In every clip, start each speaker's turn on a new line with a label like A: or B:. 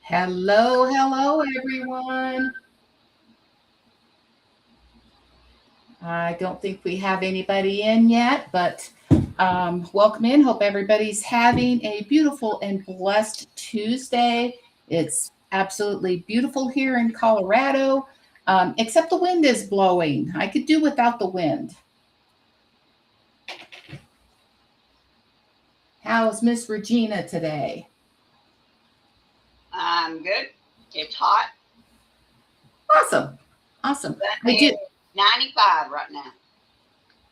A: Hello, hello, everyone. I don't think we have anybody in yet, but welcome in. Hope everybody's having a beautiful and blessed Tuesday. It's absolutely beautiful here in Colorado, except the wind is blowing. I could do without the wind. How's Miss Regina today?
B: I'm good. It's hot,
A: Awesome. Awesome.
B: but
A: I did.
B: it's 95 right now.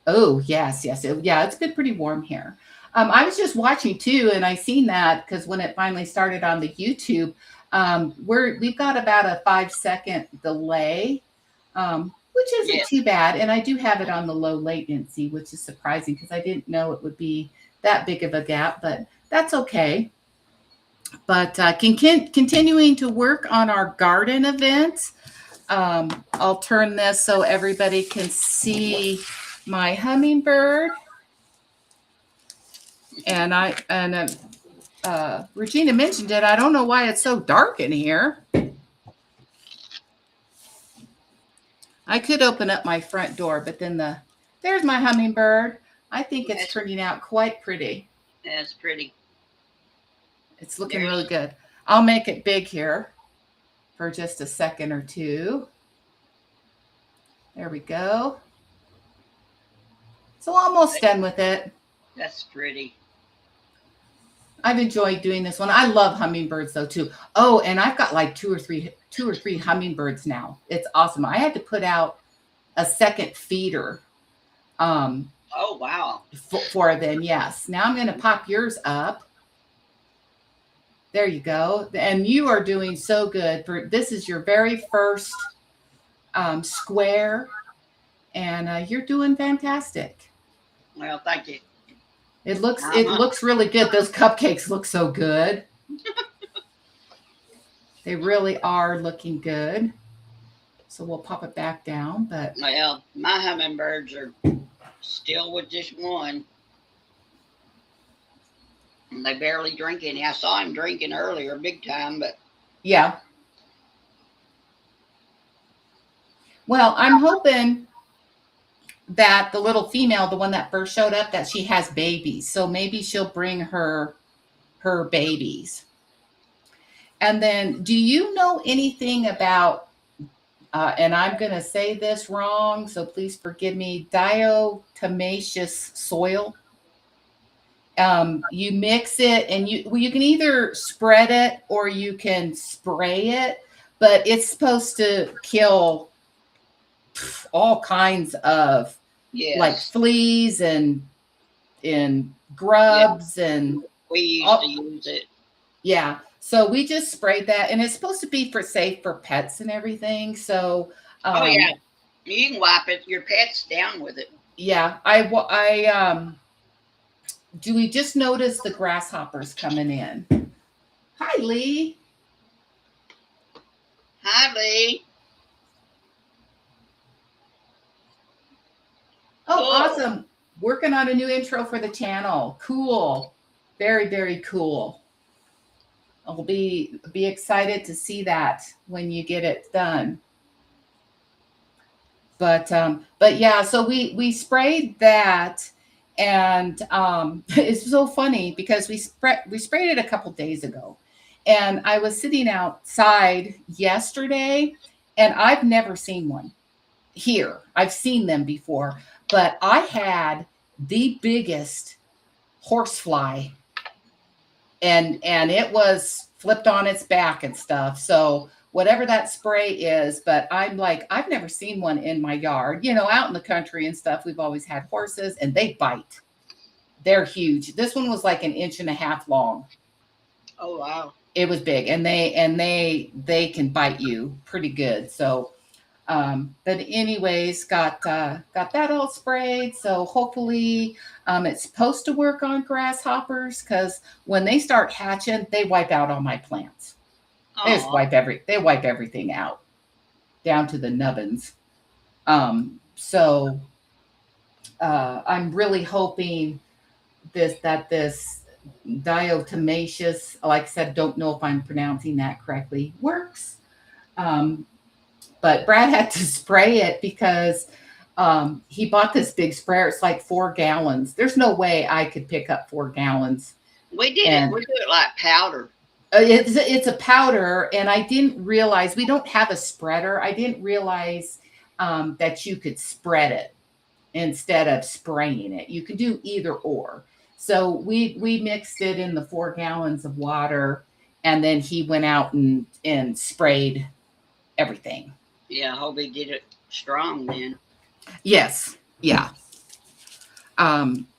A: Oh, yes, yes. Yeah, it's been pretty warm here. I was just watching too, and I seen that because when it finally started on the YouTube, we've got about a 5 second delay, which isn't
B: Yes.
A: too bad. And I do have it on the low latency, which is surprising because I didn't know it would be that big of a gap, but that's okay. But continuing to work on our garden events. I'll turn this so everybody can see my hummingbird. And Regina mentioned it. I don't know why it's so dark in here. I could open up my front door, but then there's my hummingbird. I think it's
B: That's,
A: turning out quite pretty.
B: that's pretty.
A: It's looking really
B: There's,
A: good. I'll make it big here for just a second or two. There we go. So almost done with it.
B: that's pretty.
A: I've enjoyed doing this one. I love hummingbirds though too. Oh, and I've got like two or three hummingbirds now. It's awesome. I had to put out a second feeder um,
B: Oh, wow.
A: for them. Yes. Now I'm going to pop yours up. There you go. And you are doing so good. For this is your very first square, and you're doing fantastic.
B: Well, thank you.
A: It
B: Uh-huh.
A: looks really good. Those cupcakes look so good. They really are looking good. So we'll pop it back down, but
B: Well, my hummingbirds are still with just one. And they barely drink any. I saw him drinking earlier, big time, but
A: yeah. Well, I'm hoping that the little female, the one that first showed up, that she has babies. So maybe she'll bring her babies. And then, do you know anything about? And I'm going to say this wrong, so please forgive me. Diatomaceous soil. You mix it, and you can either spread it or you can spray it, but it's supposed to kill all kinds of like
B: yes.
A: fleas and
B: Yeah,
A: grubs and
B: we used to
A: all,
B: use it.
A: yeah. So we just sprayed that, and it's supposed to be for safe for pets and everything. So
B: Oh, yeah.
A: um,
B: You can wipe it, your pets down with it.
A: yeah, I do we just notice the grasshoppers coming in? Hi, Lee.
B: Hi, Lee.
A: Oh,
B: Cool.
A: awesome. Working on a new intro for the channel. Cool. Very, very cool. I'll be excited to see that when you get it done. But yeah, so we sprayed that, and it's so funny because we sprayed it a couple days ago, and I was sitting outside yesterday, and I've never seen one here. I've seen them before, but I had the biggest horsefly, and it was flipped on its back and stuff. So whatever that spray is, but I'm like, I've never seen one in my yard. Out in the country and stuff, we've always had horses, and they bite. They're huge. This one was like an inch and a half long.
B: Oh, wow.
A: It was big, and they can bite you pretty good. So but anyways, got that all sprayed. So hopefully, it's supposed to work on grasshoppers because when they start hatching, they wipe out all my plants.
B: Oh,
A: They wipe everything out down to the nubbins. So I'm really hoping this diatomaceous, like I said, don't know if I'm pronouncing that correctly, works. Um, but Brad had to spray it because he bought this big sprayer. It's like 4 gallons. There's no way I could pick up 4 gallons.
B: We did it.
A: And
B: We do it like powder.
A: it's a powder, and I didn't realize we don't have a spreader. I didn't realize that you could spread it instead of spraying it. You can do either or. So we mixed it in the 4 gallons of water, and then he went out and sprayed everything.
B: Yeah, I hope he did it strong then.
A: Yes, yeah.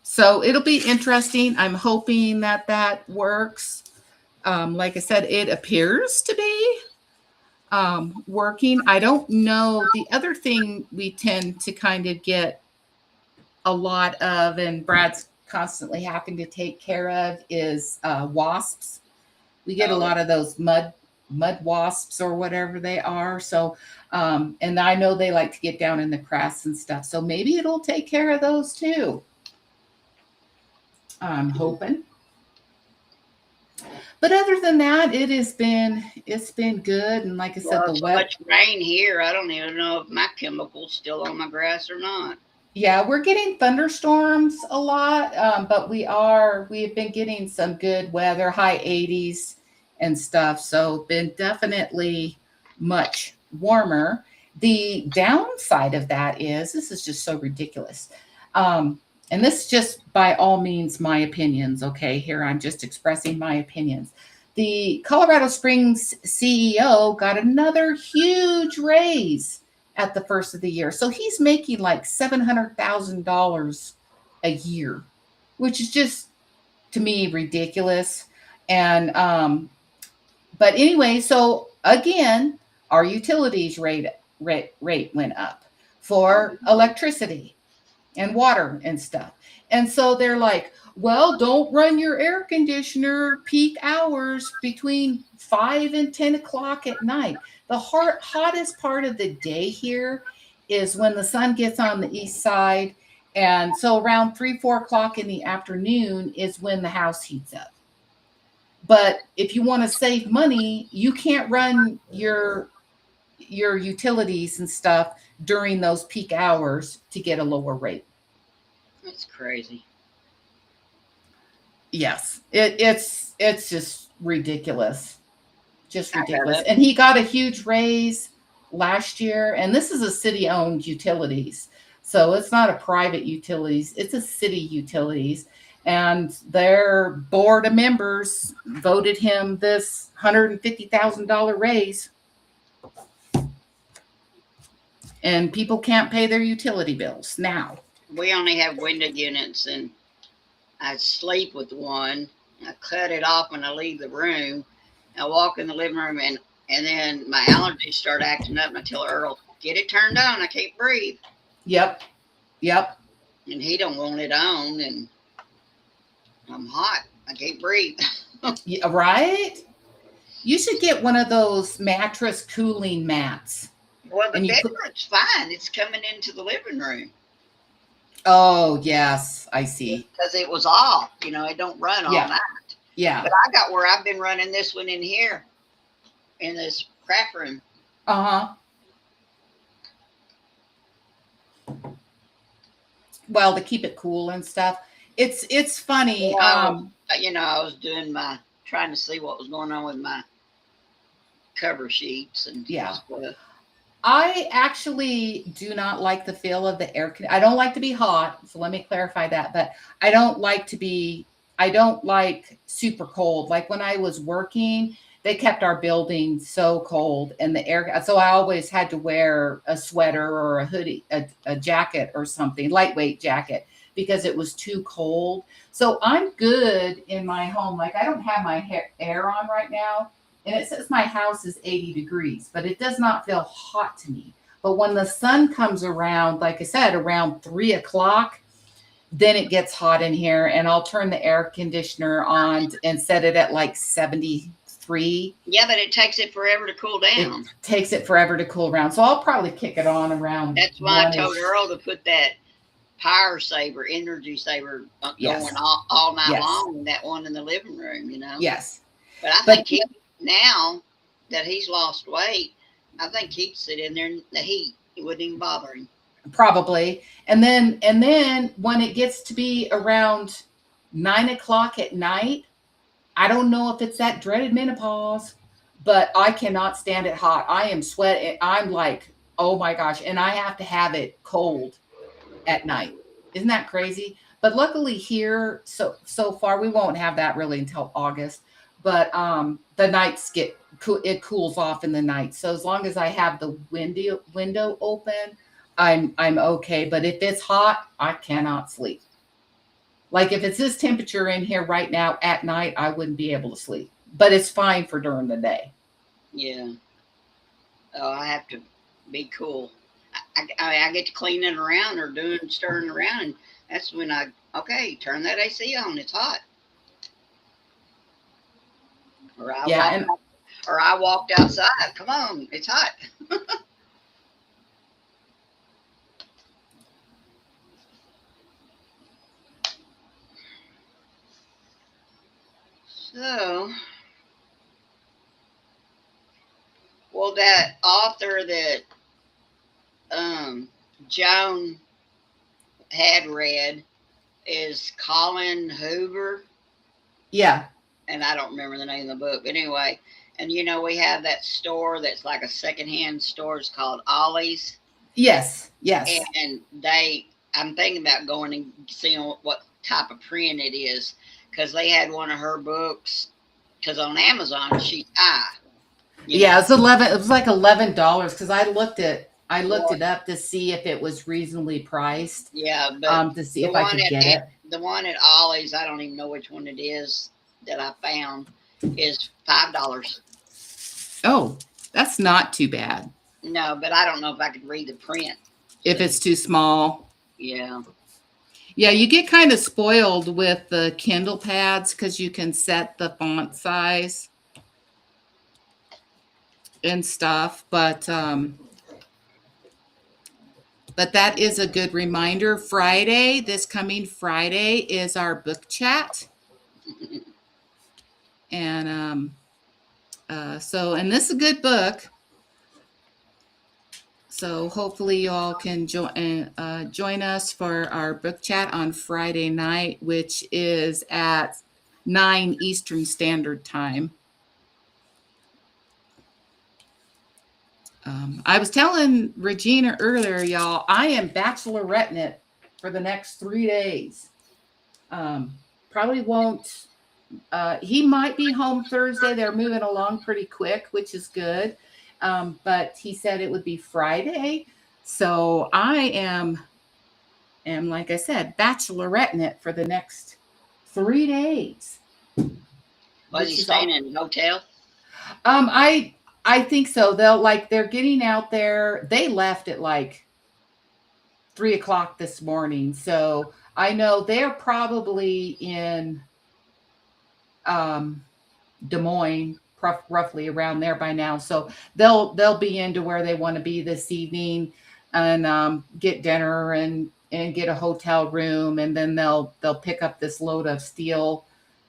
A: So it'll be interesting. I'm hoping that that works. Like I said, it appears to be working. I don't know. The other thing we tend to kind of get a lot of, and Brad's constantly having to take care of, is wasps. We get a lot of those mud wasps or whatever they are. So, and I know they like to get down in the cracks and stuff. So maybe it'll take care of those too. I'm hoping. But other than that, it's been good. And like I said,
B: Well, so much rain here. I don't even know if my chemical's still on my grass or not.
A: Yeah, we're getting thunderstorms a lot, but we've been getting some good weather, high 80s and stuff. So been definitely much warmer. The downside of that is this is just so ridiculous. And this is just by all means my opinions. Okay, here I'm just expressing my opinions. The Colorado Springs CEO got another huge raise at the first of the year. So he's making like $700,000 a year, which is just to me ridiculous. And but anyway, so again, our utilities rate went up for electricity and water and stuff. And so they're like, well, don't run your air conditioner peak hours between 5 and 10 o'clock at night. The hottest part of the day here is when the sun gets on the east side. And so around 3, 4 o'clock in the afternoon is when the house heats up. But if you want to save money, you can't run your utilities and stuff during those peak hours to get a lower rate.
B: That's crazy.
A: Yes, it's just ridiculous. Just ridiculous. And he got a huge raise last year, and this is a city-owned utilities. So it's not a private utilities, it's a city utilities. And their board of members voted him this $150,000 raise. And people can't pay their utility bills now.
B: We only have window units, and I sleep with one. I cut it off when I leave the room. I walk in the living room, and then my allergies start acting up, and I tell Earl, get it turned on. I can't breathe.
A: Yep.
B: And he don't want it on, and I'm hot. I can't breathe.
A: Yeah, right? You should get one of those mattress cooling mats.
B: Well, the bedroom's fine. It's coming into the living room.
A: Oh, yes, I see.
B: Because it was off. It don't run all night.
A: Yeah.
B: But I got where I've been running this one in here, in this craft room.
A: Uh-huh. Well, to keep it cool and stuff. It's funny.
B: Well, I was trying to see what was going on with my cover sheets and stuff.
A: I actually do not like the feel of the air. I don't like to be hot, so let me clarify that. But I don't like super cold. Like when I was working, they kept our building so cold, and the air. So I always had to wear a sweater or a hoodie, a jacket or something, lightweight jacket, because it was too cold. So I'm good in my home. Like I don't have my air on right now. And it says my house is 80 degrees, but it does not feel hot to me. But when the sun comes around, like I said, around 3 o'clock, then it gets hot in here, and I'll turn the air conditioner on and set it at like 73.
B: Yeah, but it takes it forever to cool down.
A: It takes it forever to cool down. So I'll probably kick it on around.
B: That's why I told Earl to put that power saver, energy saver going
A: Yes.
B: all night
A: Yes.
B: long. That one in the living room, you know.
A: Yes.
B: But I
A: But
B: think he now that he's lost weight, I think he'd sit in there in the heat. It wouldn't even bother him.
A: probably. And then when it gets to be around 9 o'clock at night, I don't know if it's that dreaded menopause, but I cannot stand it hot. I am sweating. I'm like, oh my gosh. And I have to have it cold at night. Isn't that crazy? But luckily here, so far we won't have that really until August. But the nights it cools off in the night. So as long as I have the window open, I'm okay. But if it's hot, I cannot sleep. Like if it's this temperature in here right now at night, I wouldn't be able to sleep. But it's fine for during the day.
B: Yeah. Oh, I have to be cool. I get to cleaning around or doing stirring around, and that's when I okay turn that AC on. It's hot. Or I
A: Yeah,
B: walk
A: and
B: or I walked outside. Come on, it's hot. So, well, that author that um, Joan had read is Colin Hoover,
A: yeah,
B: and I don't remember the name of the book. But anyway, and you know we have that store that's like a secondhand store. It's called Ollie's,
A: yes, yes.
B: and I'm thinking about going and seeing what type of print it is because they had one of her books. Because on Amazon she's you
A: Yeah,
B: know.
A: it's 11. It was like $11 because I looked
B: Well,
A: it up to see if it was reasonably priced,
B: yeah, but
A: to see
B: the
A: if I
B: one
A: could
B: at
A: get it.
B: the one at Ollie's, I don't even know which one it is that I found, is $5.
A: Oh, that's not too bad
B: No, but I don't know if I could read the print.
A: if
B: See,
A: it's too small.
B: yeah,
A: Yeah, you get kind of spoiled with the Kindle pads because you can set the font size and stuff. But that is a good reminder. Friday, this coming Friday, is our book chat, and and this is a good book. So hopefully you all can join us for our book chat on Friday night, which is at 9 Eastern Standard Time. I was telling Regina earlier, y'all, I am bacheloretting it for the next 3 days. Probably won't. He might be home Thursday. They're moving along pretty quick, which is good. But he said it would be Friday. So I am like I said, bacheloretting it for the next 3 days,
B: was he
A: which is
B: staying
A: all.
B: in a hotel?
A: I think so. They're getting out there. They left at like 3 o'clock this morning. So I know they're probably in um Des Moines, roughly around there by now. So they'll be into where they want to be this evening, and get dinner and get a hotel room, and then they'll pick up this load of steel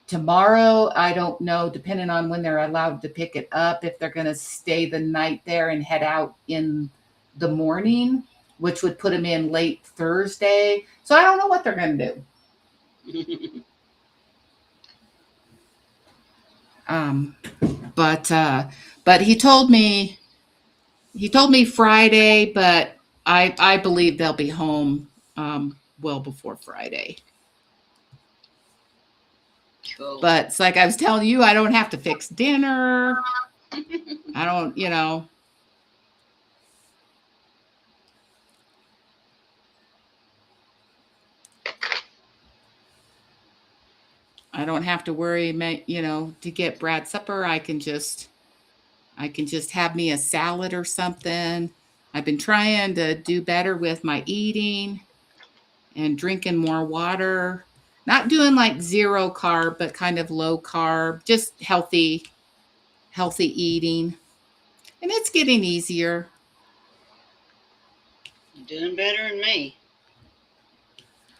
A: tomorrow. I don't know, depending on when they're allowed to pick it up, if they're going to stay the night there and head out in the morning, which would put them in late Thursday. So I don't know what they're going to do. Um, but he told me Friday, but I believe they'll be home well before Friday.
B: Cool.
A: But it's like I was telling you, I don't have to fix dinner. I don't, I don't have to worry, to get Brad supper. I can just have me a salad or something. I've been trying to do better with my eating and drinking more water. Not doing like zero carb, but kind of low carb, just healthy eating. And it's getting easier.
B: You're doing better than me.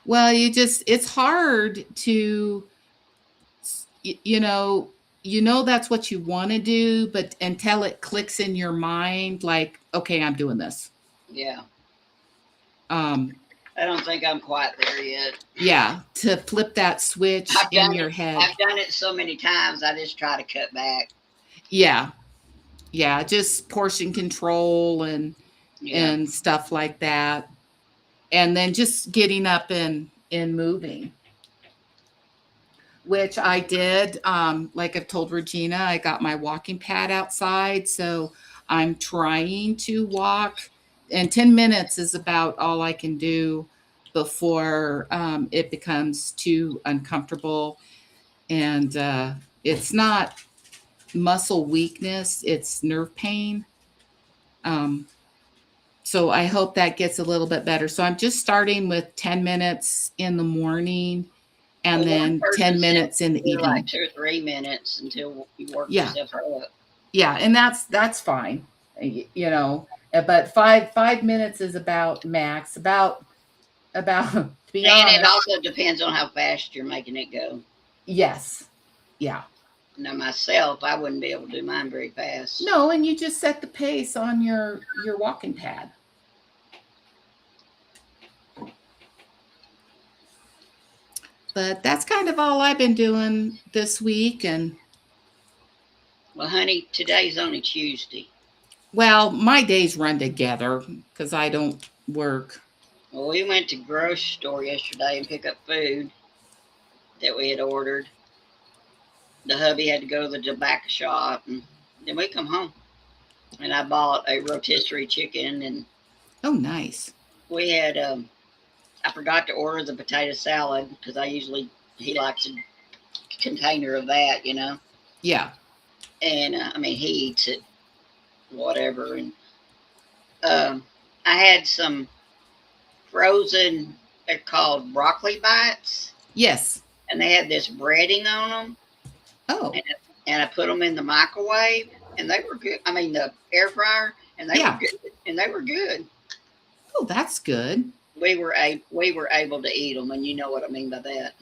A: Well, it's hard to, you know, that's what you want to do, but until it clicks in your mind, like, okay, I'm doing this.
B: Yeah.
A: Um,
B: I don't think I'm quite there yet.
A: yeah, to flip that switch
B: I've
A: in
B: done
A: your
B: it.
A: head.
B: I've done it so many times. I just try to cut back.
A: Yeah, yeah, just portion control
B: Yeah.
A: and stuff like that, and then just getting up and moving, which I did. Like I've told Regina, I got my walking pad outside, so I'm trying to walk, and 10 minutes is about all I can do before it becomes too uncomfortable. And it's not muscle weakness, it's nerve pain. Um, so I hope that gets a little bit better. So I'm just starting with 10 minutes in the morning and
B: Well, one
A: then
B: person
A: 10
B: said
A: minutes in the
B: do like
A: evening.
B: 2 or 3 minutes until you work
A: Yeah.
B: yourself up.
A: Yeah, and that's fine. But 5 minutes is about max. About to be
B: And it
A: honest.
B: also depends on how fast you're making it go.
A: Yes. Yeah.
B: Now, myself, I wouldn't be able to do mine very fast.
A: No, and you just set the pace on your walking pad. But that's kind of all I've been doing this week. And
B: Well, honey, today's only Tuesday.
A: well, my days run together because I don't work.
B: Well, we went to grocery store yesterday and pick up food that we had ordered. The hubby had to go to the tobacco shop, and then we come home. And I bought a rotisserie chicken, and
A: Oh, nice.
B: we had. I forgot to order the potato salad because he likes a container of that, you know.
A: Yeah.
B: And I mean, he eats it, whatever. And um, I had some frozen. They're called broccoli bites,
A: Yes.
B: and they had this breading on them.
A: Oh,
B: And, and I put them in the microwave, and they were good. I mean, the air fryer, and they were
A: yeah.
B: good. And they were good.
A: Oh, that's good.
B: We were able to eat them, and you know what I mean by that.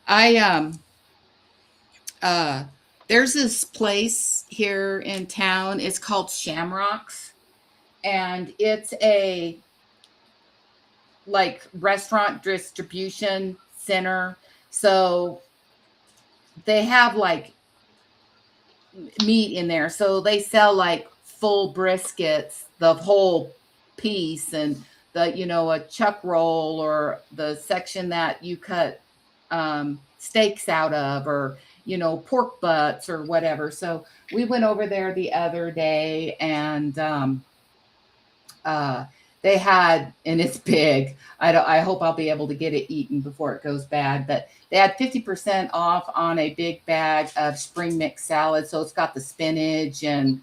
A: I uh there's this place here in town. It's called Shamrocks, and it's a like restaurant distribution center. So they have like meat in there. So they sell like full briskets, the whole piece, and a chuck roll, or the section that you cut steaks out of, or pork butts or whatever. So we went over there the other day, and uh, they had, and it's big. I hope I'll be able to get it eaten before it goes bad. But they had 50% off on a big bag of spring mix salad. So it's got the spinach and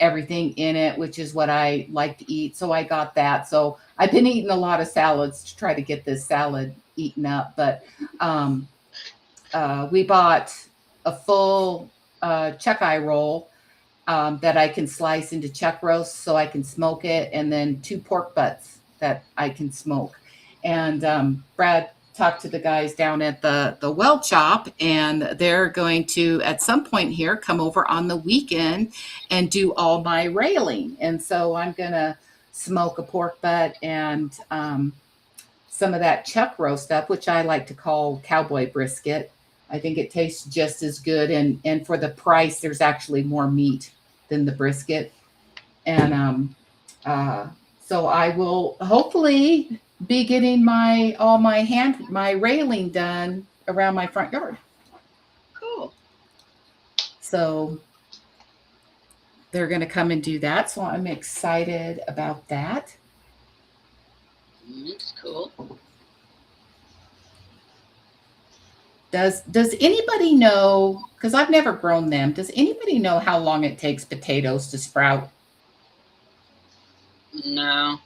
A: everything in it, which is what I like to eat. So I got that. So I've been eating a lot of salads to try to get this salad eaten up. But we bought a full chuck eye roll that I can slice into chuck roast so I can smoke it, and then 2 pork butts that I can smoke. And Brad talked to the guys down at the weld shop, and they're going to, at some point here, come over on the weekend and do all my railing. And so I'm going to smoke a pork butt and some of that chuck roast up, which I like to call cowboy brisket. I think it tastes just as good, and for the price, there's actually more meat than the brisket. And so I will hopefully be getting my railing done around my front yard.
B: Cool.
A: So they're going to come and do that. So I'm excited about that.
B: It's cool.
A: Does anybody know, because I've never grown them, does anybody know how long it takes potatoes to sprout?
B: No.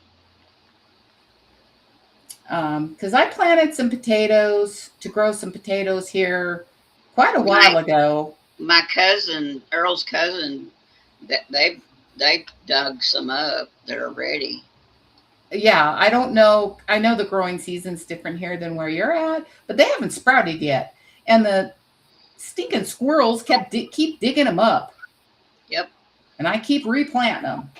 A: Because I planted some potatoes to grow some potatoes here quite a while ago.
B: My cousin, Earl's cousin, that they dug some up that are ready.
A: Yeah, I don't know. I know the growing season's different here than where you're at, but they haven't sprouted yet. And the stinking squirrels keep digging them up,
B: Yep.
A: and I keep replanting them.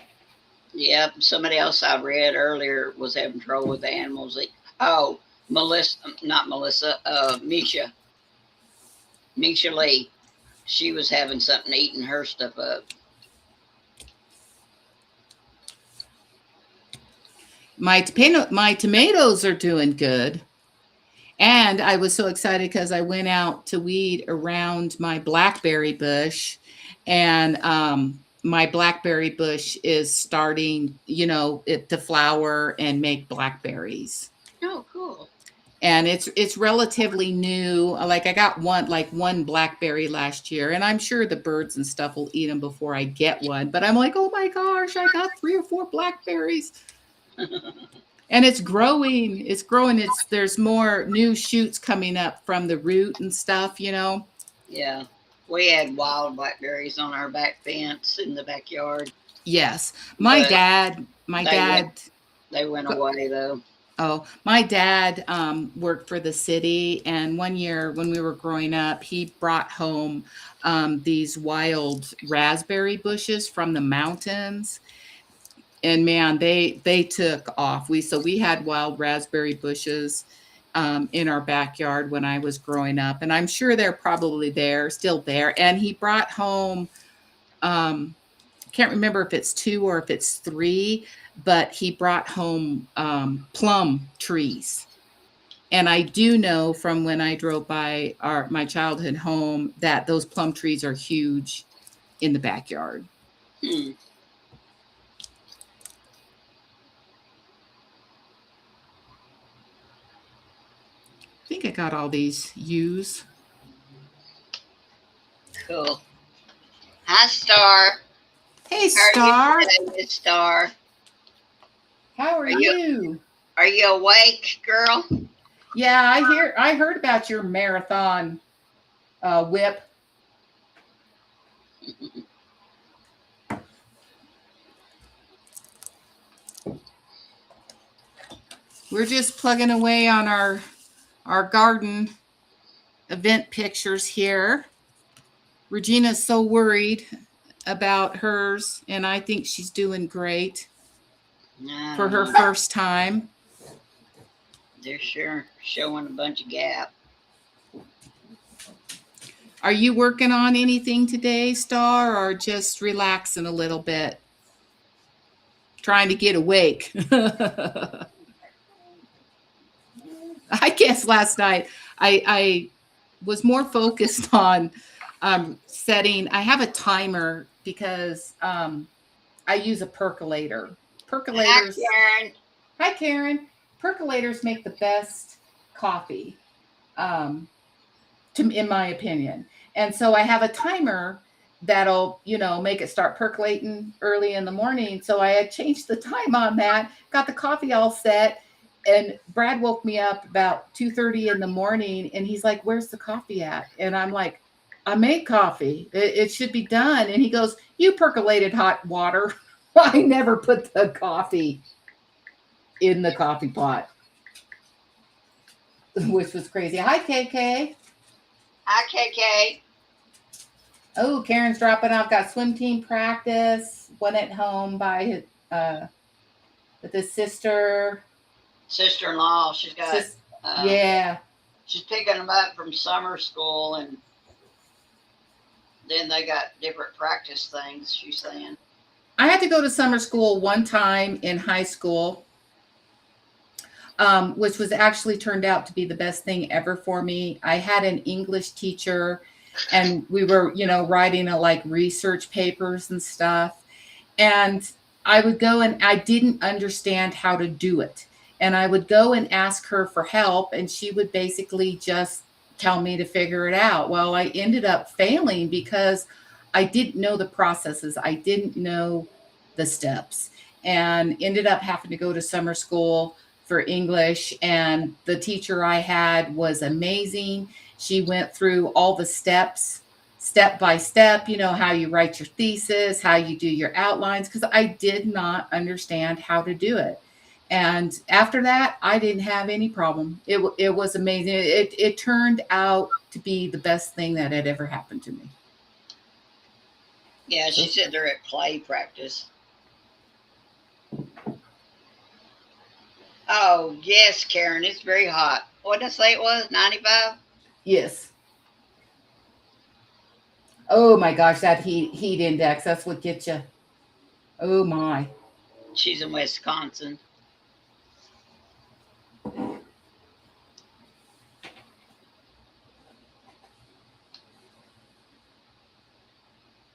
B: Yep. Somebody else I read earlier was having trouble with the animals. Oh, Melissa, not Melissa, Misha Lee. She was having something eating her stuff up.
A: My tomatoes are doing good. And I was so excited because I went out to weed around my blackberry bush, and my blackberry bush is starting, it to flower and make blackberries.
B: Oh, cool.
A: And it's relatively new. Like I got one blackberry last year, and I'm sure the birds and stuff will eat them before I get one. But I'm like, oh my gosh, I got 3 or 4 blackberries. And it's growing. It's growing. There's more new shoots coming up from the root and stuff.
B: Yeah. We had wild blackberries on our back fence in the backyard.
A: Yes. My
B: But
A: dad,
B: they went away though.
A: oh, my dad worked for the city, and one year when we were growing up, he brought home these wild raspberry bushes from the mountains. And man, they took off. We had wild raspberry bushes in our backyard when I was growing up, and I'm sure they're probably still there. And he brought home, can't remember if it's 2 or if it's 3, but he brought home plum trees. And I do know from when I drove by my childhood home that those plum trees are huge in the backyard.
B: Hmm.
A: I think I got all these U's.
B: Cool. Hi, Star.
A: Hey,
B: How are you
A: Star.
B: today, Miss Star?
A: How are you?
B: Are you awake, girl?
A: Yeah, I heard about your marathon WIP. We're just plugging away on our garden event pictures here. Regina's so worried about hers, and I think she's doing great for her first time.
B: They're sure showing a bunch of gap.
A: Are you working on anything today, Star, or just relaxing a little bit? Trying to get awake. I guess last night I was more focused on setting. I have a timer because I use a percolator. Percolators.
B: Hi, Karen.
A: Hi, Karen. Percolators make the best coffee, in my opinion. And so I have a timer that'll, make it start percolating early in the morning. So I had changed the time on that, got the coffee all set, and Brad woke me up about 2:30 in the morning, and he's like, "Where's the coffee at?" And I'm like, "I made coffee. It should be done." And he goes, "You percolated hot water." I never put the coffee in the coffee pot, which was crazy. Hi, KK.
B: Hi, KK.
A: Oh, Karen's dropping off. Got swim team practice. One at home with his
B: sister-in-law. She's got.
A: Yeah.
B: She's picking them up from summer school, and then they got different practice things. She's saying.
A: I had to go to summer school one time in high school, which was actually turned out to be the best thing ever for me. I had an English teacher, and we were, writing research papers and stuff. And I would go, and I didn't understand how to do it. And I would go and ask her for help, and she would basically just tell me to figure it out. Well, I ended up failing because I didn't know the processes. I didn't know the steps, and ended up having to go to summer school for English. And the teacher I had was amazing. She went through all the steps, step by step, how you write your thesis, how you do your outlines, because I did not understand how to do it. And after that, I didn't have any problem. It was amazing. It turned out to be the best thing that had ever happened to me.
B: Yeah,
A: So
B: she said they're at play practice. Oh, yes, Karen, it's very hot. What did I say it was? 95?
A: yes. Oh my gosh, that heat index, that's what gets you. Oh my.
B: She's in Wisconsin.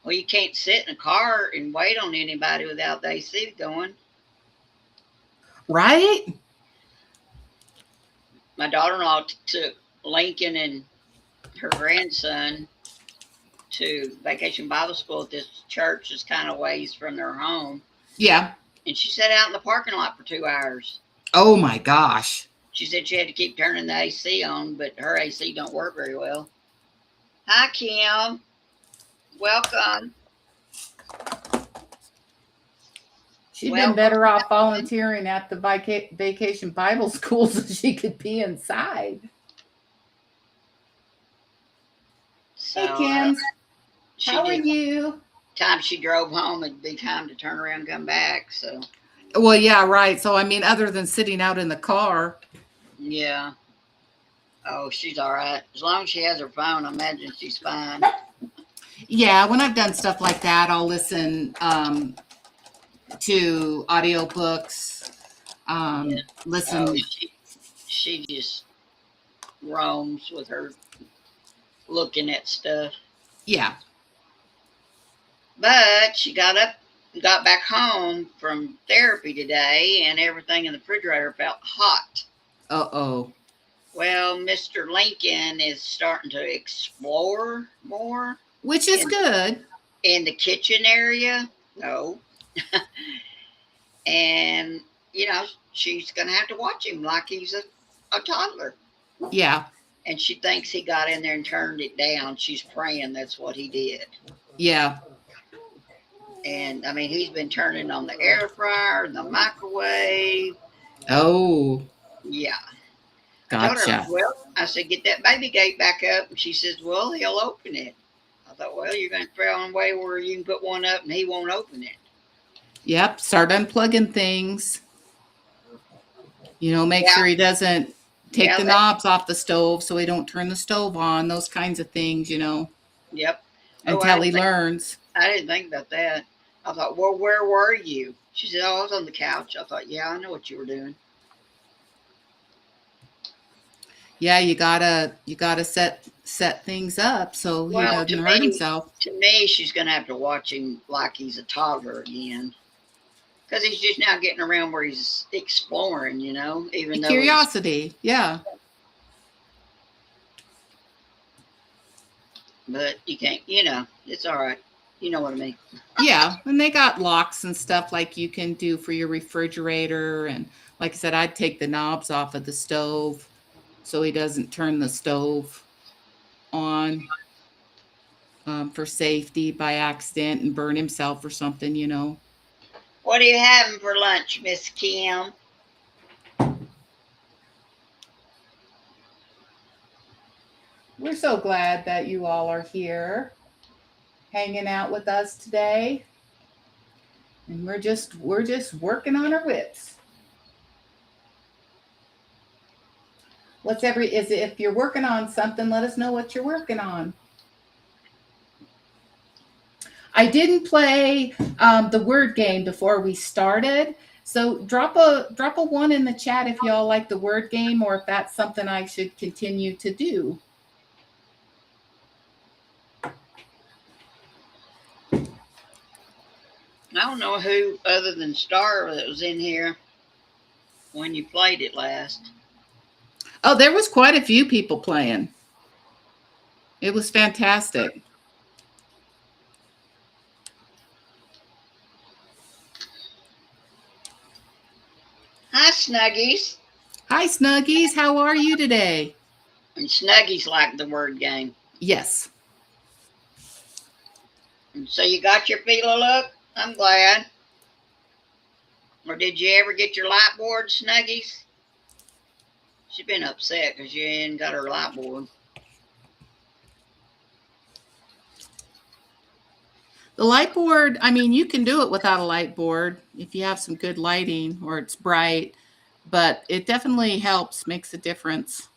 B: Well, you can't sit in a car and wait on anybody without the AC going.
A: Right?
B: My daughter-in-law took Lincoln and her grandson to Vacation Bible School at this church that's kind of ways from their home.
A: Yeah.
B: And she sat out in the parking lot for 2 hours.
A: Oh my gosh.
B: She said she had to keep turning the AC on, but her AC don't work very well. Hi, Kim. Welcome.
A: She'd been
B: Welcome.
A: better off volunteering at the Vacation Bible School so she could be inside.
B: So,
A: Hey, Kim.
B: she
A: How are
B: did.
A: you?
B: Time she drove home, it'd be time to turn around and come back. So,
A: Well, yeah, right. So, I mean, other than sitting out in the car.
B: yeah. Oh, she's all right. As long as she has her phone, I imagine she's fine.
A: Yeah, when I've done stuff like that, I'll listen to audiobooks.
B: Yeah.
A: Listen.
B: Oh, she just roams with her looking at stuff.
A: Yeah.
B: But she got up and got back home from therapy today, and everything in the refrigerator felt hot.
A: Uh-oh.
B: Well, Mr. Lincoln is starting to explore more.
A: Which is good.
B: In the kitchen area. No. And, she's going to have to watch him like he's a toddler.
A: Yeah.
B: And she thinks he got in there and turned it down. She's praying that's what he did.
A: Yeah.
B: And, I mean, he's been turning on the air fryer and the microwave.
A: Oh.
B: Yeah.
A: Gotcha.
B: I said, get that baby gate back up. And she says, well, he'll open it. I thought, well, you're going to throw a way where you can put one up and he won't open it.
A: Yep. Start unplugging things. Make sure he doesn't take the knobs off the stove so he don't turn the stove on. Those kinds of things,
B: Yep.
A: Until he learns.
B: I didn't think about that. I thought, well, where were you? She said, oh, I was on the couch. I thought, yeah, I know what you were doing.
A: Yeah, you gotta set things up so he doesn't hurt himself.
B: To me, she's gonna have to watch him like he's a toddler again, because he's just now getting around where he's exploring, even though
A: curiosity. Yeah.
B: But you can't, it's all right. You know what I mean?
A: Yeah, and they got locks and stuff like you can do for your refrigerator, and like I said, I'd take the knobs off of the stove so he doesn't turn the stove on for safety by accident and burn himself or something,
B: What are you having for lunch, Miss Kim?
A: We're so glad that you all are here hanging out with us today. And we're just working on our WIPs. If you're working on something, let us know what you're working on. I didn't play the word game before we started, so drop a 1 in the chat if y'all like the word game or if that's something I should continue to do.
B: I don't know who other than Star that was in here when you played it last.
A: Oh, there was quite a few people playing. It was fantastic.
B: Hi, Snuggies.
A: Hi, Snuggies. How are you today?
B: And Snuggies like the word game.
A: Yes.
B: And so you got your feeler look? I'm glad. Or did you ever get your light board, Snuggies? She's been upset because you ain't got her light board.
A: The light board, I mean, you can do it without a light board if you have some good lighting or it's bright, but it definitely helps, makes a difference.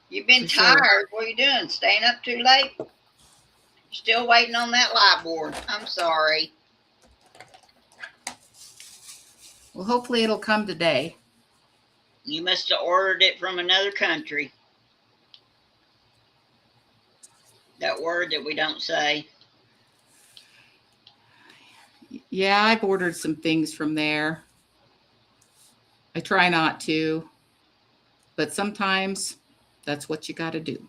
B: You've been
A: For sure.
B: tired. What are you doing? Staying up too late? Still waiting on that light board. I'm sorry.
A: Well, hopefully it'll come today.
B: You must have ordered it from another country. That word that we don't say.
A: Yeah, I've ordered some things from there. I try not to, but sometimes that's what you got to do.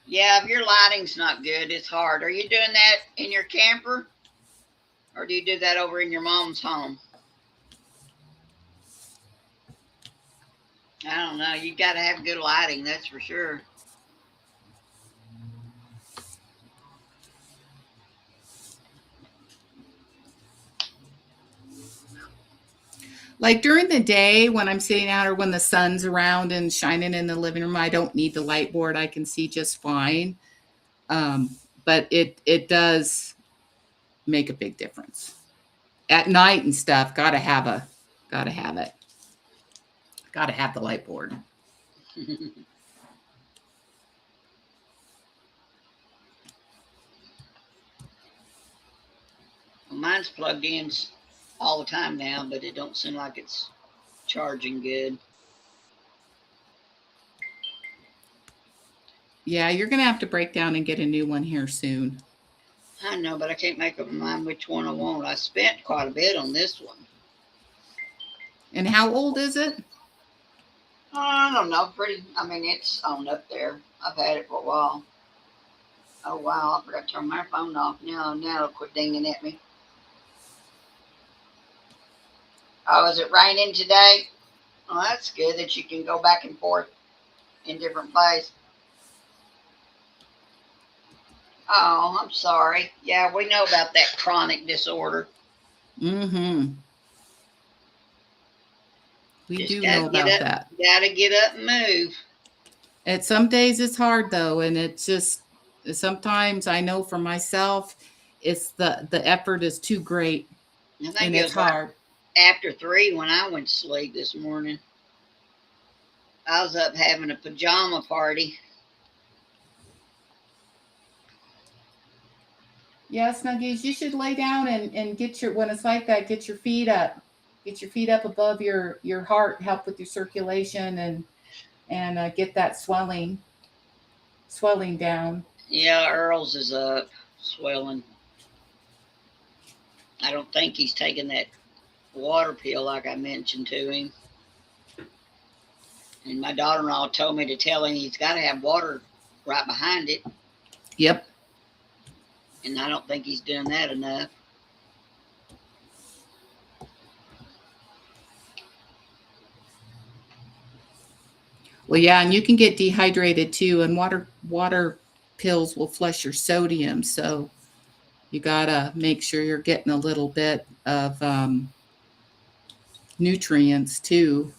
B: Yeah, if your lighting's not good, it's hard. Are you doing that in your camper? Or do you do that over in your mom's home? I don't know. You got to have good lighting, that's for sure.
A: Like during the day when I'm sitting out or when the sun's around and shining in the living room, I don't need the light board. I can see just fine. But it does make a big difference. At night and stuff, gotta have it. Gotta have the light board.
B: Well, mine's plugged in all the time now, but it don't seem like it's charging good.
A: Yeah, you're gonna have to break down and get a new one here soon.
B: I know, but I can't make up my mind which one I want. I spent quite a bit on this one.
A: And how old is it?
B: I don't know. I mean, it's on up there. I've had it for a while. Oh, wow. I forgot to turn my phone off. Now it'll quit dinging at me. Oh, is it raining today? Well, that's good that you can go back and forth in different places. Oh, I'm sorry. Yeah, we know about that chronic disorder.
A: Mm-hmm. We
B: Just
A: do
B: gotta
A: know
B: get
A: about
B: up.
A: that.
B: Gotta get up and move.
A: At some days it's hard though, and it's just sometimes I know for myself, it's the effort is too great
B: I think
A: and
B: it
A: it's
B: was like
A: hard.
B: after 3 when I went to sleep this morning. I was up having a pajama party.
A: Yeah, Snuggies, you should lay down and get your when it's like that, get your feet up. Get your feet up above your heart, help with your circulation and get that swelling down.
B: Yeah, Earl's is up, swelling. I don't think he's taking that water pill like I mentioned to him. And my daughter-in-law told me to tell him he's got to have water right behind it.
A: Yep.
B: And I don't think he's doing that enough.
A: Well, yeah, and you can get dehydrated too, and water pills will flush your sodium, so you gotta make sure you're getting a little bit of nutrients too.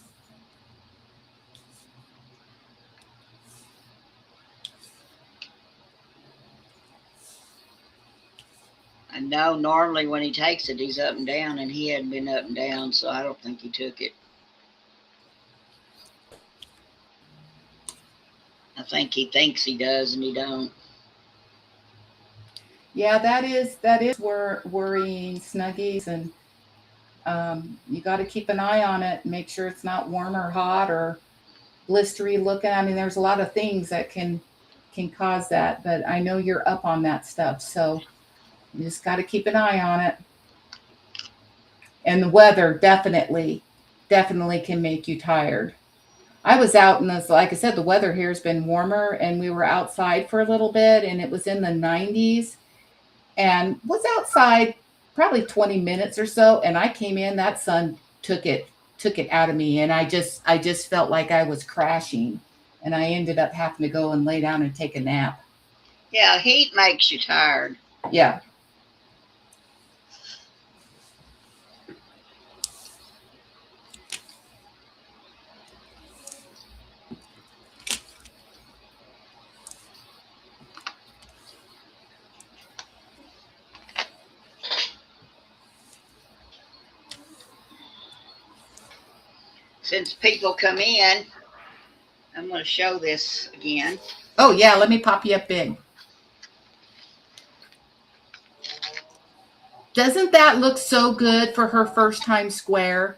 B: I know normally when he takes it, he's up and down, and he hadn't been up and down, so I don't think he took it. I think he thinks he does, and he don't.
A: Yeah, that is worrying, Snuggies, and you got to keep an eye on it. Make sure it's not warm or hot or blistery looking. I mean, there's a lot of things that can cause that, but I know you're up on that stuff, so you just got to keep an eye on it. And the weather definitely can make you tired. I was out in this, like I said, the weather here has been warmer, and we were outside for a little bit, and it was in the 90s, and was outside probably 20 minutes or so, and I came in, that sun took it out of me, and I just felt like I was crashing, and I ended up having to go and lay down and take a nap.
B: Yeah, heat makes you tired.
A: Yeah.
B: Since people come in, I'm going to show this again.
A: Oh, yeah. Let me pop you up big. Doesn't that look so good for her first time square?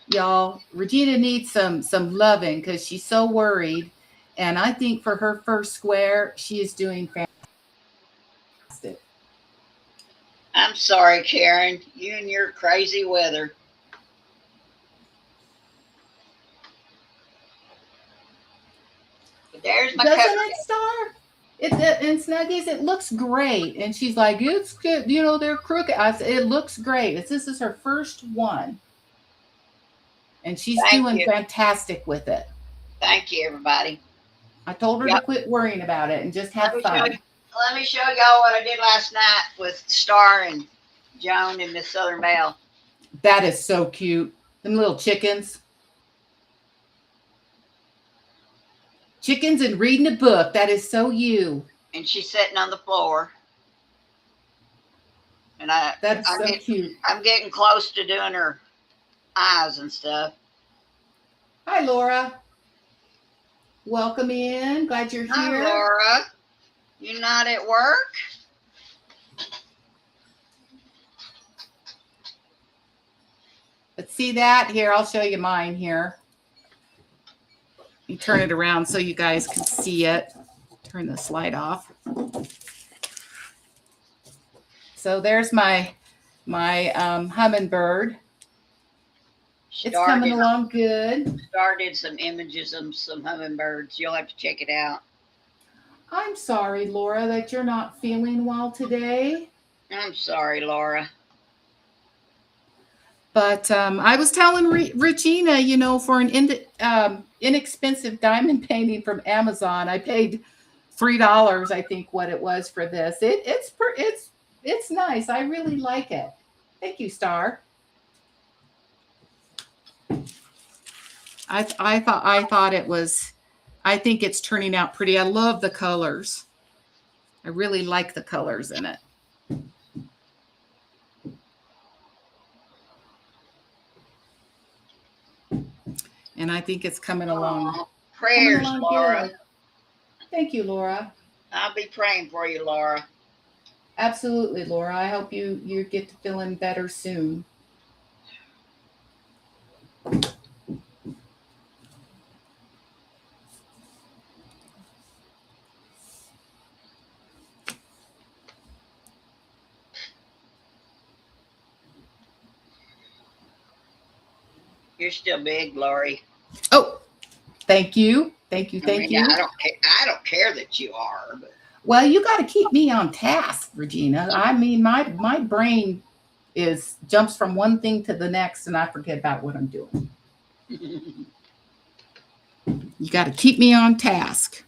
A: Y'all, Regina needs some loving because she's so worried. And I think for her first square, she is doing fantastic.
B: I'm sorry, Karen, you and your crazy weather. But there's my
A: Doesn't
B: cover.
A: it, Star? And Snuggies, it looks great. And she's like, it's good. You know, they're crooked. I said, it looks great. This is her first one. And she's
B: Thank
A: doing
B: you.
A: fantastic with it.
B: Thank you, everybody.
A: I told her to quit worrying about it and just have fun.
B: Let me show y'all what I did last night with Star and Joan and Miss Southern Belle.
A: That is so cute. Them little chickens. Chickens and reading a book. That is so you.
B: And she's sitting on the floor. And
A: That's so cute.
B: I'm getting close to doing her eyes and stuff.
A: Hi, Laura. Welcome in. Glad you're here.
B: Hi, Laura. You not at work?
A: Let's see that. Here, I'll show you mine here. You turn it around so you guys can see it. Turn the slide off. So there's my hummingbird. It's coming along good.
B: Star did some images of some hummingbirds. You'll have to check it out.
A: I'm sorry, Laura, that you're not feeling well today.
B: I'm sorry, Laura.
A: But I was telling Regina, you know, for an inexpensive diamond painting from Amazon, I paid $3, I think, what it was for this. It's nice. I really like it. Thank you, Star. I thought it was. I think it's turning out pretty. I love the colors. I really like the colors in it. And I think it's coming along.
B: Prayers, Laura.
A: Good. Thank you, Laura.
B: I'll be praying for you, Laura.
A: Absolutely, Laura. I hope you get to feeling better soon.
B: You're still big, Lori.
A: Oh, thank you. Thank you. Thank you.
B: I don't care that you are. But.
A: Well, you got to keep me on task, Regina. I mean, my brain jumps from one thing to the next, and I forget about what I'm doing. You got to keep me on task.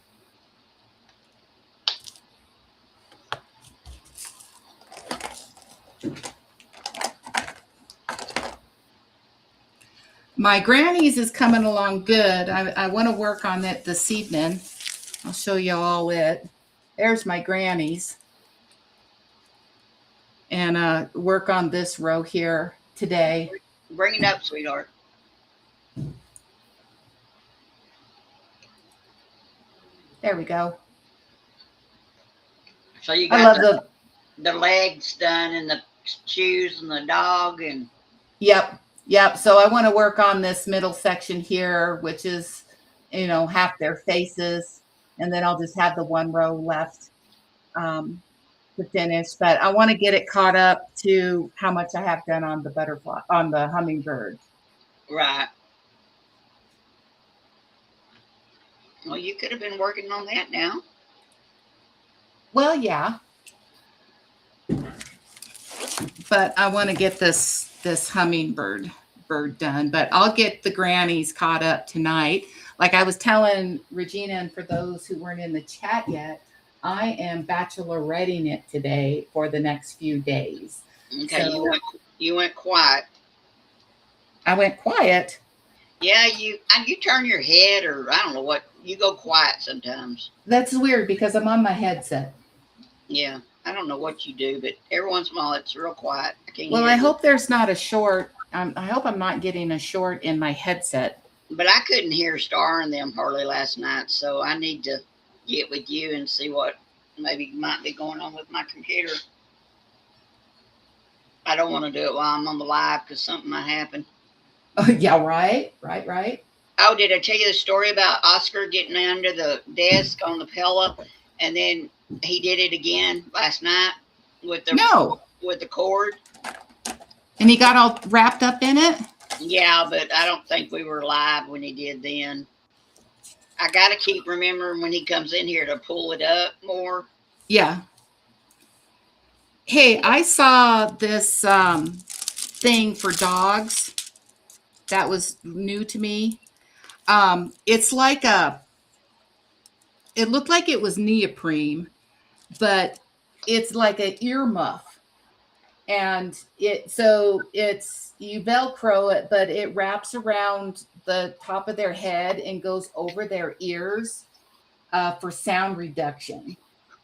A: My grannies is coming along good. I want to work on it this evening. I'll show you all it. There's my grannies. And work on this row here today.
B: Bring it up, sweetheart.
A: There we go.
B: So you got the legs done and the shoes and the dog and.
A: Yep. So I want to work on this middle section here, which is, you know, half their faces. And then I'll just have the one row left to finish. But I want to get it caught up to how much I have done on the butterfly, on the hummingbird.
B: Right. Well, you could have been working on that now.
A: Well, yeah. But I want to get this hummingbird done. But I'll get the grannies caught up tonight. Like I was telling Regina, and for those who weren't in the chat yet, I am bacheloretting it today for the next few days.
B: Okay,
A: So
B: you went quiet.
A: I went quiet.
B: Yeah, you turn your head, or I don't know what, you go quiet sometimes.
A: That's weird because I'm on my headset.
B: Yeah, I don't know what you do, but every once in a while it's real quiet. I can't
A: Well,
B: hear
A: I
B: you.
A: hope there's not a short. I hope I'm not getting a short in my headset.
B: But I couldn't hear Star and them hardly last night, so I need to get with you and see what maybe might be going on with my computer. I don't want to do it while I'm on the live because something might happen.
A: Oh, yeah, right, right, right.
B: Oh, did I tell you the story about Oscar getting under the desk on the pillow, and then he did it again last night with the
A: No.
B: with the cord?
A: And he got all wrapped up in it?
B: Yeah, but I don't think we were live when he did then. I got to keep remembering when he comes in here to pull it up more.
A: Yeah. Hey, I saw this thing for dogs that was new to me. It's like it looked like it was neoprene, but it's like an earmuff. And it's you velcro it, but it wraps around the top of their head and goes over their ears for sound reduction.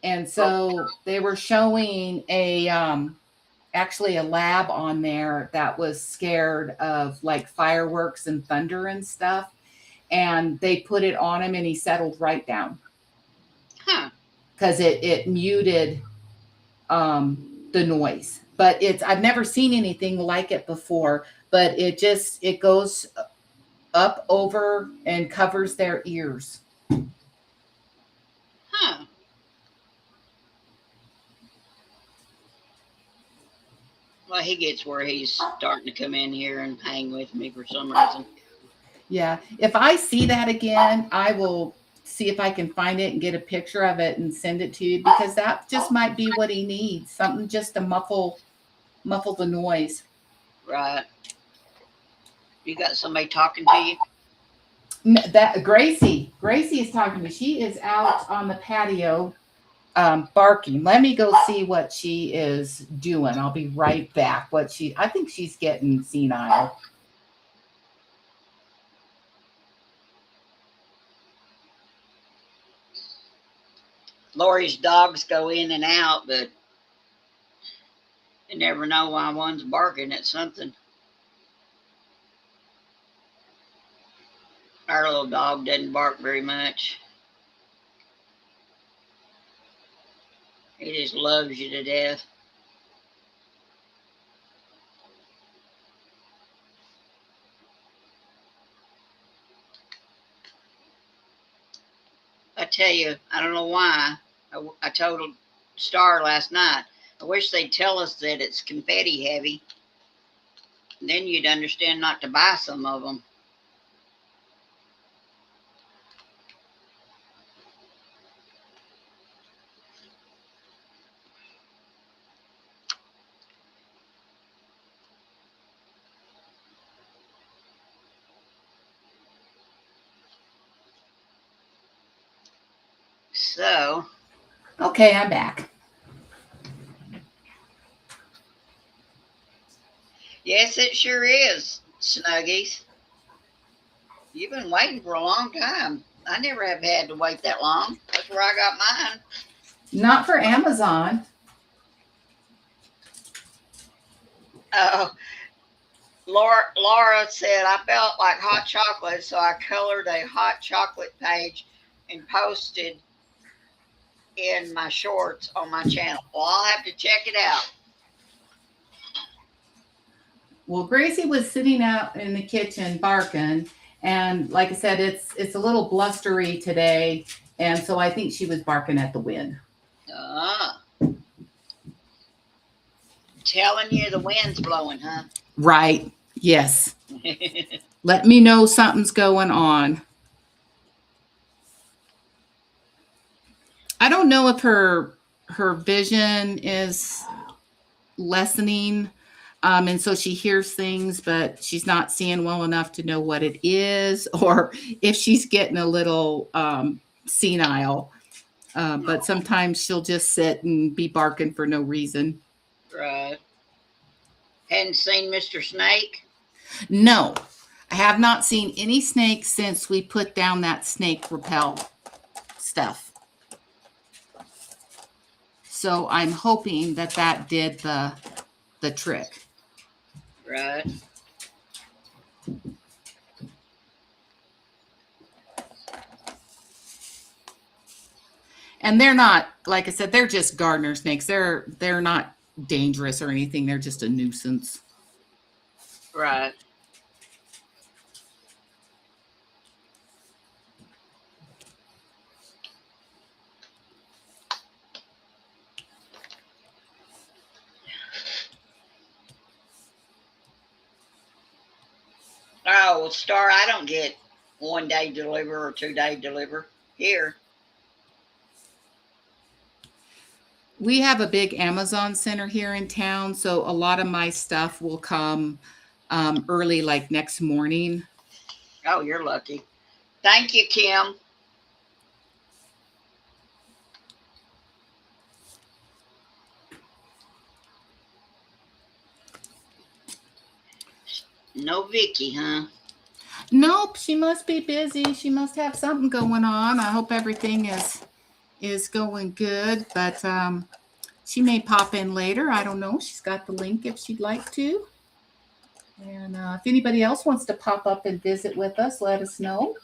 A: And so they were showing a actually a lab on there that was scared of like fireworks and thunder and stuff, and they put it on him and he settled right down
B: Huh.
A: because it muted the noise. But it's I've never seen anything like it before, but it goes up over and covers their ears.
B: Huh. Well, he gets where he's starting to come in here and hang with me for some reason.
A: Yeah, if I see that again, I will see if I can find it and get a picture of it and send it to you, because that just might be what he needs, something just to muffle the noise.
B: Right. You got somebody talking to you?
A: That Gracie is talking to me. She is out on the patio barking. Let me go see what she is doing. I'll be right back. I think she's getting senile.
B: Lori's dogs go in and out, but you never know why one's barking at something. Our little dog doesn't bark very much. He just loves you to death. I tell you, I don't know why. I told Star last night, I wish they'd tell us that it's confetti heavy. Then you'd understand not to buy some of them. So,
A: Okay, I'm back.
B: yes, it sure is, Snuggies. You've been waiting for a long time. I never have had to wait that long. That's where I got mine.
A: Not for Amazon.
B: Uh, Laura said I felt like hot chocolate, so I colored a hot chocolate page and posted in my shorts on my channel. Well, I'll have to check it out.
A: Well, Gracie was sitting out in the kitchen barking, and like I said, it's a little blustery today, and so I think she was barking at the wind.
B: Ah, telling you the wind's blowing, huh?
A: Right. Yes. Let me know something's going on. I don't know if her vision is lessening, and so she hears things, but she's not seeing well enough to know what it is, or if she's getting a little senile. But sometimes she'll just sit and be barking for no reason.
B: Right. Hadn't seen Mr. Snake?
A: No, I have not seen any snakes since we put down that snake repel stuff. So I'm hoping that that did the trick.
B: Right.
A: And they're not, like I said, they're just gardener snakes. They're not dangerous or anything. They're just a nuisance.
B: Right. Oh, well, Star, I don't get 1 day deliver or 2 day deliver here.
A: We have a big Amazon center here in town, so a lot of my stuff will come early, like next morning.
B: Oh, you're lucky. Thank you, Kim. No Vicki, huh?
A: Nope, she must be busy. She must have something going on. I hope everything is going good, but she may pop in later. I don't know. She's got the link if she'd like to. And if anybody else wants to pop up and visit with us, let us know.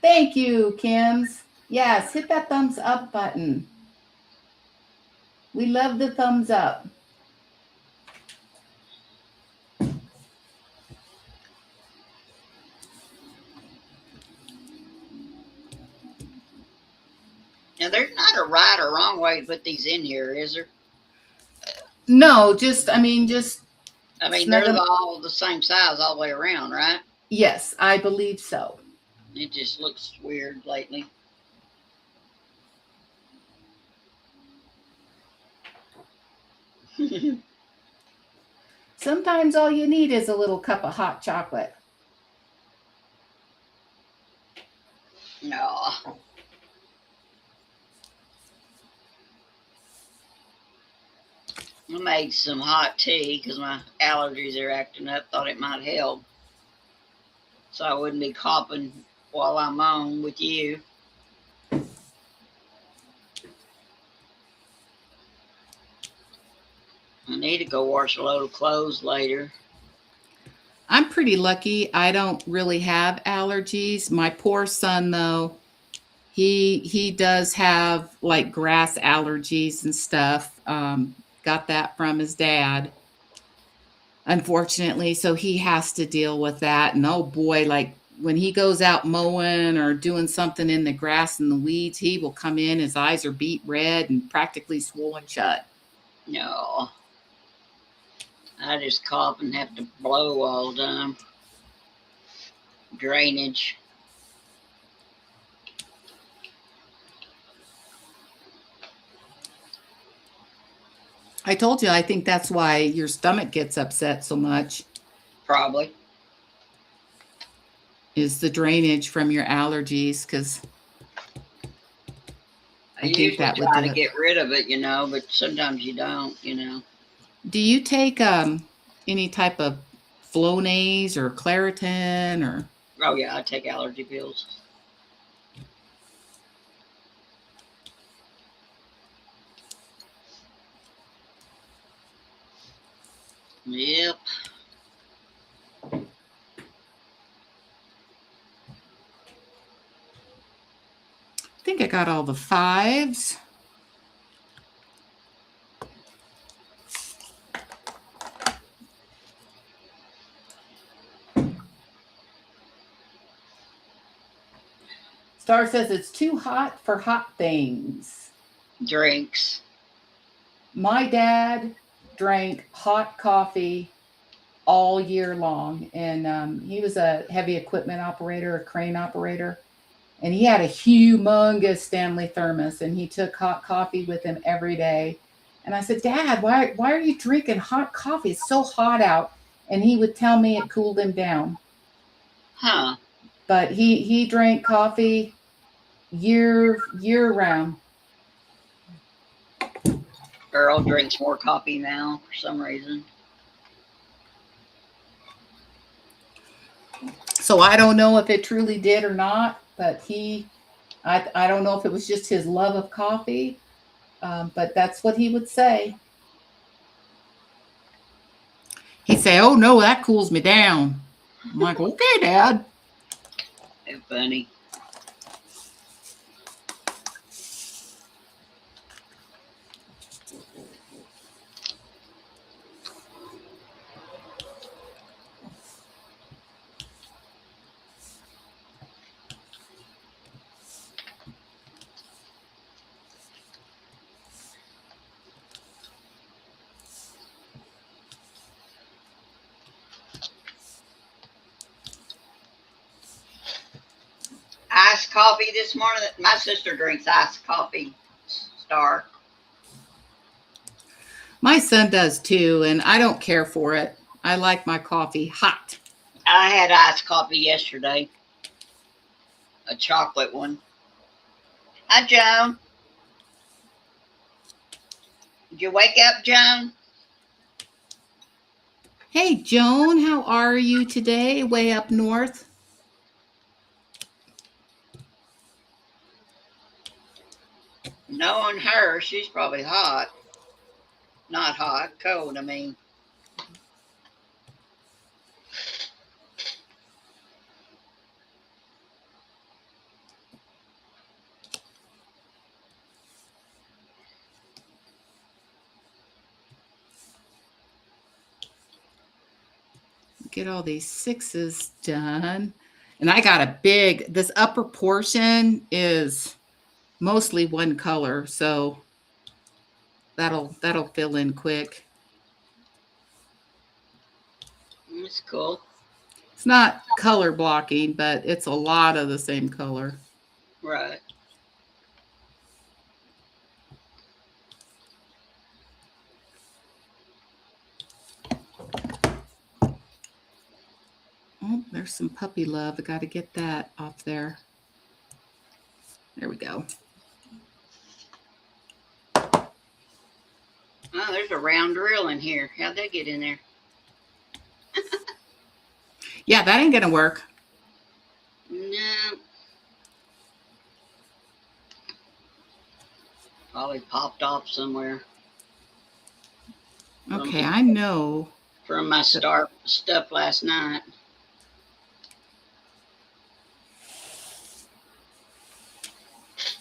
A: Thank you, Kims. Yes, hit that thumbs up button. We love the thumbs up.
B: Now, there's not a right or wrong way to put these in here, is there?
A: No, just, I mean, just.
B: I mean, they're all the same size all the way around, right?
A: Yes, I believe so.
B: It just looks weird lately.
A: Sometimes all you need is a little cup of hot chocolate.
B: No. I made some hot tea because my allergies are acting up. Thought it might help, so I wouldn't be coughing while I'm on with you. I need to go wash a load of clothes later.
A: I'm pretty lucky. I don't really have allergies. My poor son, though, he does have like grass allergies and stuff. Got that from his dad, unfortunately. So he has to deal with that. And oh boy, like when he goes out mowing or doing something in the grass and the weeds, he will come in, his eyes are beet red and practically swollen shut.
B: No. I just cough and have to blow all the time. Drainage.
A: I told you, I think that's why your stomach gets upset so much.
B: Probably.
A: Is the drainage from your allergies, because
B: I usually try to get rid of it, but sometimes you don't,
A: Do you take any type of Flonase or Claritin or?
B: Oh yeah, I take allergy pills. Yep.
A: I think I got all the 5s. Star says it's too hot for hot things.
B: Drinks.
A: My dad drank hot coffee all year long, and he was a heavy equipment operator, a crane operator, And he had a humongous Stanley thermos, and he took hot coffee with him every day. And I said, Dad, why are you drinking hot coffee? It's so hot out. And he would tell me it cooled him down.
B: Huh.
A: But he drank coffee year round.
B: Earl drinks more coffee now for some reason.
A: So I don't know if it truly did or not, but I don't know if it was just his love of coffee, but that's what he would say. He'd say, "Oh no, that cools me down." I'm like, "Okay, Dad."
B: It's funny. Iced coffee this morning. My sister drinks iced coffee, Star.
A: My son does too, and I don't care for it. I like my coffee hot.
B: I had iced coffee yesterday, a chocolate one. Hi, Joan. Did you wake up, Joan?
A: Hey, Joan, how are you today? Way up north.
B: Knowing her, she's probably hot. Not hot, cold, I mean.
A: Get all these sixes done. And I got this upper portion is mostly one color, so that'll fill in quick.
B: It's cool.
A: It's not color blocking, but it's a lot of the same color.
B: Right.
A: Oh, there's some puppy love. I got to get that off there. There we go.
B: Oh, there's a round drill in here. How'd that get in there?
A: Yeah, that ain't gonna work.
B: No. Probably popped off somewhere.
A: Okay, I know.
B: From my stuff last night.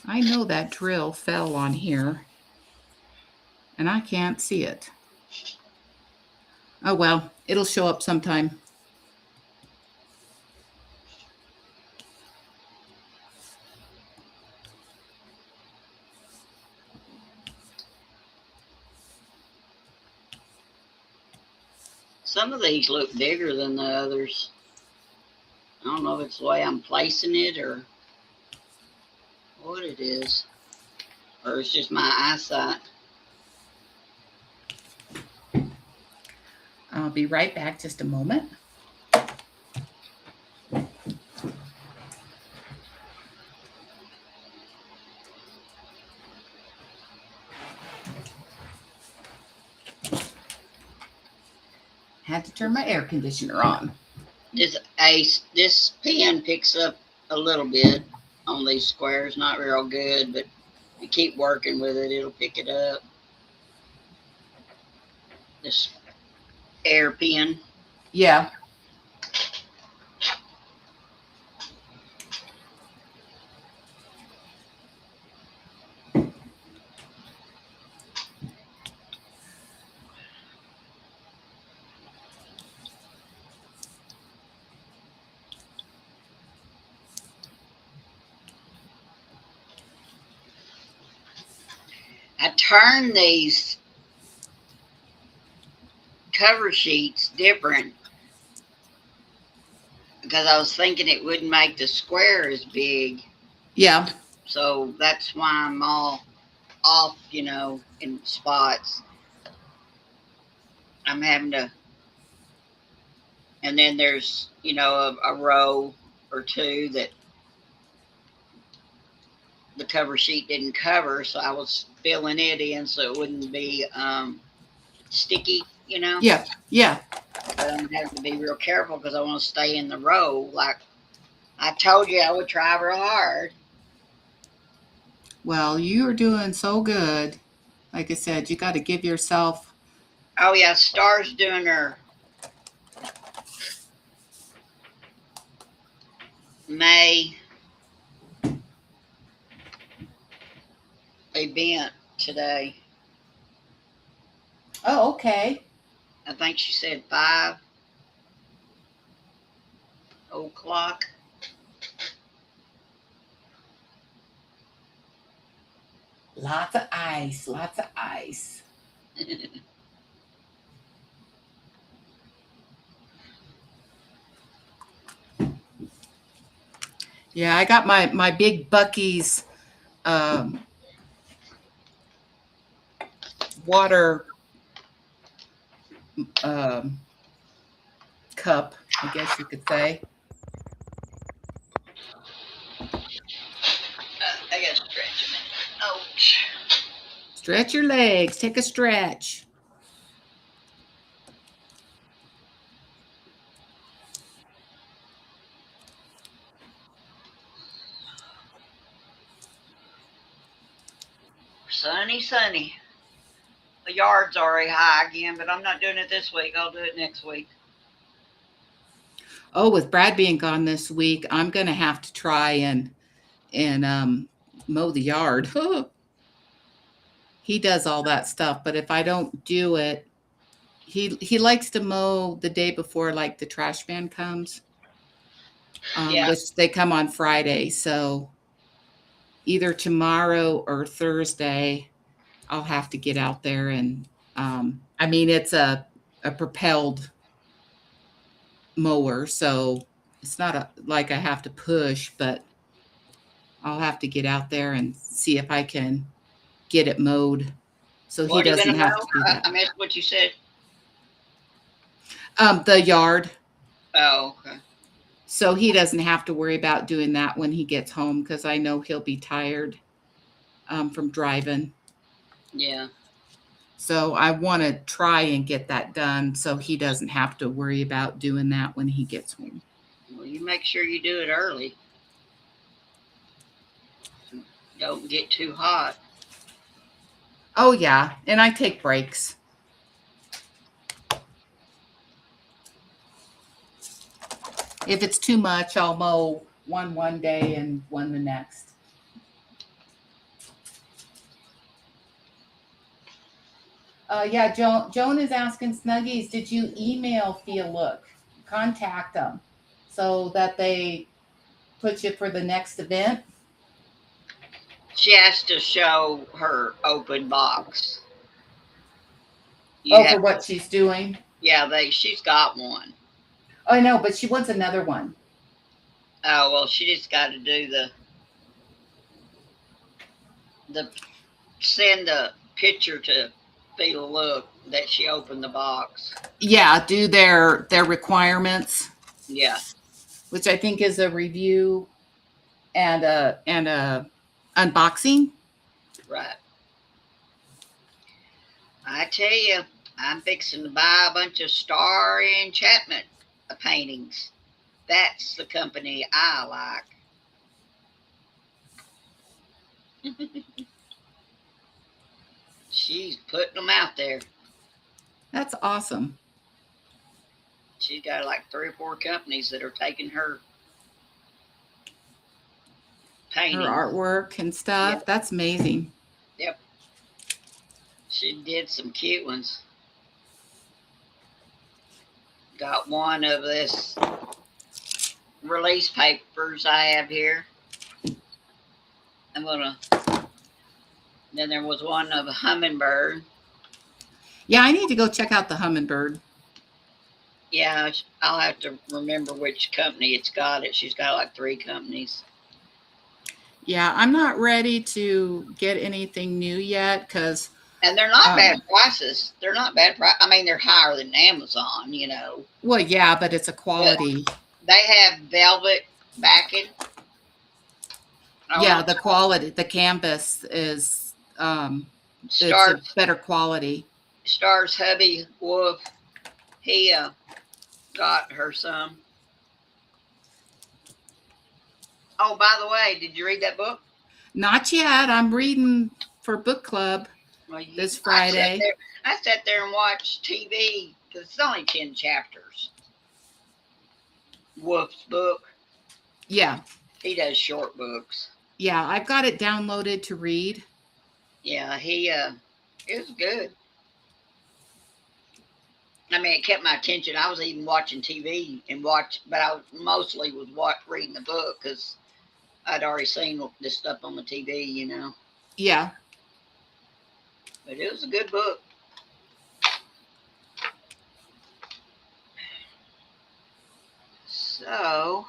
A: I know that drill fell on here, and I can't see it. Oh well, it'll show up sometime.
B: Some of these look bigger than the others. I don't know if it's the way I'm placing it or what it is. Or it's just my eyesight.
A: I'll be right back, just a moment. Had to turn my air conditioner on.
B: This pen picks up a little bit on these squares, not real good, but if you keep working with it, it'll pick it up. This air pen.
A: Yeah.
B: I turned these cover sheets different because I was thinking it wouldn't make the square as big.
A: Yeah.
B: So that's why I'm all off, in spots. I'm having to, and then there's, a row or two that the cover sheet didn't cover, so I was filling it in so it wouldn't be sticky.
A: Yeah. Yeah.
B: But I'm having to be real careful because I want to stay in the row. Like I told you, I would try real hard.
A: Well, you are doing so good. Like I said, you got to give yourself.
B: Oh yeah, Star's doing her May event today.
A: Oh, okay.
B: I think she said 5 o'clock.
A: Lots of ice. Lots of ice. Yeah, I got my big Bucky's um, water um, cup, I guess you could say.
B: I gotta stretch a minute. Ouch.
A: Stretch your legs. Take a stretch.
B: Sunny, sunny. The yard's already high again, but I'm not doing it this week. I'll do it next week.
A: Oh, with Brad being gone this week, I'm gonna have to try and mow the yard. He does all that stuff, but if I don't do it, he likes to mow the day before, like the trash man comes,
B: Yeah.
A: which they come on Friday. So either tomorrow or Thursday, I'll have to get out there and I mean it's a propelled mower, so it's not like I have to push, but I'll have to get out there and see if I can get it mowed so he
B: What are you
A: doesn't
B: gonna
A: have to
B: mow?
A: do that.
B: I missed what you said.
A: The yard,
B: Oh, okay.
A: so he doesn't have to worry about doing that when he gets home because I know he'll be tired from driving.
B: Yeah.
A: So I want to try and get that done so he doesn't have to worry about doing that when he gets home.
B: Well, you make sure you do it early. Don't get too hot.
A: Oh yeah, and I take breaks. If it's too much, I'll mow one day and one the next. Yeah, Joan is asking Snuggies, did you email Fia Look? Contact them so that they put you for the next event.
B: She has to show her open box. You
A: Oh, for
B: have,
A: what she's doing.
B: yeah, she's got one.
A: Oh, I know, but she wants another one.
B: Oh well, she just got to do the send the picture to Feel Look that she opened the box.
A: Yeah, do their requirements,
B: Yeah,
A: which I think is a review and a unboxing.
B: right. I tell you, I'm fixing to buy a bunch of Star Enchantment paintings. That's the company I like. She's putting them out there.
A: That's awesome.
B: She's got like 3 or 4 companies that are taking her
A: Her
B: paintings.
A: artwork and stuff.
B: Yep.
A: That's amazing.
B: Yep. She did some cute ones. Got one of this release papers I have here. Then there was one of a hummingbird.
A: Yeah, I need to go check out the hummingbird.
B: Yeah, I'll have to remember which company it's got. She's got like 3 companies.
A: Yeah, I'm not ready to get anything new yet because,
B: And they're not bad
A: um,
B: prices. They're not bad price. I mean, they're higher than Amazon, you know.
A: well, yeah, but it's a
B: But
A: quality.
B: they have velvet backing
A: Yeah,
B: on
A: the quality, the canvas is, it's a
B: Stars.
A: better quality.
B: Stars hubby Wolf. He got her some. Oh, by the way, did you read that book?
A: Not yet. I'm reading for book club
B: Well,
A: this
B: I sat
A: Friday.
B: there. I sat there and watched TV because it's only 10 chapters. Wolf's book.
A: Yeah,
B: He does short books.
A: yeah, I've got it downloaded to read.
B: Yeah, he it was good. I mean, it kept my attention. I was even watching TV and but I mostly was reading the book because I'd already seen this stuff on the TV, you know.
A: Yeah.
B: But it was a good book. So,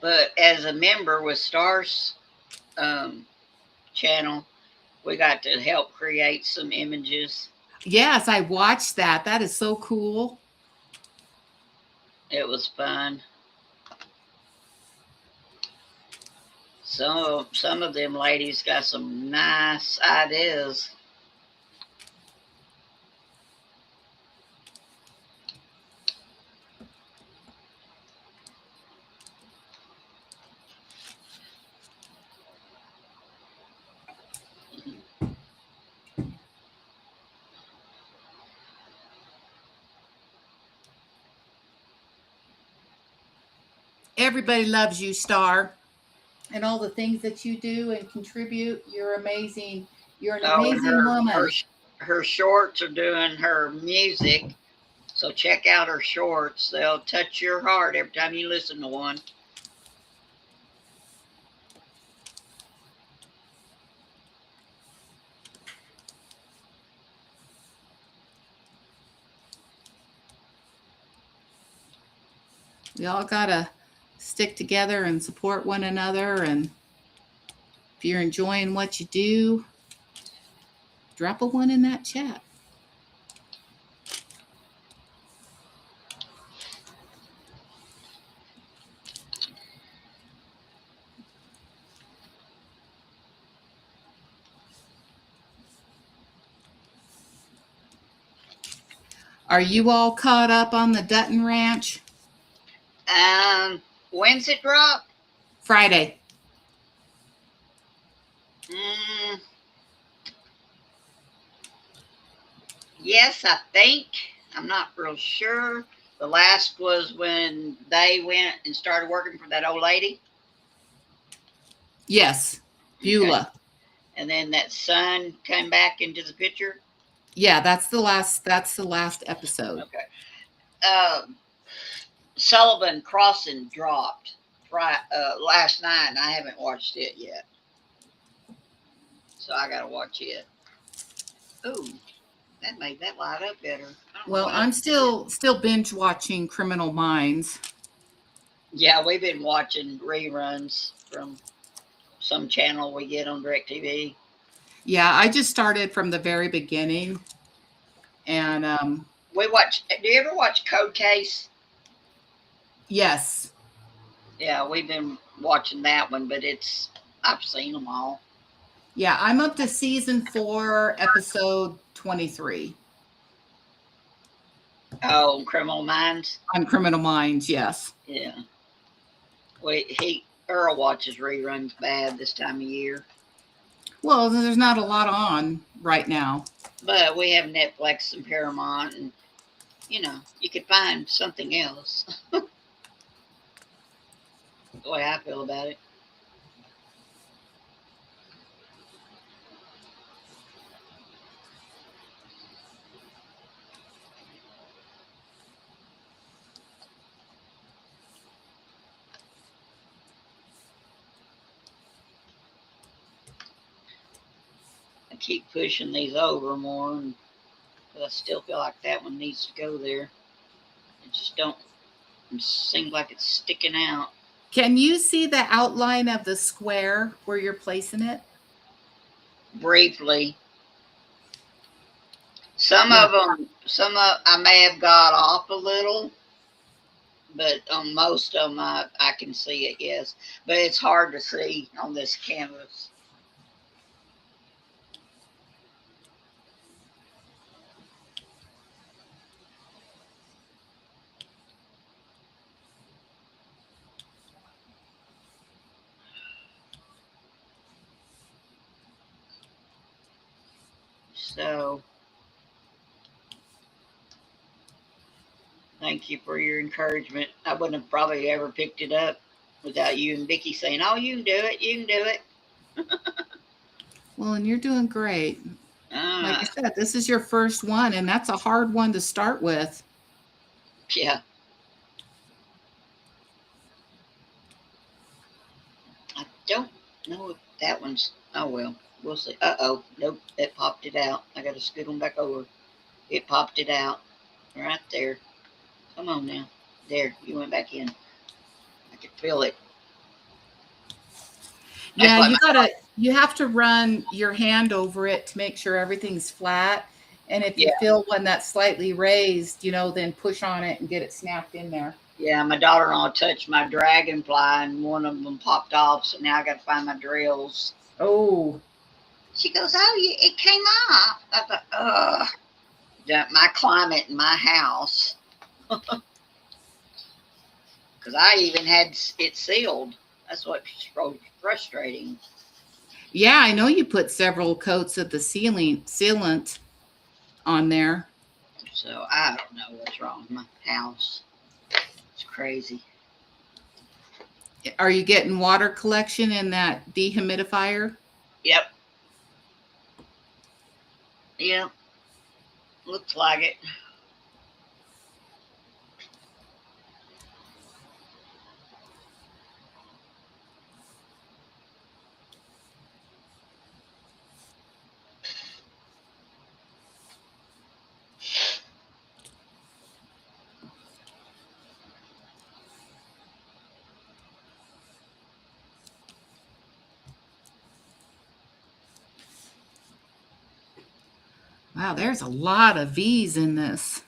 B: but as a member with Stars um, channel, we got to help create some images.
A: Yes, I watched that. That is so cool.
B: It was fun. Some of them ladies got some nice ideas.
A: Everybody loves you, Star, and all the things that you do and contribute. You're amazing. You're an
B: Oh, and
A: amazing woman.
B: her shorts are doing her music. So check out her shorts. They'll touch your heart every time you listen to one.
A: We all got to stick together and support one another. And if you're enjoying what you do, drop a one in that chat. Are you all caught up on the Dutton Ranch?
B: When's it drop?
A: Friday.
B: Mm, yes, I think. I'm not real sure. The last was when they went and started working for that old lady.
A: Yes.
B: Okay.
A: Beulah.
B: And then that son came back into the picture.
A: Yeah, that's the last episode.
B: Okay. Sullivan Crossing dropped last night, and I haven't watched it yet. So I got to watch it. Ooh, that made that light up better. I don't know
A: Well,
B: why.
A: I'm still binge watching Criminal Minds.
B: Yeah, we've been watching reruns from some channel we get on DirecTV.
A: Yeah, I just started from the very beginning, and
B: We watch. Do you ever watch Code Case?
A: yes,
B: Yeah, we've been watching that one, but I've seen them all.
A: yeah, I'm up to season 4, episode 23
B: Oh, Criminal Minds.
A: on Criminal Minds. Yes.
B: Yeah, Earl watches reruns bad this time of year.
A: Well, there's not a lot on right now.
B: But we have Netflix and Paramount, and you could find something else. The way I feel about it. keep pushing these over more, and I still feel like that one needs to go there. It just don't. It seems like it's sticking out.
A: Can you see the outline of the square where you're placing it?
B: Briefly, some
A: Yeah.
B: of them, I may have got off a little, but on most of them, I can see it. Yes, but it's hard to see on this canvas. So, thank you for your encouragement. I wouldn't have probably ever picked it up without you and Vicki saying, "Oh, you can do it. You can do it."
A: Well, and you're doing great. Like I
B: Ah,
A: said, this is your first one, and that's a hard one to start with.
B: yeah. I don't know if that one's. Oh well, we'll see. Oh, nope, it popped it out. I got to scoot them back over. It popped it out right there. Come on now. There, you went back in. I could feel it. That's
A: Yeah,
B: like my.
A: you have to run your hand over it to make sure everything's flat. And if you
B: Yeah,
A: feel one that's slightly raised, then push on it and get it snapped in there.
B: yeah. My daughter-in-law touched my dragonfly, and one of them popped off. So now I got to find my drills.
A: Oh,
B: She goes, "Oh, it came off." I thought, ugh. My climate in my house, because I even had it sealed. That's what's so frustrating.
A: yeah, I know you put several coats of the sealant on there.
B: So I don't know what's wrong with my house. It's crazy.
A: Are you getting water collection in that dehumidifier?
B: Yep. Yep. Looks like it.
A: Wow, there's a lot of V's in this.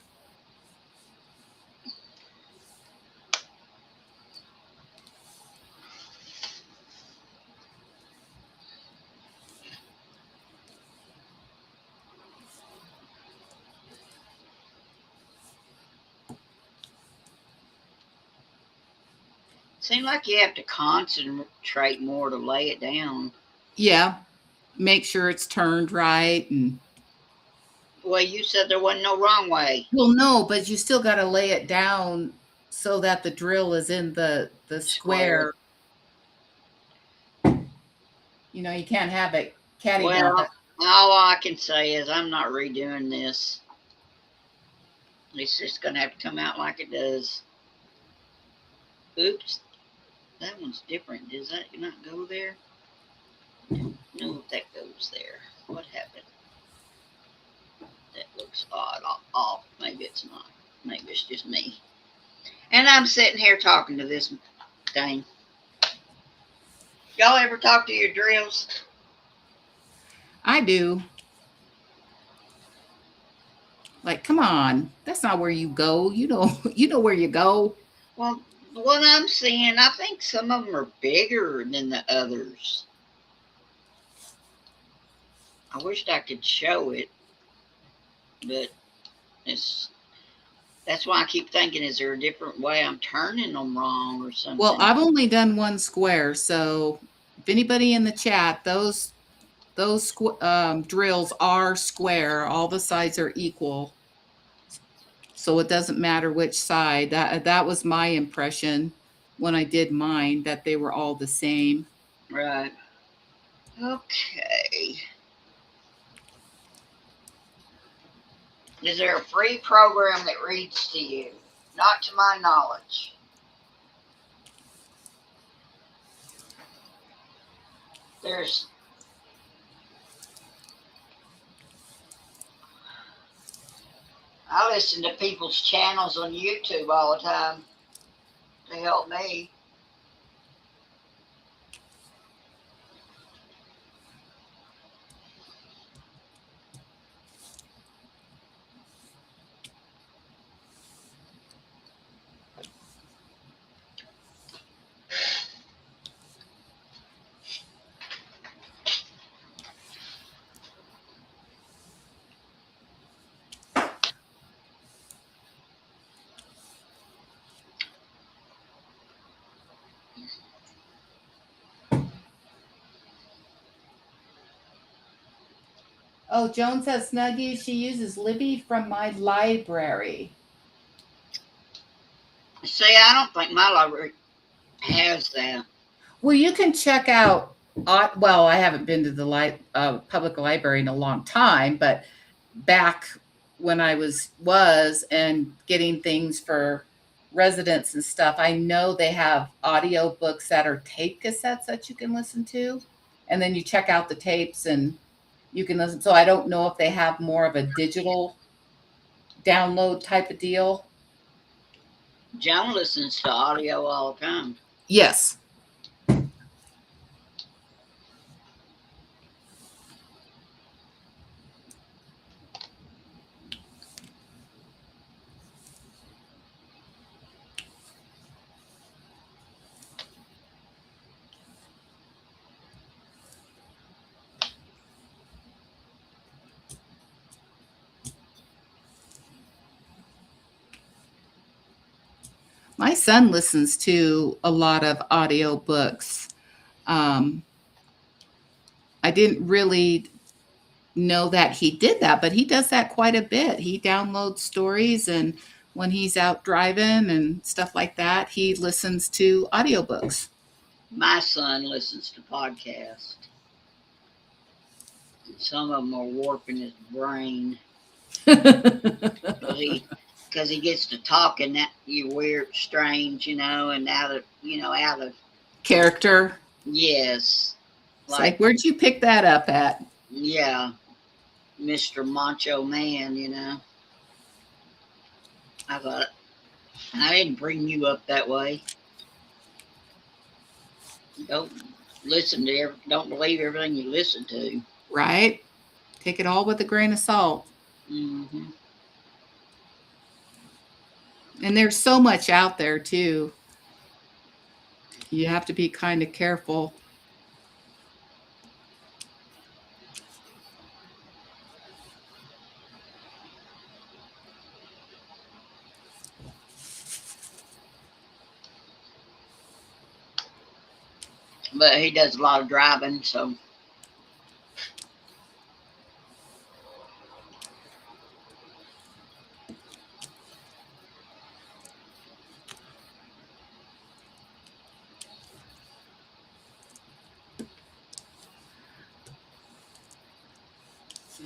B: Seems like you have to concentrate more to lay it down.
A: Yeah, make sure it's turned right. And
B: Well, you said there wasn't no wrong way.
A: well, no, but you still got to lay it down so that the drill is in the
B: Square.
A: square. You can't have it cattywampus.
B: Well, all I can say is I'm not redoing this. It's just going to have to come out like it does. Oops. That one's different. Does that not go there? No, that goes there. What happened? That looks odd off. Maybe it's not. Maybe it's just me. And I'm sitting here talking to this thing. Y'all ever talk to your drills?
A: I do. Like, come on, that's not where you go. You know where you go.
B: Well, what I'm seeing, I think some of them are bigger than the others. I wished I could show it, but that's why I keep thinking, is there a different way I'm turning them wrong or something?
A: Well, I've only done one square, so if anybody in the chat, those drills are square. All the sides are equal, so it doesn't matter which side. That was my impression when I did mine, that they were all the same.
B: Right. Okay. Is there a free program that reads to you? Not to my knowledge. There's I listen to people's channels on YouTube all the time to help me.
A: Oh, Joan says Snuggie, she uses Libby from my library.
B: See, I don't think my library has that.
A: Well, you can check out. Well, I haven't been to the public library in a long time, but back when I was and getting things for residents and stuff, I know they have audio books that are tape cassettes that you can listen to, and then you check out the tapes and you can listen. So I don't know if they have more of a digital download type of deal.
B: Joan listens to audio all the time.
A: Yes. My son listens to a lot of audio books. I didn't really know that he did that, but he does that quite a bit. He downloads stories, and when he's out driving and stuff like that, he listens to audiobooks.
B: My son listens to podcasts. Some of them are warping his brain because he gets to talking that you weird, strange, and out of
A: Character.
B: yes,
A: It's like, where'd you pick that up at?
B: Yeah, Mr. Macho Man. I thought I didn't bring you up that way. Don't don't believe everything you listen to.
A: Right. Take it all with a grain of salt.
B: Mm-hmm.
A: And there's so much out there too. You have to be kind of careful.
B: But he does a lot of driving, so.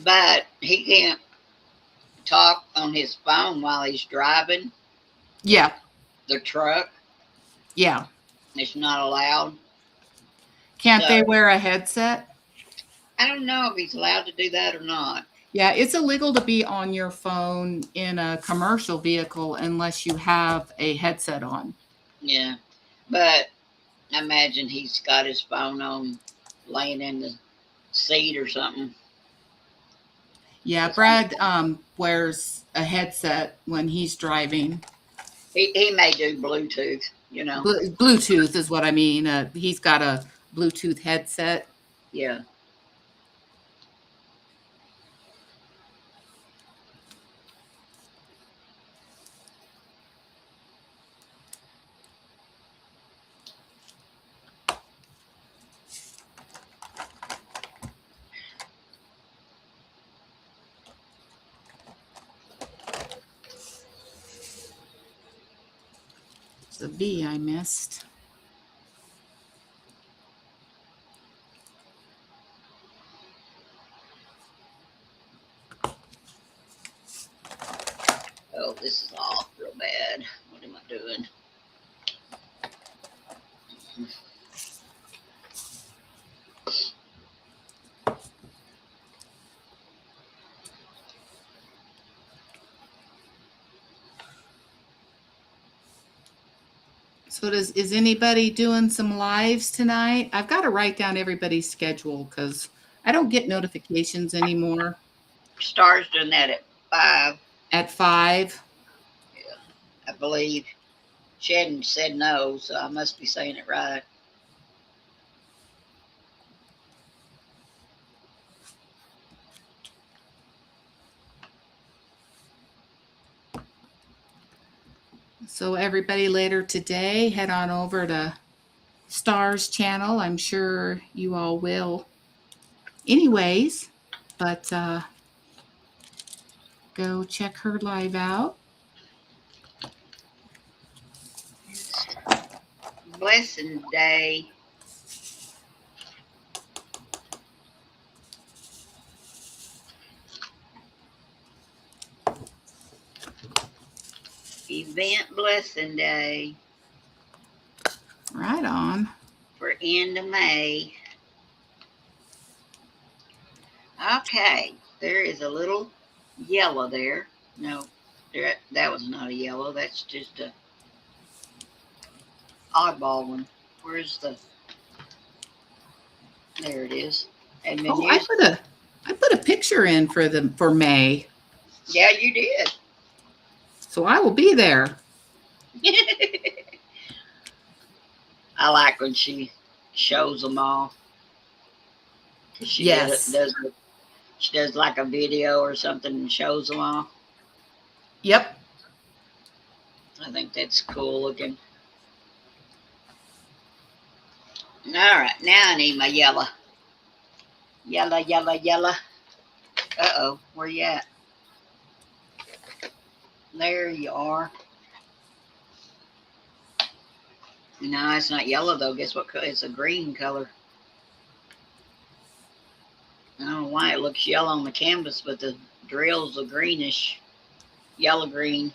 B: But he can't talk on his phone while he's driving.
A: Yeah.
B: The truck.
A: Yeah.
B: It's not allowed.
A: Can't they wear a headset?
B: I don't know if he's allowed to do that or not.
A: Yeah, it's illegal to be on your phone in a commercial vehicle unless you have a headset on.
B: Yeah, but I imagine he's got his phone on, laying in the seat or something.
A: Yeah, Brad wears a headset when he's driving.
B: He may do Bluetooth,
A: Bluetooth is what I mean. He's got a Bluetooth headset.
B: Yeah.
A: It's a V I missed.
B: Oh, this is all real bad. What am I doing?
A: So is anybody doing some lives tonight? I've got to write down everybody's schedule because I don't get notifications anymore.
B: Star's doing that at 5.
A: At 5.
B: I believe. She hadn't said no, so I must be saying it right.
A: So everybody later today, head on over to Star's channel. I'm sure you all will. Anyways, but go check her live out.
B: Blessing Day. Event Blessing Day.
A: Right on.
B: For end of May. Okay, there is a little yellow there. No, that was not a yellow. That's just a oddball one. Where's the? There it is. And then
A: I put a picture in for May.
B: Yeah, you did.
A: So I will be there.
B: I like when she shows them all. She she does like a video or something and shows them all.
A: Yep.
B: I think that's cool looking. All right, now I need my yellow. Yellow, yellow, yellow. Uh-oh, where you at? There you are. No, it's not yellow though. Guess what color? It's a green color. I don't know why it looks yellow on the canvas, but the drill's a greenish, yellow-green.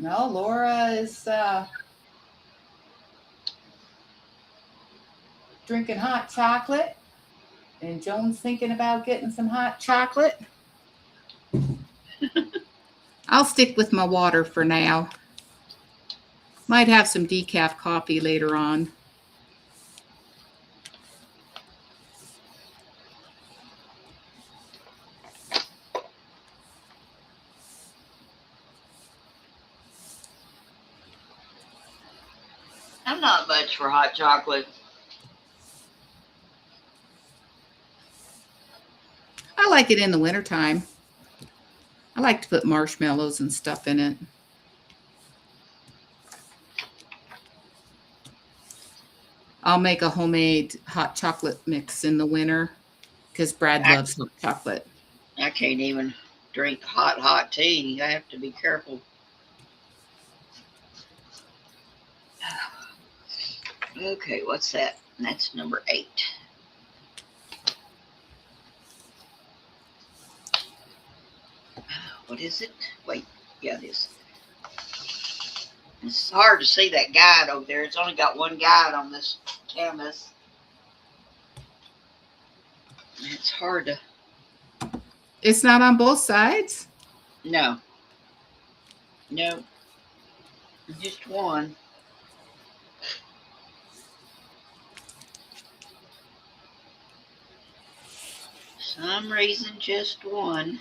A: No, Laura is drinking hot chocolate, and Joan's thinking about getting some hot chocolate. I'll stick with my water for now. Might have some decaf coffee later on.
B: I'm not much for hot chocolate.
A: I like it in the wintertime. I like to put marshmallows and stuff in it. I'll make a homemade hot chocolate mix in the winter because Brad loves hot chocolate.
B: I can't even drink hot tea. I have to be careful. Okay, what's that? That's number 8. What is it? Wait, yeah, it is. It's hard to see that guide over there. It's only got one guide on this canvas. It's hard to...
A: It's not on both sides?
B: No. No. Just one. Some reason, just one.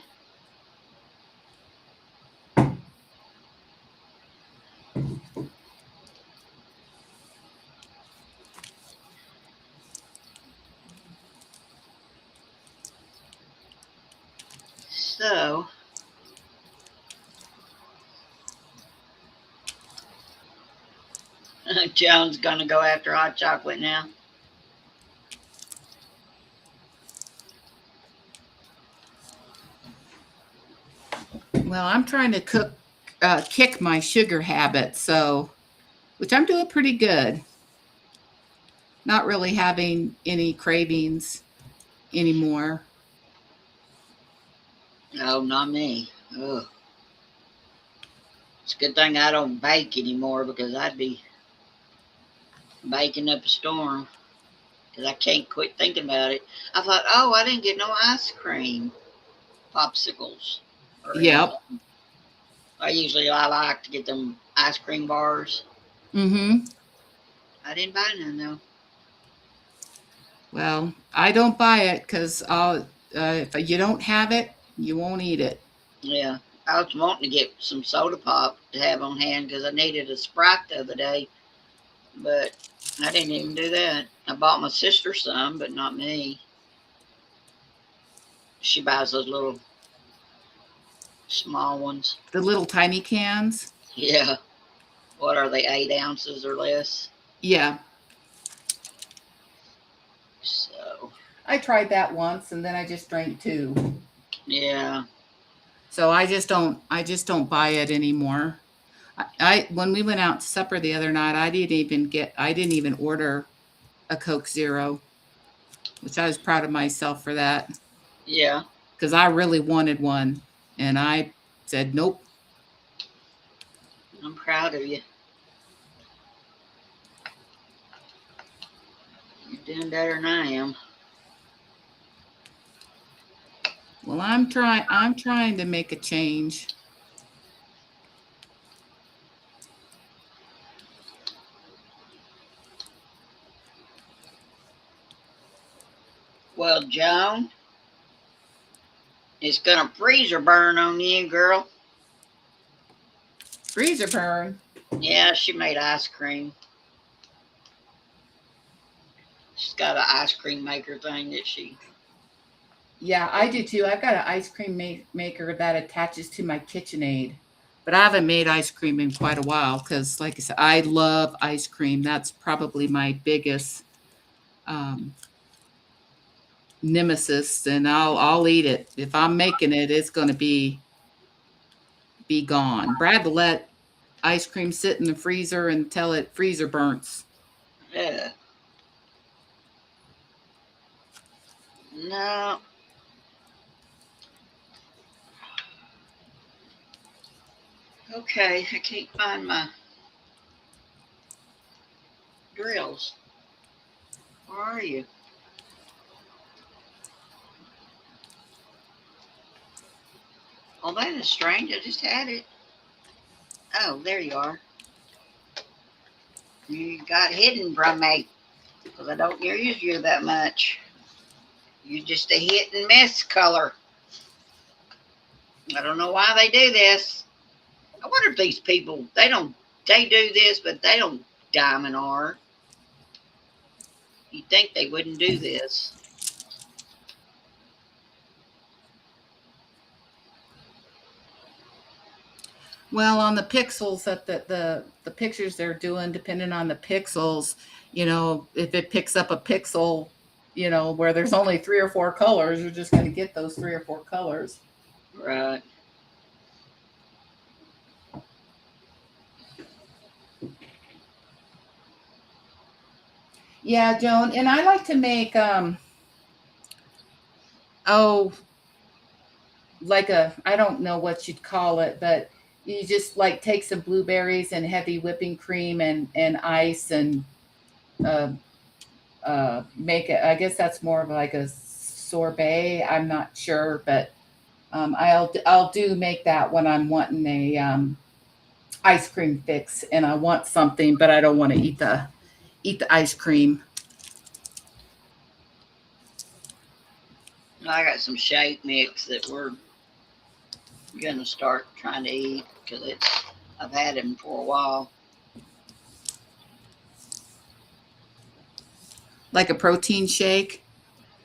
B: So, Joan's gonna go after hot chocolate now.
A: Well, I'm trying to kick my sugar habit, so which I'm doing pretty good. Not really having any cravings anymore.
B: No, not me. Ugh. It's a good thing I don't bake anymore because I'd be baking up a storm because I can't quit thinking about it. I thought, oh, I didn't get no ice cream, popsicles, or
A: Yep.
B: anything. I like to get them ice cream bars.
A: Mm-hmm.
B: I didn't buy none though.
A: Well, I don't buy it because if you don't have it, you won't eat it.
B: Yeah, I was wanting to get some soda pop to have on hand because I needed a Sprite the other day, but I didn't even do that. I bought my sister some, but not me. She buys those little small ones.
A: The little tiny cans.
B: Yeah. What are they, 8 ounces or less?
A: Yeah.
B: So,
A: I tried that once and then I just drank two.
B: yeah.
A: So I just don't buy it anymore. I when we went out to supper the other night, I didn't even order a Coke Zero, which I was proud of myself for that
B: Yeah.
A: because I really wanted one, and I said nope.
B: I'm proud of you. You're doing better than I am.
A: Well, I'm trying to make a change.
B: Well, Joan, it's going to freezer burn on you, girl.
A: Freezer burn.
B: Yeah, she made ice cream. She's got an ice cream maker thing that she.
A: Yeah, I do too. I've got an ice cream maker that attaches to my KitchenAid, but I haven't made ice cream in quite a while because, like I said, I love ice cream. That's probably my biggest um, nemesis, and I'll eat it if I'm making it. It's going to be gone. Brad will let ice cream sit in the freezer until it freezer burns.
B: Yeah. No. Okay, I can't find my drills. Where are you? Oh, that is strange. I just had it. Oh, there you are. You got hidden from me because I don't use you that much. You're just a hit and miss color. I don't know why they do this. I wonder if these people they do this, but they don't diamond art. You'd think they wouldn't do this.
A: Well, on the pixels that the pictures they're doing, depending on the pixels, if it picks up a pixel, where there's only three or four colors, you're just going to get those three or four colors.
B: Right.
A: Yeah, Joan, and I like to make oh, like I don't know what you'd call it, but you just like take some blueberries and heavy whipping cream and ice and uh, make it. I guess that's more of like a sorbet. I'm not sure, but I'll do make that when I'm wanting a ice cream fix and I want something, but I don't want to eat the ice cream.
B: I got some shake mix that we're gonna start trying to eat because I've had them for a while.
A: Like a protein shake.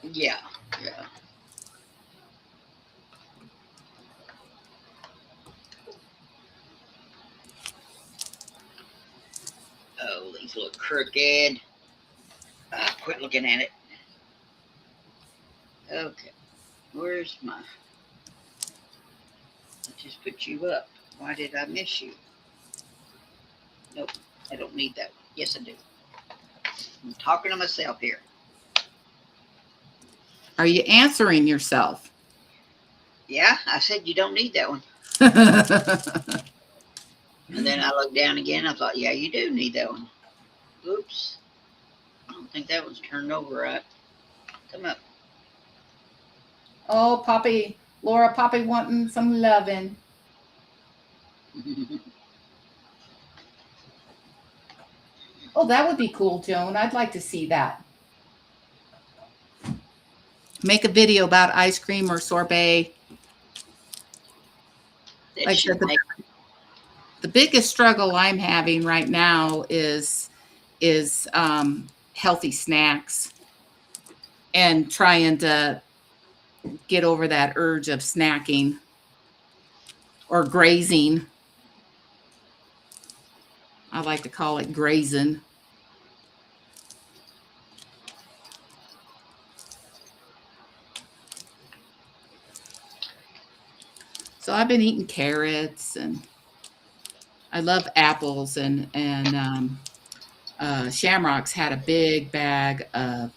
B: Yeah, yeah. Oh, these look crooked. Quit looking at it. Okay, where's my? I just put you up. Why did I miss you? Nope, I don't need that one. Yes, I do. I'm talking to myself here.
A: Are you answering yourself?
B: Yeah, I said you don't need that one. And then I looked down again. I thought, yeah, you do need that one. Oops. I don't think that one's turned over right. Come up.
A: Oh, Poppy, Laura, Poppy wanting some loving. Oh, that would be cool, Joan. I'd like to see that. Make a video about ice cream or sorbet.
B: That
A: Like I
B: should
A: said,
B: make.
A: the biggest struggle I'm having right now is healthy snacks and trying to get over that urge of snacking or grazing. I like to call it grazing. So I've been eating carrots and I love apples and Shamrocks had a big bag of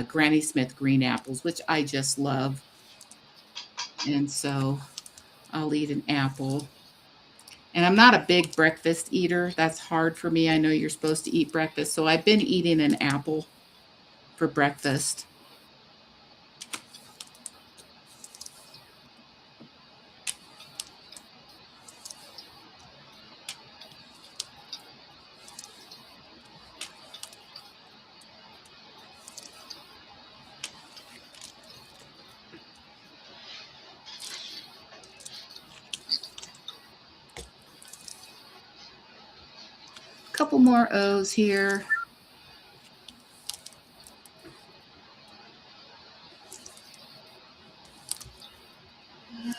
A: Granny Smith green apples, which I just love. And so I'll eat an apple. And I'm not a big breakfast eater. That's hard for me. I know you're supposed to eat breakfast. So I've been eating an apple for breakfast. Couple more O's here.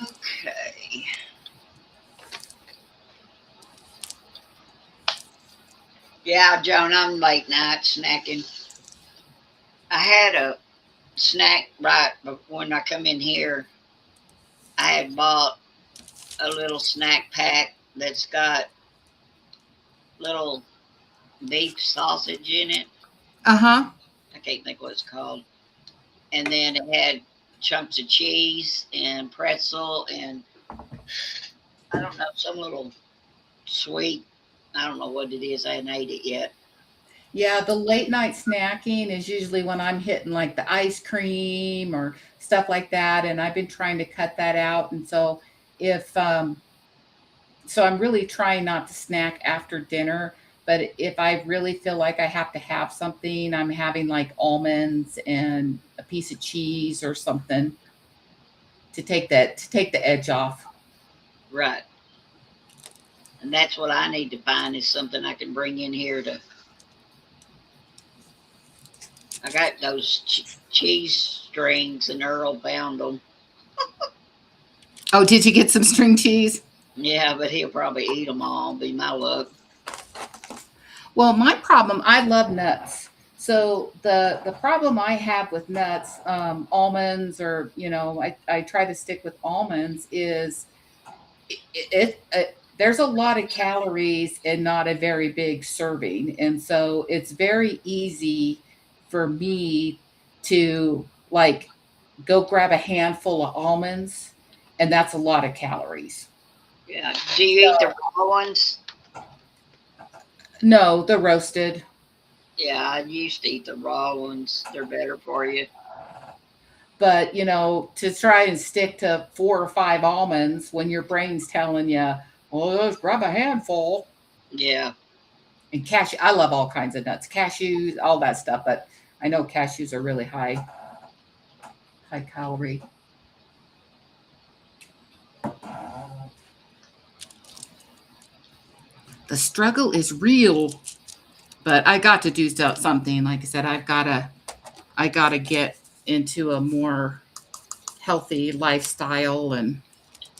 B: Okay. Yeah, Joan, I'm late night snacking. I had a snack right when I come in here. I had bought a little snack pack that's got little beef sausage in it.
A: Uh huh.
B: I can't think what it's called. And then it had chunks of cheese and pretzel and I don't know, some little sweet. I don't know what it is. I haven't ate it yet.
A: Yeah, the late night snacking is usually when I'm hitting like the ice cream or stuff like that. And I've been trying to cut that out. And so if, so I'm really trying not to snack after dinner. But if I really feel like I have to have something, I'm having like almonds and a piece of cheese or something to take the edge off.
B: Right. And that's what I need to find is something I can bring in here to. I got those cheese strings and Earl found them.
A: Oh, did you get some string cheese?
B: Yeah, but he'll probably eat them all. Be my luck.
A: Well, my problem, I love nuts. So the problem I have with nuts, almonds, or I try to stick with almonds, is there's a lot of calories and not a very big serving, and so it's very easy for me to like go grab a handful of almonds, and that's a lot of calories.
B: Yeah. Do you eat the raw ones?
A: No, the roasted.
B: Yeah, I used to eat the raw ones. They're better for you.
A: But to try and stick to 4 or 5 almonds when your brain's telling you, well, just grab a handful.
B: Yeah.
A: And cashew, I love all kinds of nuts, cashews, all that stuff, but I know cashews are really high calorie. The struggle is real, but I got to do something. Like I said, I gotta get into a more healthy lifestyle, and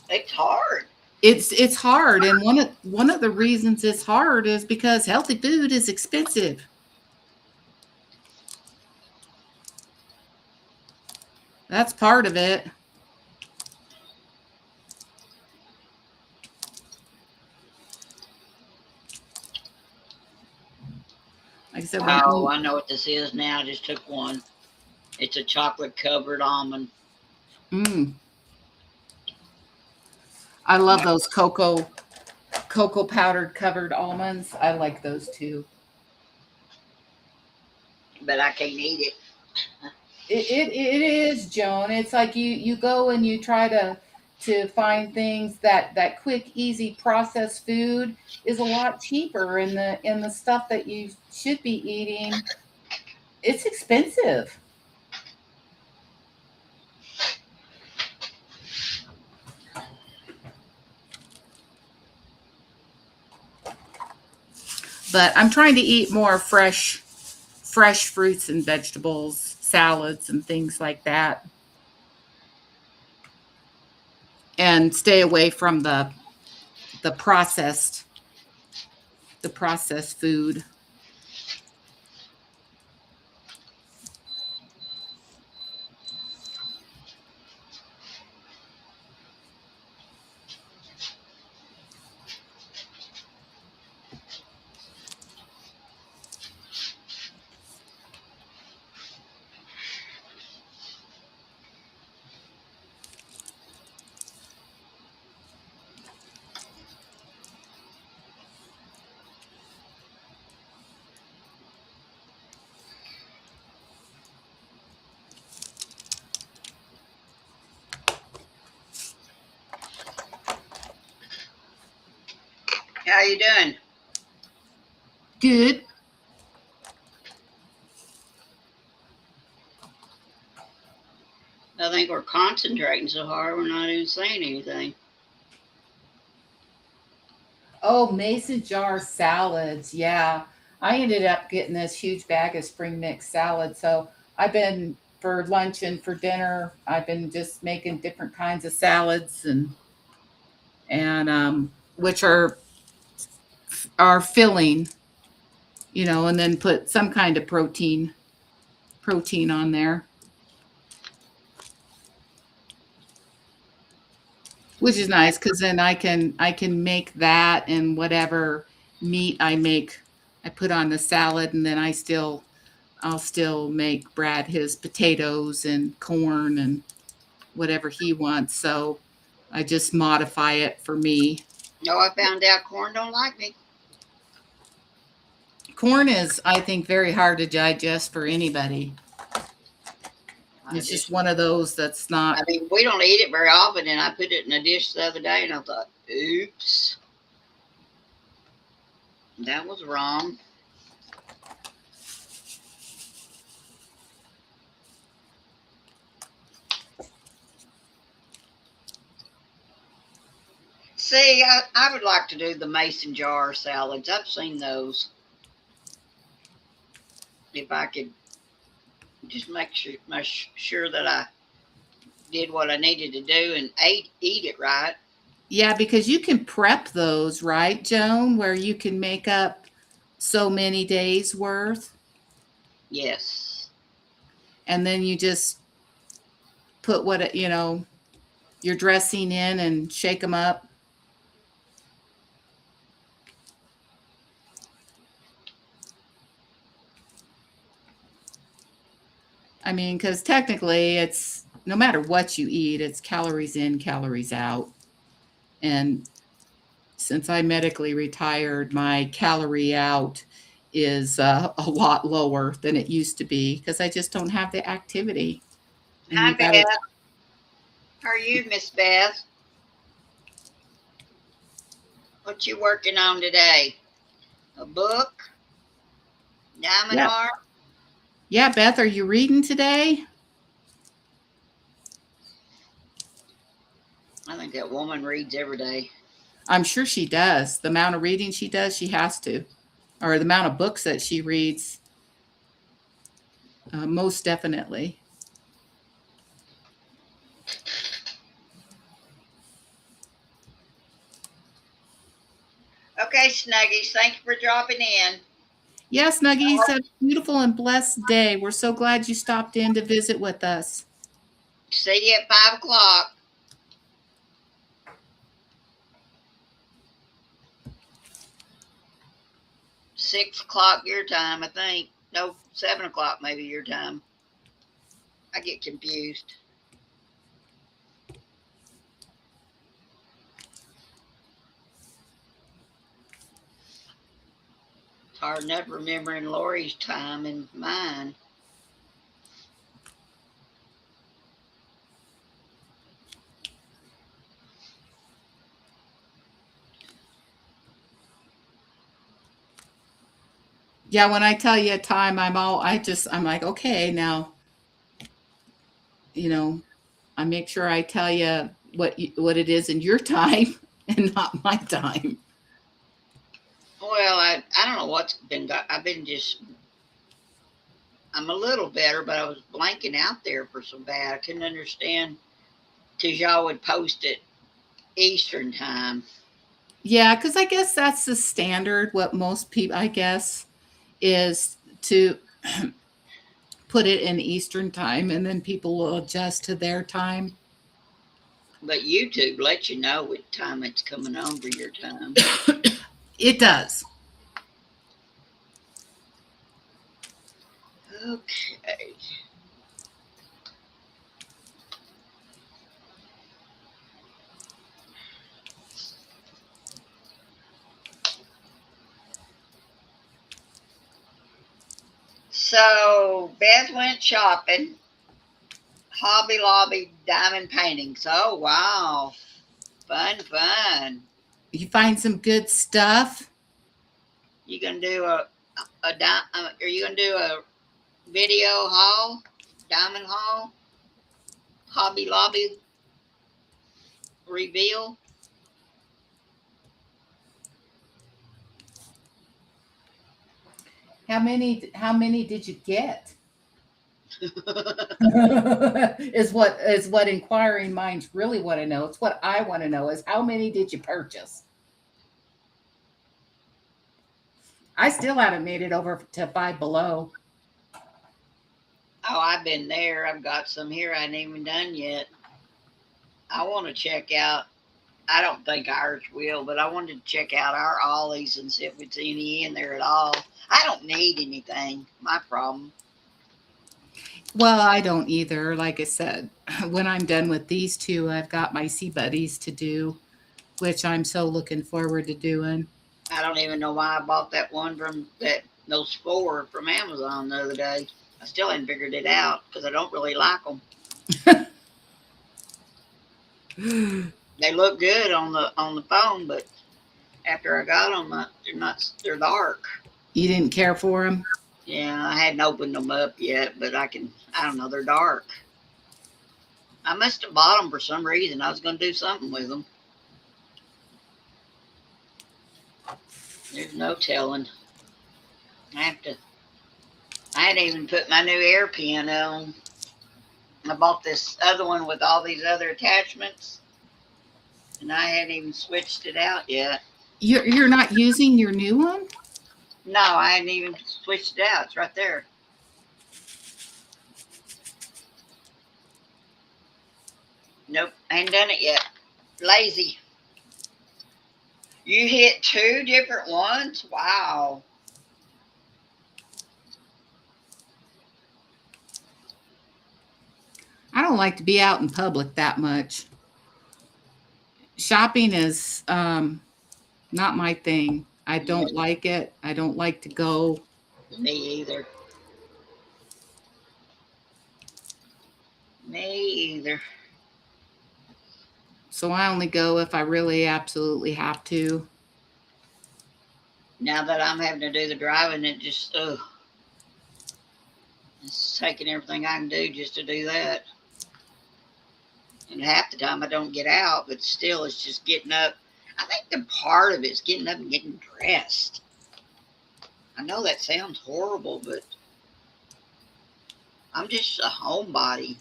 B: It's hard.
A: it's hard. And one of the reasons it's hard is because healthy food is expensive. That's part of it. Like I said,
B: Oh, I know what this is now. I just took one. It's a chocolate covered almond.
A: mm, I love those cocoa powdered covered almonds. I like those too.
B: But I can't eat it.
A: It is, Joan. It's like you go and you try to find things that quick, easy processed food is a lot cheaper, and the stuff that you should be eating, it's expensive. But I'm trying to eat more fresh fruits and vegetables, salads and things like that, and stay away from the processed the processed food.
B: How you doing?
A: Good.
B: I think we're concentrating so hard we're not even saying anything.
A: Oh, mason jar salads. Yeah. I ended up getting this huge bag of spring mix salad. So I've been for lunch and for dinner, I've been just making different kinds of salads and which are filling, and then put some kind of protein on there, which is nice because then I can make that and whatever meat I make, I put on the salad, and then I'll still make Brad his potatoes and corn and whatever he wants. So I just modify it for me.
B: No, I found out corn don't like me.
A: Corn is, I think, very hard to digest for anybody.
B: I
A: It's just
B: just,
A: one of those that's
B: I
A: not.
B: mean, we don't eat it very often, and I put it in a dish the other day, and I thought, oops, that was wrong. See, I would like to do the mason jar salads. I've seen those. If I could just make sure that I did what I needed to do and eat it right.
A: Yeah, because you can prep those, right, Joan, where you can make up so many days worth,
B: Yes.
A: and then you just put your dressing in and shake them up. I mean, because technically, it's no matter what you eat, it's calories in, calories out. And since I medically retired, my calorie out is a lot lower than it used to be because I just don't have the activity. And
B: Hi,
A: you got to,
B: Beth. How are you, Miss Beth? What you working on today? A book? Diamond
A: yeah,
B: art?
A: yeah, Beth, are you reading today?
B: I think that woman reads every day.
A: I'm sure she does. The amount of reading she does, she has to, or the amount of books that she reads, most definitely.
B: Okay, Snuggies, thank you for dropping in.
A: Yes, Nuggies, have a beautiful and blessed day. We're so glad you stopped in to visit with us.
B: See you at 5 o'clock. 6 o'clock your time, I think. No, 7 o'clock maybe your time. I get confused. It's hard enough remembering Lori's time and mine.
A: Yeah, when I tell you a time, I'm like, okay, now, you know, I make sure I tell you what it is in your time and not my time.
B: Well, I don't know what's been. I've been just. I'm a little better, but I was blanking out there for so bad. I couldn't understand because y'all would post it Eastern time.
A: Yeah, because I guess that's the standard. What most people, I guess, is to put it in Eastern time, and then people will adjust to their time.
B: But YouTube lets you know what time it's coming on for your time.
A: It does.
B: Okay. So Beth went shopping. Hobby Lobby diamond paintings. Oh wow, fun, fun.
A: You find some good stuff.
B: You gonna do are you gonna do a video haul, diamond haul, Hobby Lobby reveal?
A: How many did you get? Is what inquiring minds really want to know. It's what I want to know is how many did you purchase? I still haven't made it over to Five Below.
B: Oh, I've been there. I've got some here I ain't even done yet. I want to check out. I don't think ours will, but I wanted to check out our ollies and see if it's any in there at all. I don't need anything. My problem.
A: Well, I don't either. Like I said, when I'm done with these two, I've got my Sea Buddies to do, which I'm so looking forward to doing.
B: I don't even know why I bought that one from that those four from Amazon the other day. I still ain't figured it out because I don't really like them. They look good on the phone, but after I got them, they're not. They're dark.
A: You didn't care for them?
B: Yeah, I hadn't opened them up yet, but I can. I don't know. They're dark. I must have bought them for some reason. I was going to do something with them. There's no telling. I have to. I hadn't even put my new air pen on. I bought this other one with all these other attachments, and I hadn't even switched it out yet.
A: You're not using your new one?
B: No, I hadn't even switched it out. It's right there. Nope, I ain't done it yet. Lazy. You hit two different ones? Wow.
A: I don't like to be out in public that much. Shopping is not my thing. I don't like it. I don't like to go.
B: Me either. Me either.
A: So I only go if I really absolutely have to.
B: Now that I'm having to do the driving, it just, it's taking everything I can do just to do that. And half the time I don't get out, but still it's just getting up. I think the part of it's getting up and getting dressed. I know that sounds horrible, but I'm just a homebody.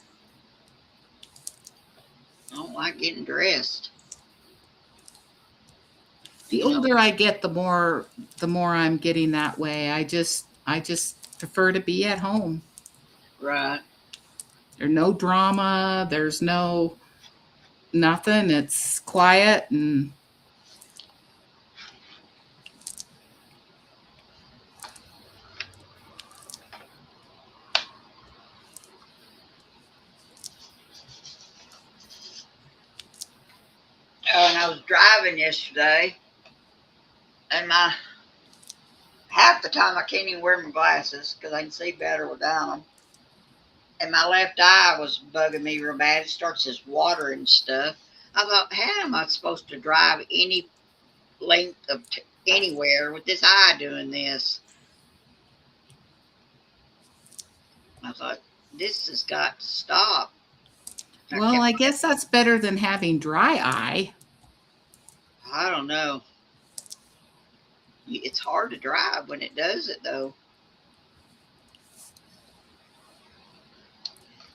B: I don't like getting dressed.
A: The older I get, the more I'm getting that way. I just prefer to be at home.
B: Right.
A: There's no drama, there's no nothing. It's quiet and
B: I was driving yesterday, and half the time I can't even wear my glasses because I can see better without them. And my left eye was bugging me real bad. It starts this water and stuff. I thought, how am I supposed to drive any length of anywhere with this eye doing this? I thought, this has got to stop.
A: Well, I guess that's better than having dry eye.
B: I don't know. It's hard to drive when it does it, though.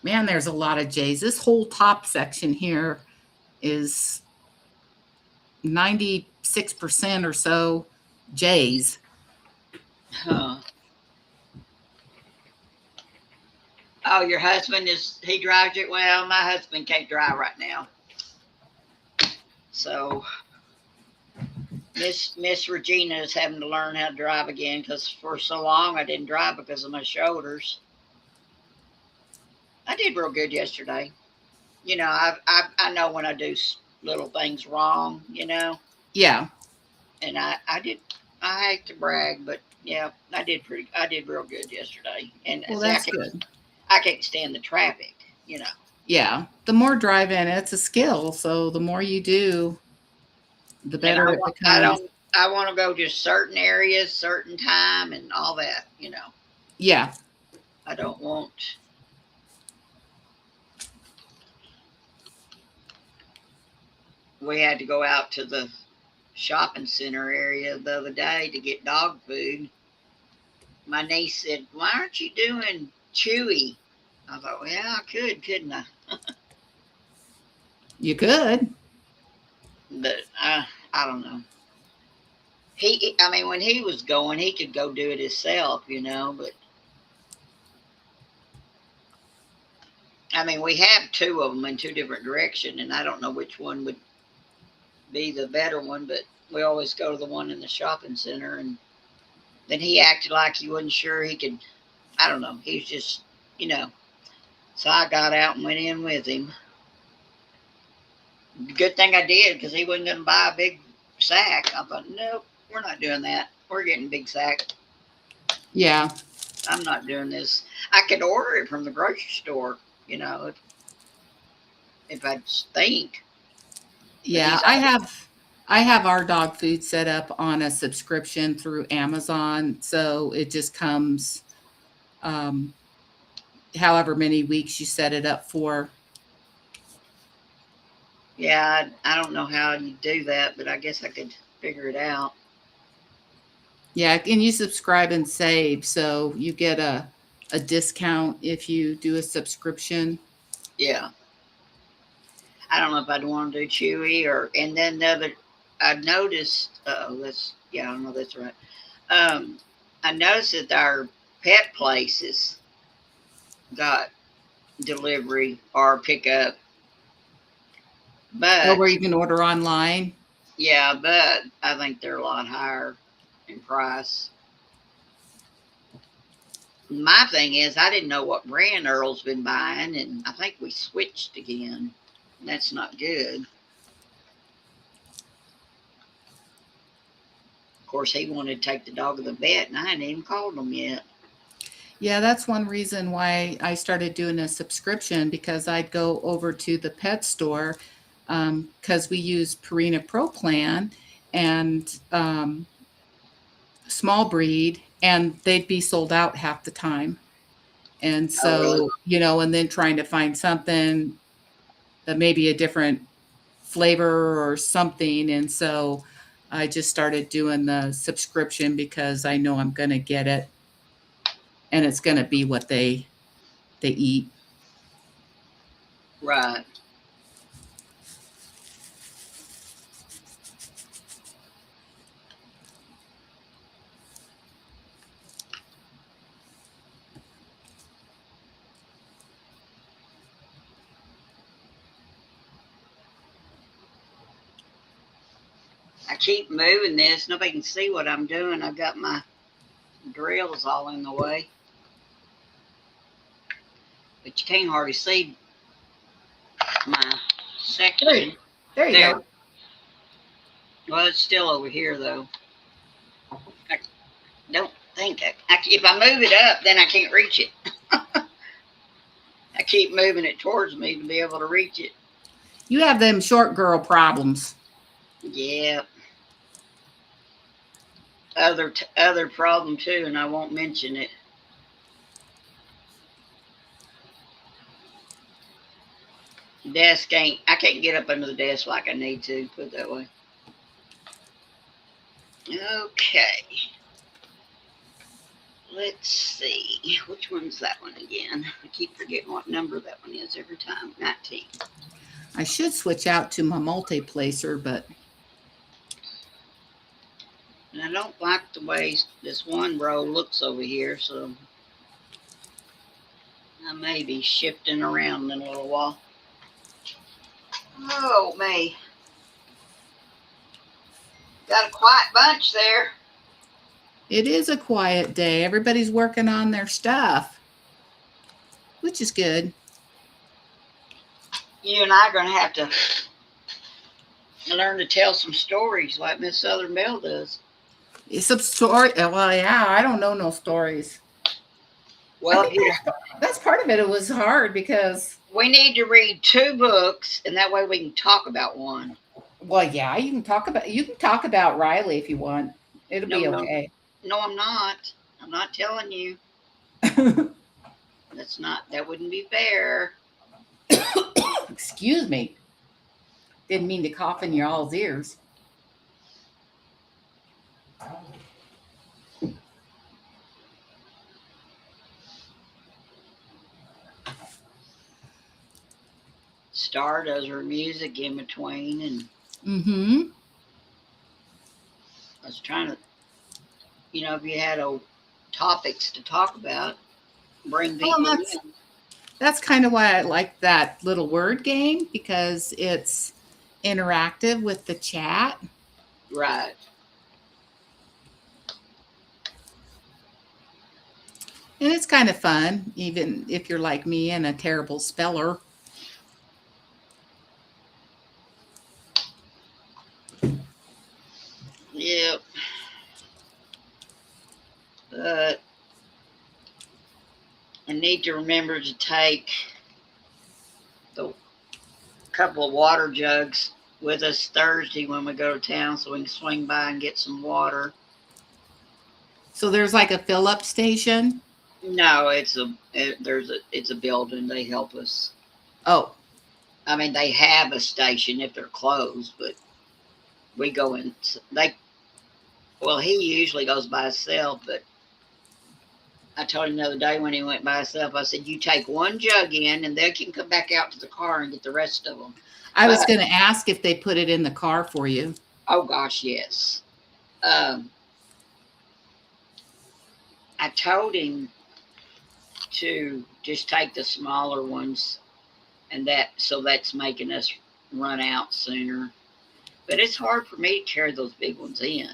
A: Man, there's a lot of J's. This whole top section here is 96% or so J's.
B: Huh. Oh, your husband he drives it? Well, my husband can't drive right now. So Miss Regina is having to learn how to drive again because for so long I didn't drive because of my shoulders. I did real good yesterday. You know, I know when I do little things wrong, you know.
A: Yeah.
B: And I did. I hate to brag, but yeah, I did real good yesterday. And
A: well, that's good.
B: I can't stand the traffic, you know.
A: Yeah, the more driving, it's a skill. So the more you do, the better it becomes.
B: I want to go to certain areas, certain time, and all that, you know.
A: Yeah.
B: I don't want. We had to go out to the shopping center area the other day to get dog food. My niece said, "Why aren't you doing Chewy?" I thought, well, I could, couldn't I?
A: You could.
B: But I don't know. I mean, when he was going, he could go do it himself, you know. But I mean, we have two of them in two different directions, and I don't know which one would be the better one. But we always go to the one in the shopping center, and then he acted like he wasn't sure he could. I don't know. He's just, you know. So I got out and went in with him. Good thing I did because he wasn't going to buy a big sack. I thought, nope, we're not doing that. We're getting a big sack.
A: Yeah.
B: I'm not doing this. I could order it from the grocery store, you know, if I just think.
A: Yeah, I have our dog food set up on a subscription through Amazon, so it just comes however many weeks you set it up for.
B: Yeah, I don't know how you do that, but I guess I could figure it out.
A: Yeah, and you subscribe and save, so you get a discount if you do a subscription.
B: Yeah. I don't know if I'd want to do Chewy and then the other, I noticed, I don't know that's right. I noticed that our pet places got delivery or pickup. But
A: where you can order online.
B: Yeah, but I think they're a lot higher in price. My thing is, I didn't know what brand Earl's been buying, and I think we switched again. That's not good. Of course, he wanted to take the dog to the vet, and I hadn't even called him yet.
A: Yeah, that's one reason why I started doing a subscription, because I'd go over to the pet store because we use Purina Pro Plan and small breed, and they'd be sold out half the time. And so, and then trying to find something that maybe a different flavor or something. And so I just started doing the subscription because I know I'm going to get it and it's going to be what they eat.
B: Right. I keep moving this. Nobody can see what I'm doing. I've got my drills all in the way. But you can't hardly see my section.
A: There you go.
B: Well, it's still over here though. I don't think if I move it up, then I can't reach it. I keep moving it towards me to be able to reach it.
A: You have them short girl problems.
B: Yeah. Other problem too, and I won't mention it. Desk ain't. I can't get up under the desk like I need to. Put it that way. Okay. Let's see. Which one's that one again? I keep forgetting what number that one is every time. 19.
A: I should switch out to my multi-placer, but
B: And I don't like the way this one row looks over here, so I may be shifting around in a little while. Oh, May. Got a quiet bunch there.
A: it is a quiet day. Everybody's working on their stuff, which is good.
B: You and I are going to have to learn to tell some stories like Miss Southern Belle does.
A: It's a story. Well, yeah, I don't know no stories.
B: Well,
A: that's part of it. It was hard because
B: we need to read 2 books, and that way we can talk about one.
A: Well, yeah, you can talk about Riley if you want. It'll be okay.
B: No, I'm not. I'm not telling you. That wouldn't be fair.
A: Excuse me. Didn't mean to cough in your all's ears.
B: Star does her music in between, and I was trying to, if you had topics to talk about, bring people in.
A: That's kind of why I like that little word game, because it's interactive with the chat.
B: Right.
A: And it's kind of fun, even if you're like me and a terrible speller.
B: Yep. But I need to remember to take the couple of water jugs with us Thursday when we go to town, so we can swing by and get some water.
A: So there's like a fill up station?
B: No, it's a building. They help us.
A: Oh.
B: I mean, they have a station if they're closed, but we go in. He usually goes by himself, but I told him the other day when he went by himself, I said, you take one jug in and they can come back out to the car and get the rest of them.
A: I was going to ask if they put it in the car for you.
B: Oh, gosh, yes. I told him to just take the smaller ones, and that's making us run out sooner. But it's hard for me to carry those big ones in.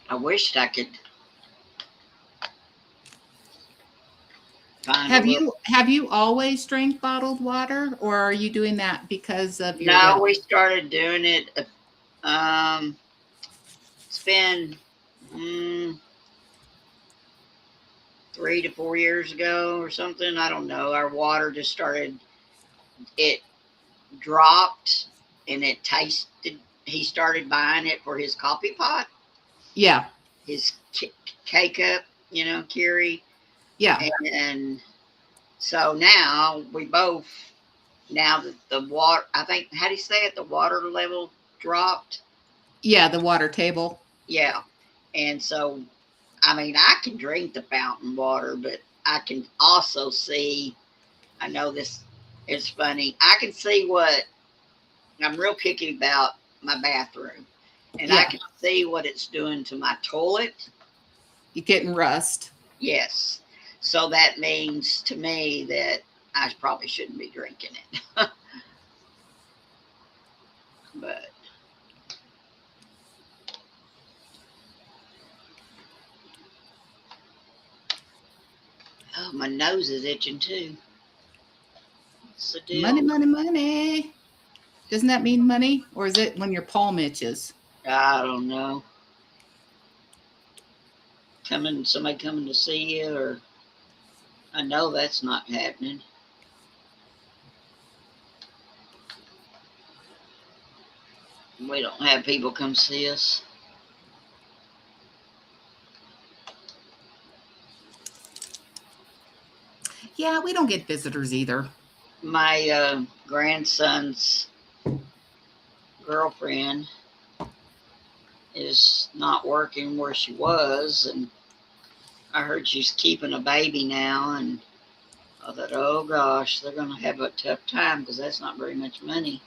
B: I wished I could find.
A: Have you always drank bottled water, or are you doing that because of your?
B: No, we started doing it. It's been 3 to 4 years ago or something. I don't know. Our water just started. It dropped and it tasted. He started buying it for his coffee pot.
A: Yeah.
B: His K-cup, Curie.
A: Yeah.
B: And so now now that the water, I think, how do you say it? The water level dropped.
A: Yeah, the water table.
B: Yeah. And so, I mean, I can drink the fountain water, but I can also see, I know this is funny, I can see I'm real picky about my bathroom. And I can see what it's doing to my toilet.
A: You're getting rust.
B: Yes. So that means to me that I probably shouldn't be drinking it. But my nose is itching too. Let's the
A: Money,
B: deal?
A: money, money. Doesn't that mean money? Or is it when your palm itches?
B: I don't know. Somebody coming to see you, or I know that's not happening. We don't have people come see us.
A: Yeah, we don't get visitors either.
B: My grandson's girlfriend is not working where she was, and I heard she's keeping a baby now, and I thought, oh gosh, they're going to have a tough time because that's not very much money.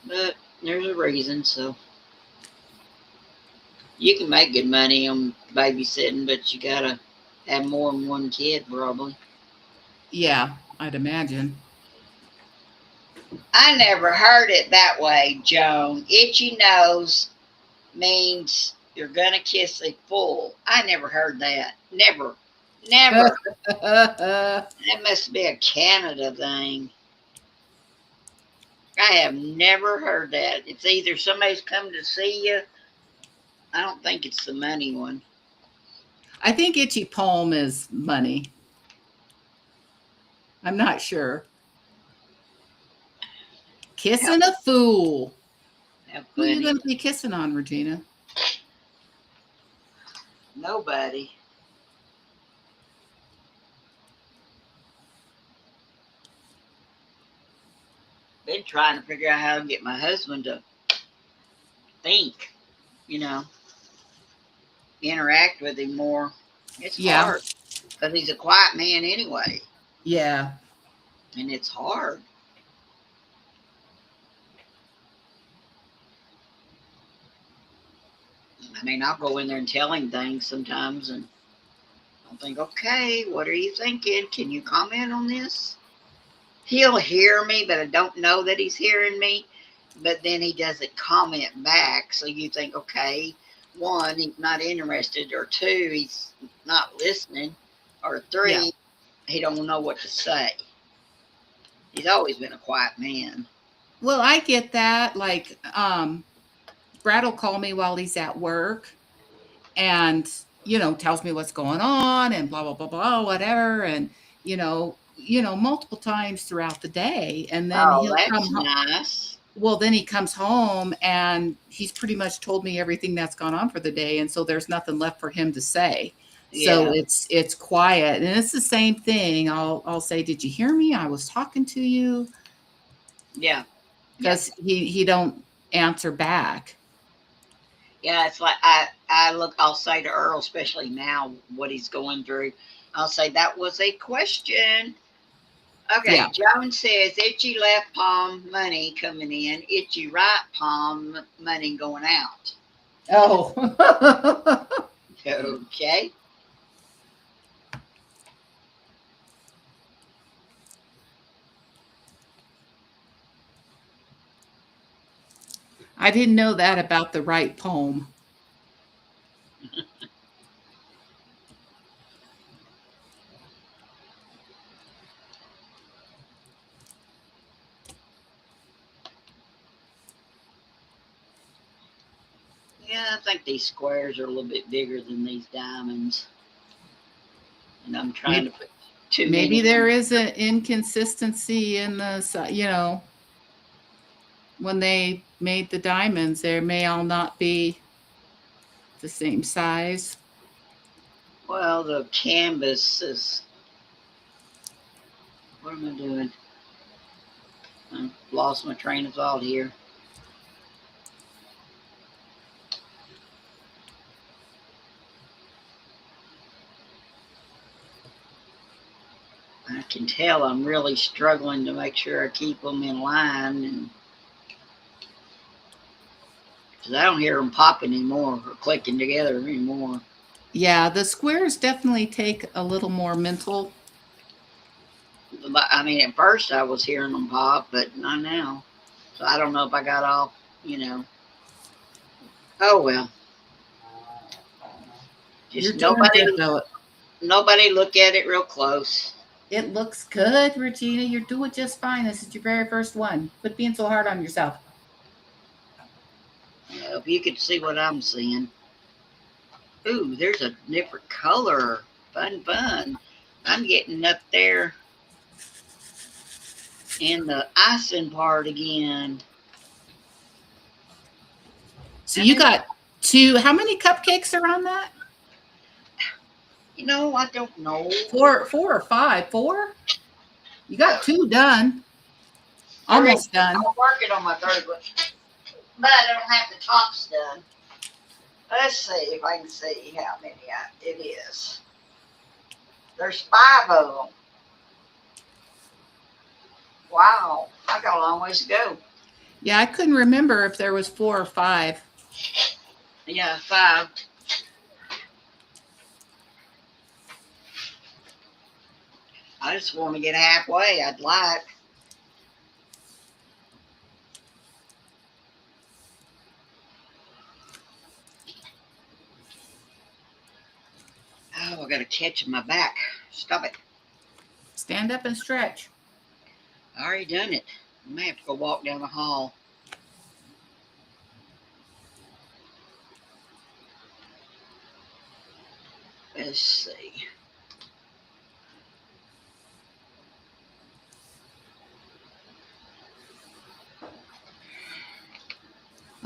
B: But there's a reason, so you can make good money on babysitting, but you gotta have more than one kid, probably.
A: Yeah, I'd imagine.
B: I never heard it that way, Joan. Itchy nose means you're gonna kiss a fool. I never heard that. Never. Never. That must be a Canada thing. I have never heard that. It's either somebody's come to see you. I don't think it's the money one.
A: I think itchy palm is money. I'm not sure. Kissing a fool.
B: How
A: Who are you
B: funny.
A: going to be kissing on, Regina?
B: Nobody. Been trying to figure out how to get my husband to think, you know, interact with him more. It's
A: Yeah.
B: hard because he's a quiet man anyway,
A: Yeah.
B: and it's hard. I mean, I'll go in there and tell him things sometimes, and I'll think, okay, what are you thinking? Can you comment on this? He'll hear me, but I don't know that he's hearing me. But then he doesn't comment back. So you think, okay, one, he's not interested, or two, he's not listening, or three,
A: Yeah.
B: he don't know what to say. He's always been a quiet man.
A: Well, I get that. Like, Brad will call me while he's at work and, tells me what's going on and blah, blah, blah, blah, whatever. And, multiple times throughout the day. And then
B: Oh,
A: he'll come
B: that's
A: home.
B: nice.
A: Well, then he comes home and he's pretty much told me everything that's gone on for the day. And so there's nothing left for him to say. So
B: Yeah.
A: it's quiet. And it's the same thing. I'll say, did you hear me? I was talking to you.
B: Yeah.
A: Because he don't answer back.
B: Yeah, it's like I'll say to Earl, especially now what he's going through, I'll say that was a question. Okay,
A: Yeah.
B: Joan says itchy left palm money coming in, itchy right palm money going out.
A: Oh.
B: Okay.
A: I didn't know that about the right poem.
B: Yeah, I think these squares are a little bit bigger than these diamonds. And I'm trying to put too
A: Maybe
B: many.
A: there is an inconsistency in the, when they made the diamonds, there may all not be the same size.
B: Well, the canvas is. What am I doing? I lost my train of thought here. I can tell I'm really struggling to make sure I keep them in line, and because I don't hear them popping anymore or clicking together anymore.
A: Yeah, the squares definitely take a little more mental.
B: I mean, at first I was hearing them pop, but not now. So I don't know if I got off, you know. Oh well.
A: You're
B: Just
A: doing good, though.
B: nobody look at it real close.
A: It looks good, Regina. You're doing just fine. This is your very first one. Quit being so hard on yourself.
B: If you could see what I'm seeing. Ooh, there's a different color. Fun, fun. I'm getting up there in the icing part again.
A: So you got two. How many cupcakes are on that?
B: I don't know.
A: Four or five? Four? You got two done.
B: I'm
A: Almost done.
B: working on my third one, but I don't have the tops done. Let's see if I can see how many it is. There's 5 of them. Wow, I got a long ways to go.
A: Yeah, I couldn't remember if there was 4 or 5.
B: Yeah, 5. I just want to get halfway. I'd like. Oh, I got a catch in my back. Stop it.
A: Stand up and stretch.
B: I already done it. I may have to go walk down the hall. Let's see.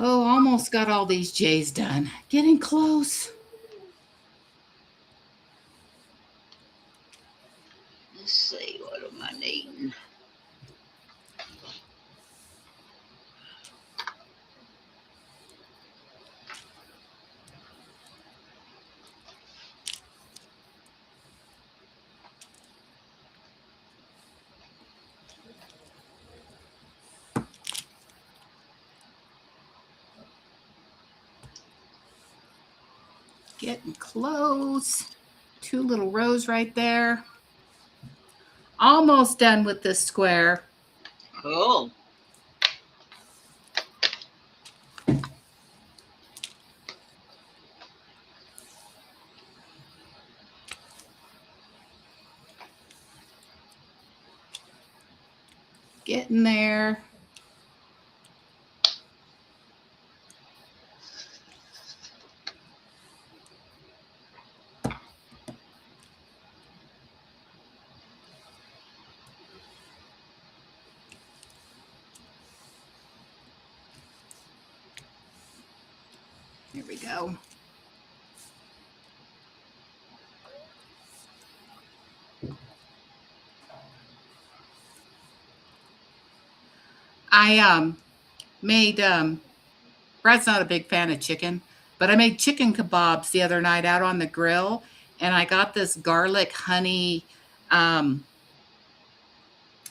A: Oh, almost got all these J's done. Getting close.
B: Let's see. What am I needing?
A: Getting close. 2 little rows right there. Almost done with this square.
B: Cool.
A: Getting there. Here we go. I made Brad's not a big fan of chicken, but I made chicken kebabs the other night out on the grill, and I got this garlic honey um,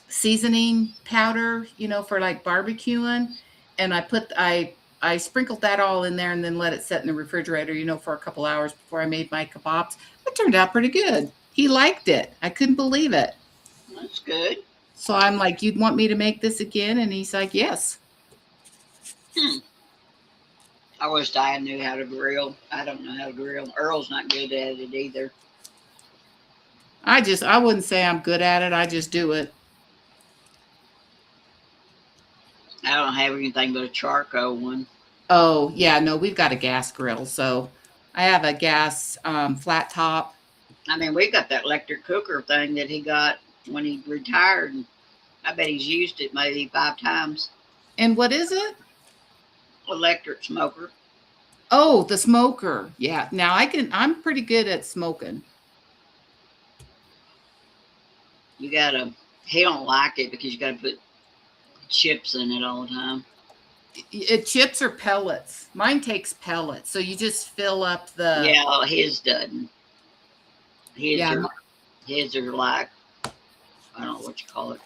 A: seasoning powder, for like barbecuing, and I sprinkled that all in there and then let it set in the refrigerator, for a couple hours before I made my kebabs. It turned out pretty good. He liked it. I couldn't believe it.
B: That's good.
A: So I'm like, "You'd want me to make this again?" And he's like, "Yes."
B: I wish I knew how to grill. I don't know how to grill. Earl's not good at it either.
A: I wouldn't say I'm good at it. I just do it.
B: I don't have anything but a charcoal one.
A: Oh, yeah, no, we've got a gas grill. So I have a gas flat top.
B: I mean, we got that electric cooker thing that he got when he retired. And I bet he's used it maybe 5 times.
A: And what is it?
B: Electric smoker.
A: Oh, the smoker. Yeah. Now I'm pretty good at smoking.
B: He don't like it because you got to put chips in it all the time.
A: Chips or pellets? Mine takes pellets. So you just fill up the.
B: Yeah, his doesn't. His are like, I don't know what you call it.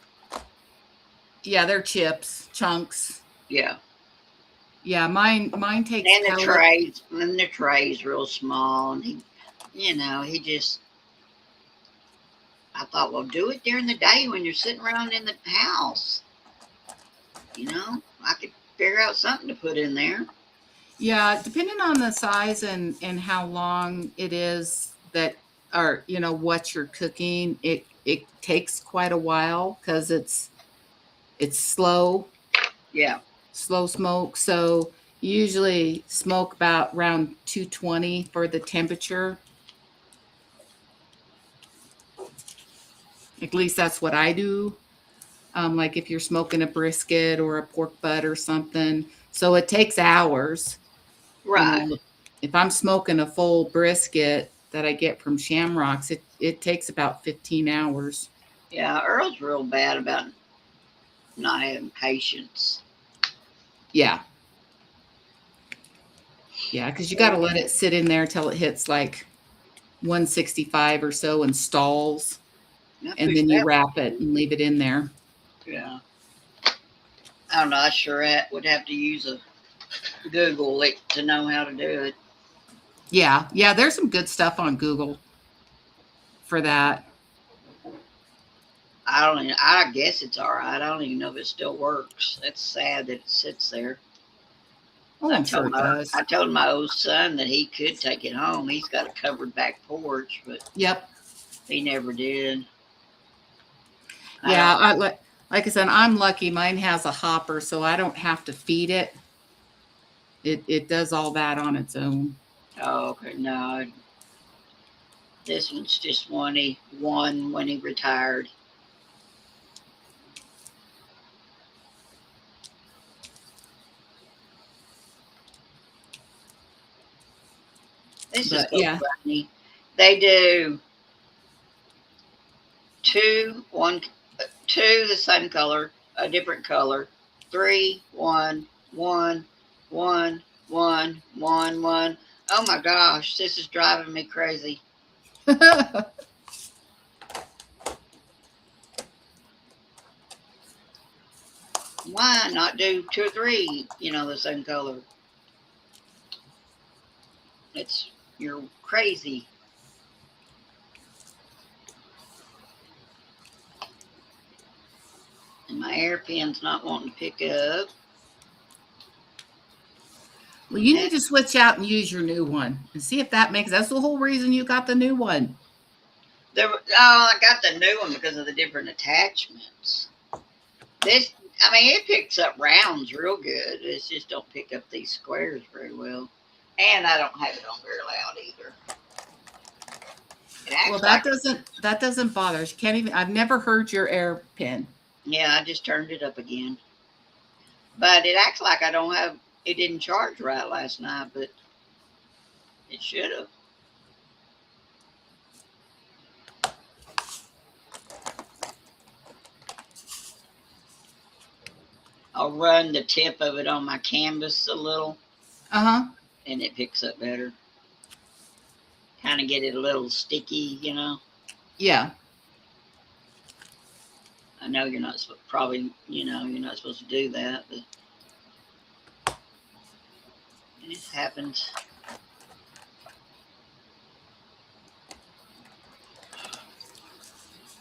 A: Yeah, they're chips, chunks.
B: Yeah.
A: Yeah, mine takes
B: and the tray's real small, and he just. I thought, well, do it during the day when you're sitting around in the house. I could figure out something to put in there.
A: Yeah, depending on the size and how long it is that, or what you're cooking, it takes quite a while because it's slow
B: Yeah.
A: smoke. So you usually smoke about around 220 for the temperature. At least that's what I do. Like if you're smoking a brisket or a pork butt or something. So it takes hours. You
B: Right.
A: know, if I'm smoking a full brisket that I get from Shamrocks, it takes about 15 hours.
B: Yeah. Earl's real bad about not having patience.
A: Yeah. Yeah. Because you got to let it sit in there till it hits like 165 or so and stalls.
B: I
A: And
B: push
A: then you
B: that
A: wrap it
B: one.
A: and leave it in there.
B: Yeah. I don't know. I sure would have to use a Google it to know how to do it.
A: Yeah. Yeah. There's some good stuff on Google for that.
B: I don't even, I guess it's all right. I don't even know if it still works. It's sad that it sits there.
A: Oh, I'm sure it does.
B: I told my old son that he could take it home. He's got a covered back porch, but
A: Yep.
B: he never did. I
A: Yeah.
B: don't.
A: Like I said, I'm lucky. Mine has a hopper, so I don't have to feed it. It does all that on its own.
B: Oh, okay. No, this one's just one he won when he retired. This is
A: But
B: so
A: yeah.
B: funny. They do two, one, two the same color, a different color, three, one, one, one, one, one, one. Oh my gosh, this is driving me crazy. Why not do two or three, the same color? You're crazy. And my hairpin's not wanting to pick up.
A: Well, you need to switch out and use your new one and see if that makes. That's the whole reason you got the new one.
B: I got the new one because of the different attachments. It picks up rounds real good. It just don't pick up these squares very well. And I don't have it on very loud either. It
A: Well,
B: acts like
A: that doesn't bother us. You can't even. I've never heard your air pin.
B: Yeah, I just turned it up again. But it acts like I don't have. It didn't charge right last night, but it should have. I'll run the tip of it on my canvas a little,
A: Uh huh.
B: and it picks up better. Kind of get it a little sticky.
A: Yeah.
B: I know you're not probably you're not supposed to do that, but it happens.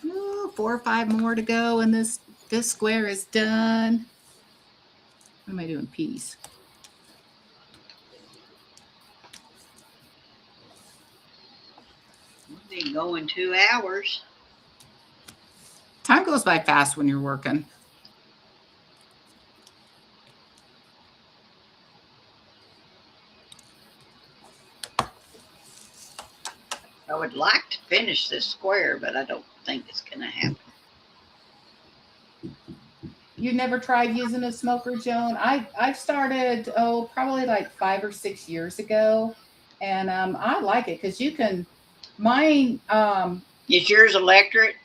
A: Ooh, 4 or 5 more to go, and this square is done. What am I doing? Peas.
B: We've been going 2 hours.
A: Time goes by fast when you're working.
B: I would like to finish this square, but I don't think it's going to happen.
A: You never tried using a smoker, Joan? I started probably like 5 or 6 years ago, and I like it because you can. Mine
B: Is yours electric?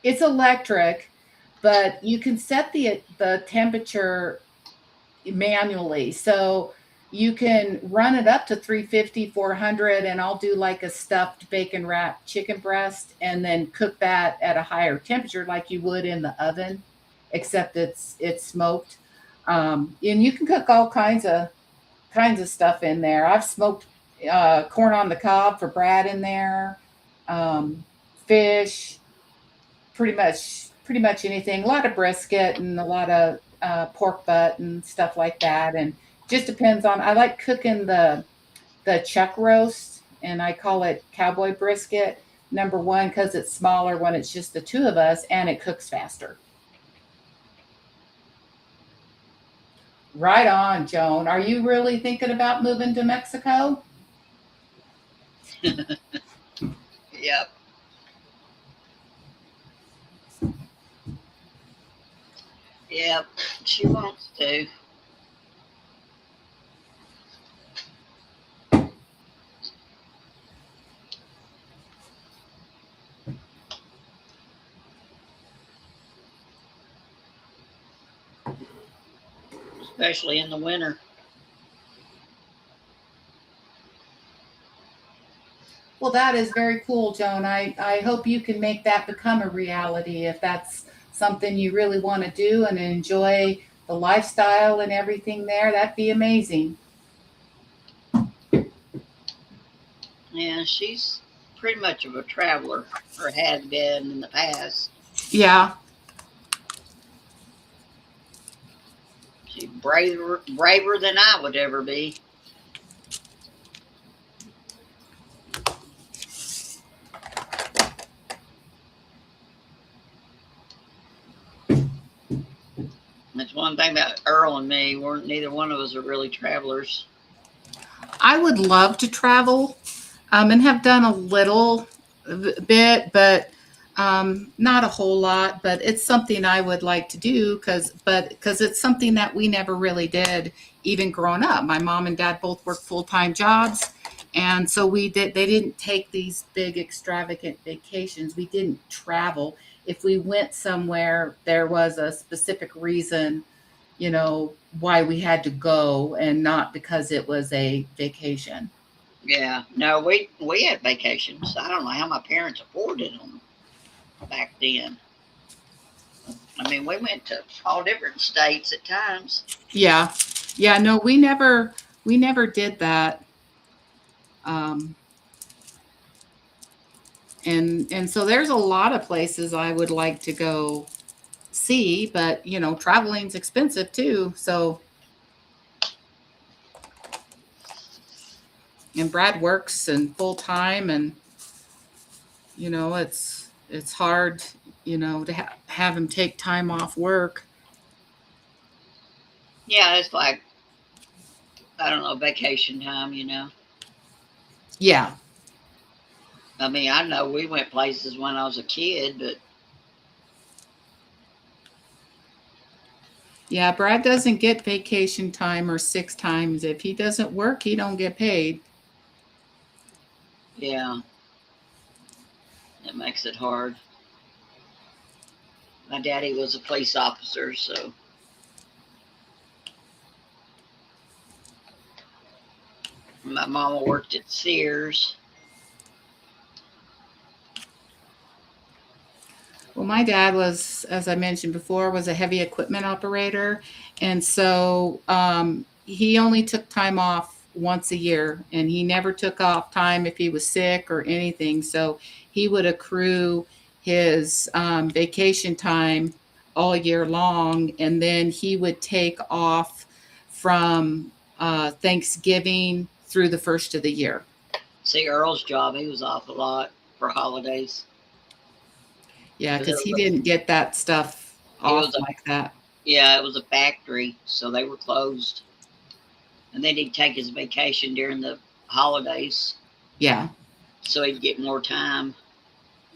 A: it's electric, but you can set the temperature manually. So you can run it up to 350, 400, and I'll do like a stuffed bacon wrapped chicken breast and then cook that at a higher temperature like you would in the oven, except it's smoked. And you can cook all kinds of stuff in there. I've smoked corn on the cob for Brad in there, fish, pretty much anything. A lot of brisket and a lot of pork butt and stuff like that. And just depends on. I like cooking the chuck roast, and I call it cowboy brisket. Number one, because it's smaller when it's just the two of us, and it cooks faster. Right on, Joan. Are you really thinking about moving to Mexico?
B: Yep. Yep. She wants to. Especially in the winter.
A: Well, that is very cool, Joan. I hope you can make that become a reality if that's something you really want to do and enjoy the lifestyle and everything there. That'd be amazing.
B: Yeah, she's pretty much of a traveler, or has been in the past.
A: Yeah.
B: She's braver than I would ever be. That's one thing about Earl and me. Neither one of us are really travelers.
A: I would love to travel and have done a little bit, but not a whole lot. But it's something I would like to do because it's something that we never really did even growing up. My mom and dad both worked full-time jobs. And so they didn't take these big extravagant vacations. We didn't travel. If we went somewhere, there was a specific reason, why we had to go and not because it was a vacation.
B: Yeah, no, we had vacations. I don't know how my parents afforded them back then. I mean, we went to all different states at times.
A: Yeah. Yeah, no, we never did that. Um, and so there's a lot of places I would like to go see, but traveling's expensive too. So, and Brad works and full time, and it's hard, to have him take time off work.
B: Yeah, it's like, I don't know, vacation time.
A: Yeah.
B: I mean, I know we went places when I was a kid, but
A: Yeah, Brad doesn't get vacation time or sick times. If he doesn't work, he don't get paid.
B: yeah, it makes it hard. My daddy was a police officer, so my mama worked at Sears.
A: Well, my dad was, as I mentioned before, was a heavy equipment operator, and so he only took time off once a year, and he never took off time if he was sick or anything. So he would accrue his vacation time all year long, and then he would take off from Thanksgiving through the first of the year.
B: See, Earl's job, he was off a lot for holidays.
A: Yeah,
B: 'Cause
A: because he didn't get that stuff
B: it
A: off
B: was a
A: like that.
B: yeah, it was a factory, so they were closed. And then he'd take his vacation during the holidays,
A: Yeah.
B: so he'd get more time.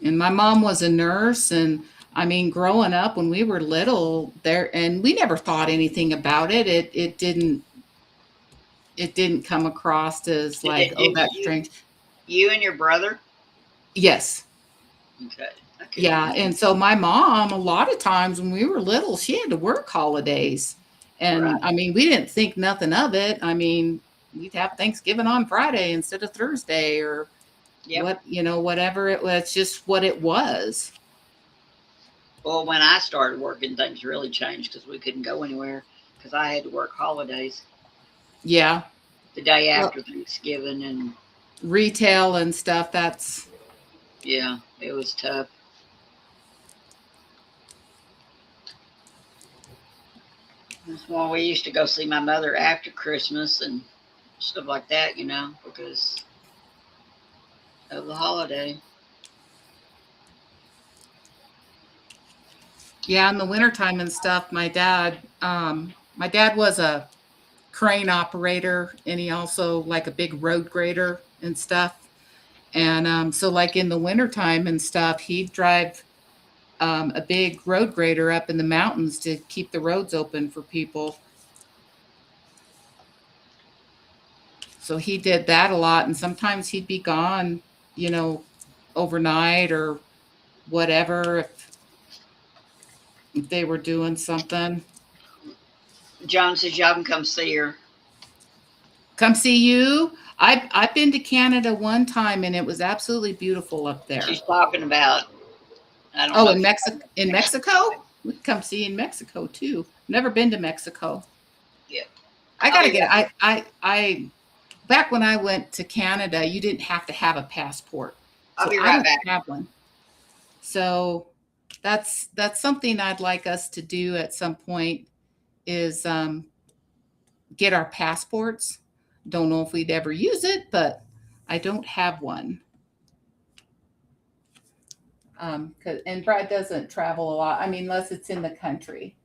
A: And my mom was a nurse, and I mean, growing up when we were little there, and we never thought anything about it. It didn't come across as like,
B: Did
A: oh,
B: you,
A: that's
B: you,
A: strange.
B: you and your brother?
A: Yes.
B: Okay, I couldn't
A: Yeah.
B: imagine.
A: And so my mom, a lot of times when we were little, she had to work holidays. And
B: Right.
A: I mean, we didn't think nothing of it. I mean, we'd have Thanksgiving on Friday instead of Thursday, or
B: Yep.
A: whatever it was, just what it was.
B: Well, when I started working, things really changed because we couldn't go anywhere because I had to work holidays
A: Yeah.
B: the day
A: Well,
B: after Thanksgiving, and
A: retail and stuff, that's
B: yeah, it was tough. That's why we used to go see my mother after Christmas and stuff like that, because of the holiday.
A: Yeah, in the wintertime and stuff, my dad was a crane operator, and he also like a big road grader and stuff. And so like in the wintertime and stuff, he'd drive a big road grader up in the mountains to keep the roads open for people. So he did that a lot, and sometimes he'd be gone, you know, overnight or whatever if they were doing something.
B: John says y'all can come see her.
A: Come see you. I've been to Canada one time, and it was absolutely beautiful up
B: She's
A: there.
B: talking about, I don't
A: Oh,
B: know
A: in
B: if
A: Mexico, in Mexico, we could come see you in Mexico too. Never been to Mexico.
B: yeah.
A: I
B: I'll
A: gotta
B: be
A: get.
B: right back.
A: I back when I went to Canada, you didn't have to have a passport,
B: I'll
A: so
B: be
A: I
B: right
A: don't
B: back.
A: have one. So that's something I'd like us to do at some point is get our passports. Don't know if we'd ever use it, but I don't have one. 'Cause, and Brad doesn't travel a lot. I mean, unless it's in the country.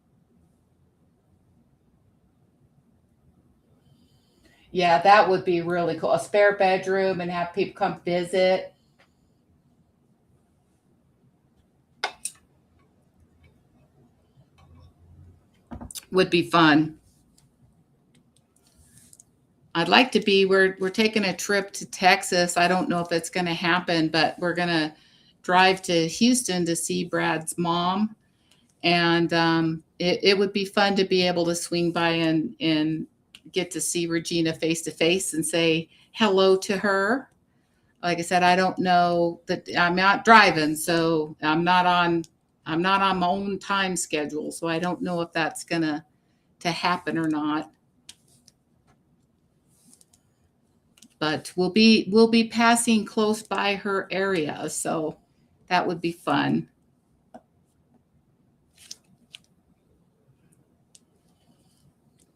A: Yeah, that would be really cool. A spare bedroom and have people come visit would be fun. I'd like to be. We're taking a trip to Texas. I don't know if it's going to happen, but we're going to drive to Houston to see Brad's mom, and it would be fun to be able to swing by and get to see Regina face to face and say hello to her. Like I said, I don't know that I'm not driving, so I'm not on my own time schedule, so I don't know if that's gonna to happen or not. But we'll be passing close by her area, so that would be fun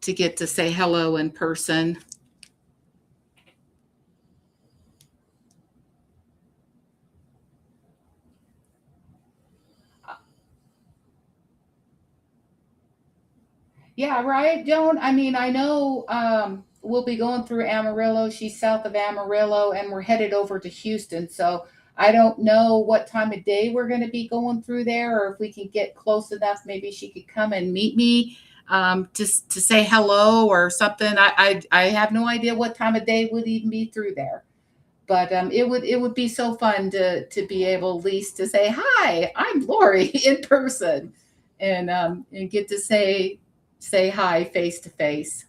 A: to get to say hello in person. Yeah, right, Joan. I mean, I know we'll be going through Amarillo. She's south of Amarillo, and we're headed over to Houston. So I don't know what time of day we're going to be going through there, or if we can get close enough. Maybe she could come and meet me to say hello or something. I have no idea what time of day would even be through there. But it would be so fun to be able at least to say hi. I'm Lori in person, and get to say hi face to face.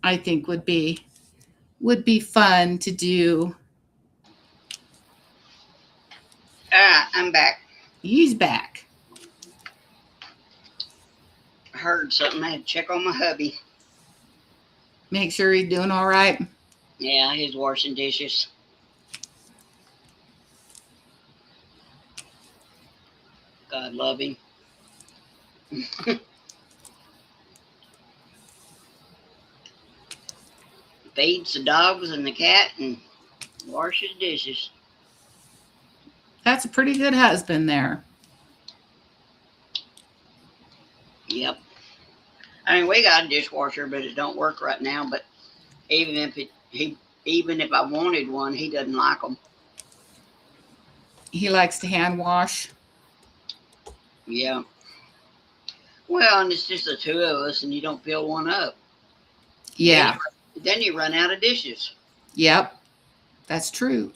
A: I think would be fun to do.
B: I'm back.
A: He's back.
B: I heard something. I had to check on my hubby.
A: Make sure he's doing all right.
B: Yeah, he's washing dishes. God love him. Feeds the dogs and the cat and washes dishes.
A: That's a pretty good husband there.
B: Yep. I mean, we got a dishwasher, but it don't work right now. But even if I wanted one, he doesn't like them.
A: He likes to hand wash.
B: Yeah. Well, and it's just the two of us, and you don't fill one up.
A: Yeah.
B: Then you run out of dishes.
A: Yep. That's true.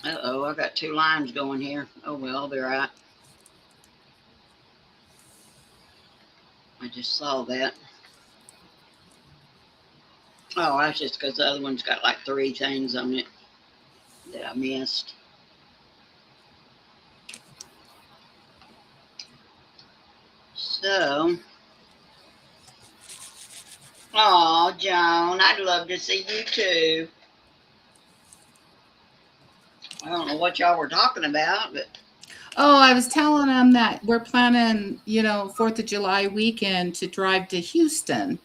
B: Uh-oh, I got two lines going here. Oh, well, I'll be right. I just saw that. Oh, that's just because the other one's got like three things on it that I missed. So, oh, Joan, I'd love to see you too. I don't know what y'all were talking about, but
A: Oh, I was telling them that we're planning, 4th of July weekend to drive to Houston.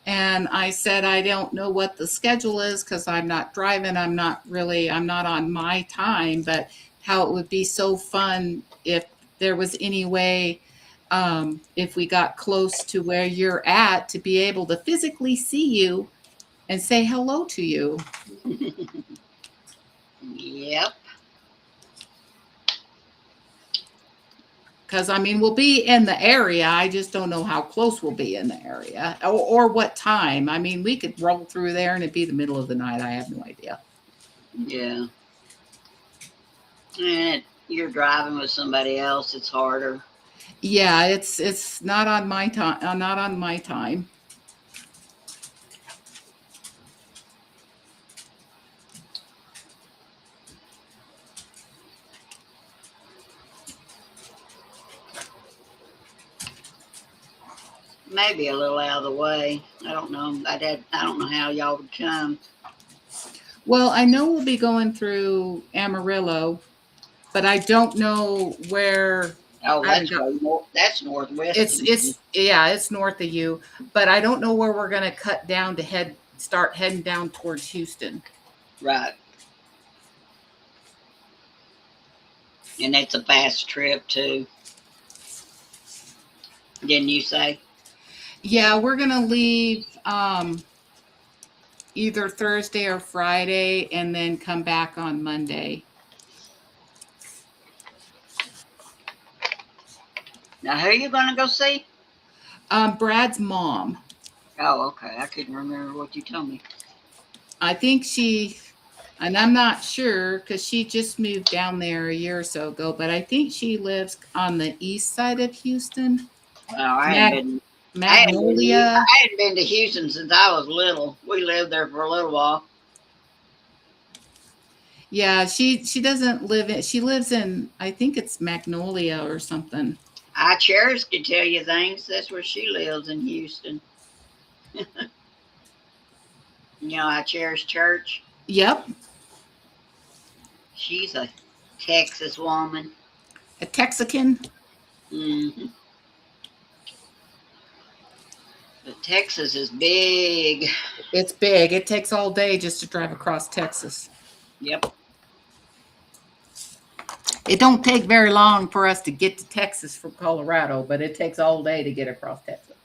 A: And I said, I don't know what the schedule is because I'm not driving. I'm not on my time, but how it would be so fun if there was any way, if we got close to where you're at, to be able to physically see you and say hello to you.
B: Yep.
A: Because I mean, we'll be in the area. I just don't know how close we'll be in the area or what time. I mean, we could roll through there and it'd be the middle of the night. I have no idea.
B: Yeah. And you're driving with somebody else, it's harder.
A: Yeah, it's not on my time. Not on my time.
B: Maybe a little out of the way. I don't know. I don't know how y'all would come.
A: Well, I know we'll be going through Amarillo, but I don't know where.
B: Oh,
A: I haven't
B: that's
A: got.
B: way more. That's northwest of me.
A: It's yeah, it's north of you, but I don't know where we're gonna cut down to start heading down towards Houston.
B: Right. And it's a fast trip too. Didn't you say?
A: Yeah, we're gonna leave either Thursday or Friday and then come back on Monday.
B: Now, who are you going to go see?
A: Brad's mom.
B: Oh, okay. I couldn't remember what you told me.
A: I think and I'm not sure because she just moved down there a year or so ago, but I think she lives on the east side of Houston.
B: Oh, I hadn't
A: Mag-
B: been.
A: Magnolia.
B: I hadn't been to Houston since I was little. We lived there for a little while.
A: Yeah, she doesn't live in, she lives in, I think it's Magnolia or something.
B: I Cherish could tell you things. That's where she lives in Houston. You know, I Cherish Church.
A: Yep,
B: She's a Texas woman.
A: a Texican.
B: Hmm. But Texas is big.
A: It's big. It takes all day just to drive across Texas.
B: Yep.
A: It don't take very long for us to get to Texas from Colorado, but it takes all day to get across Texas.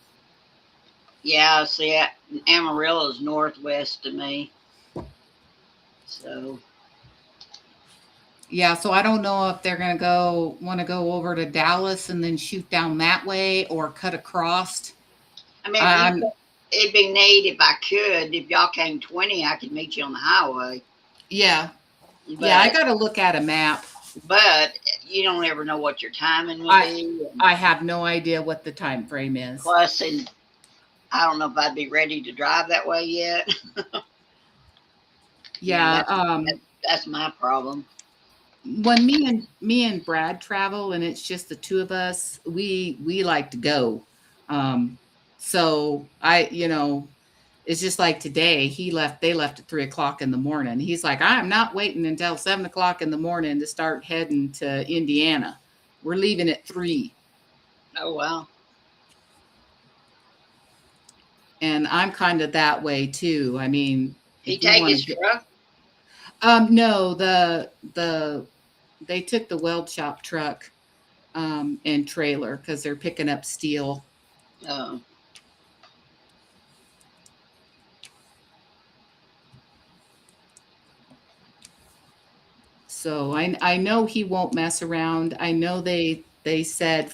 B: Yeah, see, Amarillo's northwest of me. So,
A: Yeah, so I don't know if they're gonna want to go over to Dallas and then shoot down that way or cut across.
B: I mean,
A: Um,
B: it'd be neat if I could. If y'all came 20, I could meet you on the highway.
A: yeah, yeah, I
B: But
A: got to look at a map.
B: but you don't ever know what your timing will
A: I
B: be.
A: I have no idea what the time frame is.
B: Plus, and I don't know if I'd be ready to drive that way yet.
A: Yeah,
B: That's my problem.
A: when me and Brad travel and it's just the two of us, we like to go. Um, so it's just like today. They left at 3 o'clock in the morning. He's like, I'm not waiting until 7 o'clock in the morning to start heading to Indiana. We're leaving at 3.
B: Oh wow.
A: And I'm kind of that way too. I mean,
B: He
A: if we
B: take
A: want
B: his
A: to get,
B: truck?
A: no, they took the weld shop truck and trailer because they're picking up steel.
B: Oh,
A: So I know he won't mess around. I know they said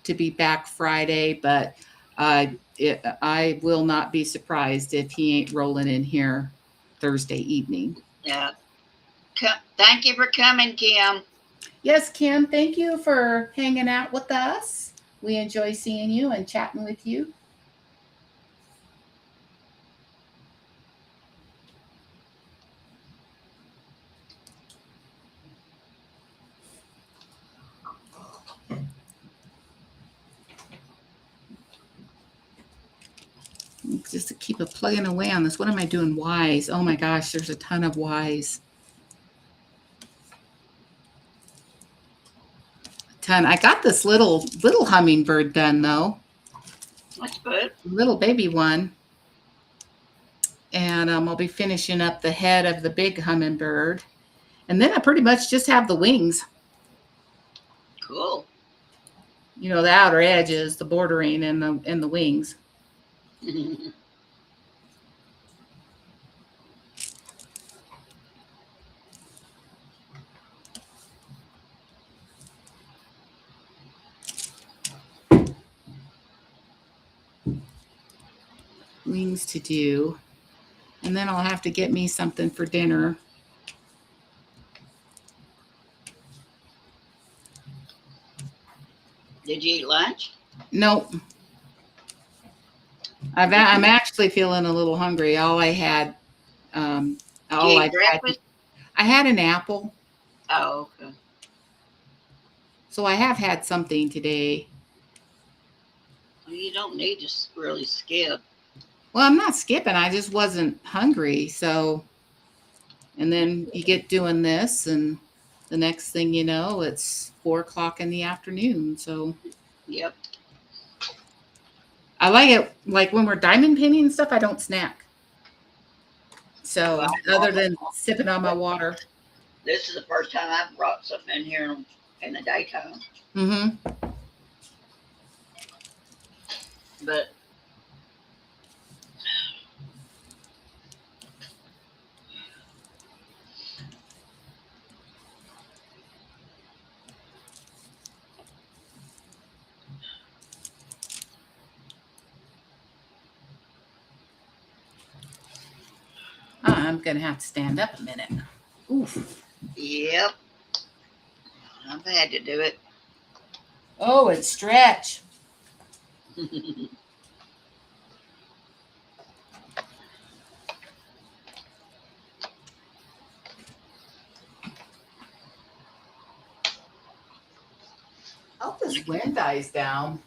A: to be back Friday, but I will not be surprised if he ain't rolling in here Thursday evening.
B: yeah. Thank you for coming, Kim.
A: Yes, Kim, thank you for hanging out with us. We enjoy seeing you and chatting with you. Just to keep it plugging away on this. What am I doing? Wise. Oh my gosh, there's a ton of wise. A ton. I got this little hummingbird done though,
B: That's good.
A: little baby one, and I'll be finishing up the head of the big hummingbird, and then I pretty much just have the wings.
B: Cool.
A: You know, the outer edges, the bordering, and the wings. Wings to do, and then I'll have to get me something for dinner.
B: Did you eat lunch?
A: Nope. I'm actually feeling a little hungry. All I had,
B: Did you
A: all
B: eat
A: I've had,
B: breakfast?
A: I had an apple,
B: Oh, okay.
A: so I have had something today.
B: Well, you don't need to really skip.
A: Well, I'm not skipping. I just wasn't hungry. So, and then you get doing this, and the next thing you know, it's 4 o'clock in the afternoon. So
B: Yep.
A: I like it. Like when we're diamond painting and stuff, I don't snack.
B: Well,
A: So
B: I
A: other
B: normally
A: than sipping on my
B: don't,
A: water.
B: but this is the first time I've brought something in here in the daytime.
A: Mm-hmm.
B: But
A: I'm gonna have to stand up a minute. Oof.
B: yep, I've had to do it.
A: Oh, it's stretch. Hope this wind dies down.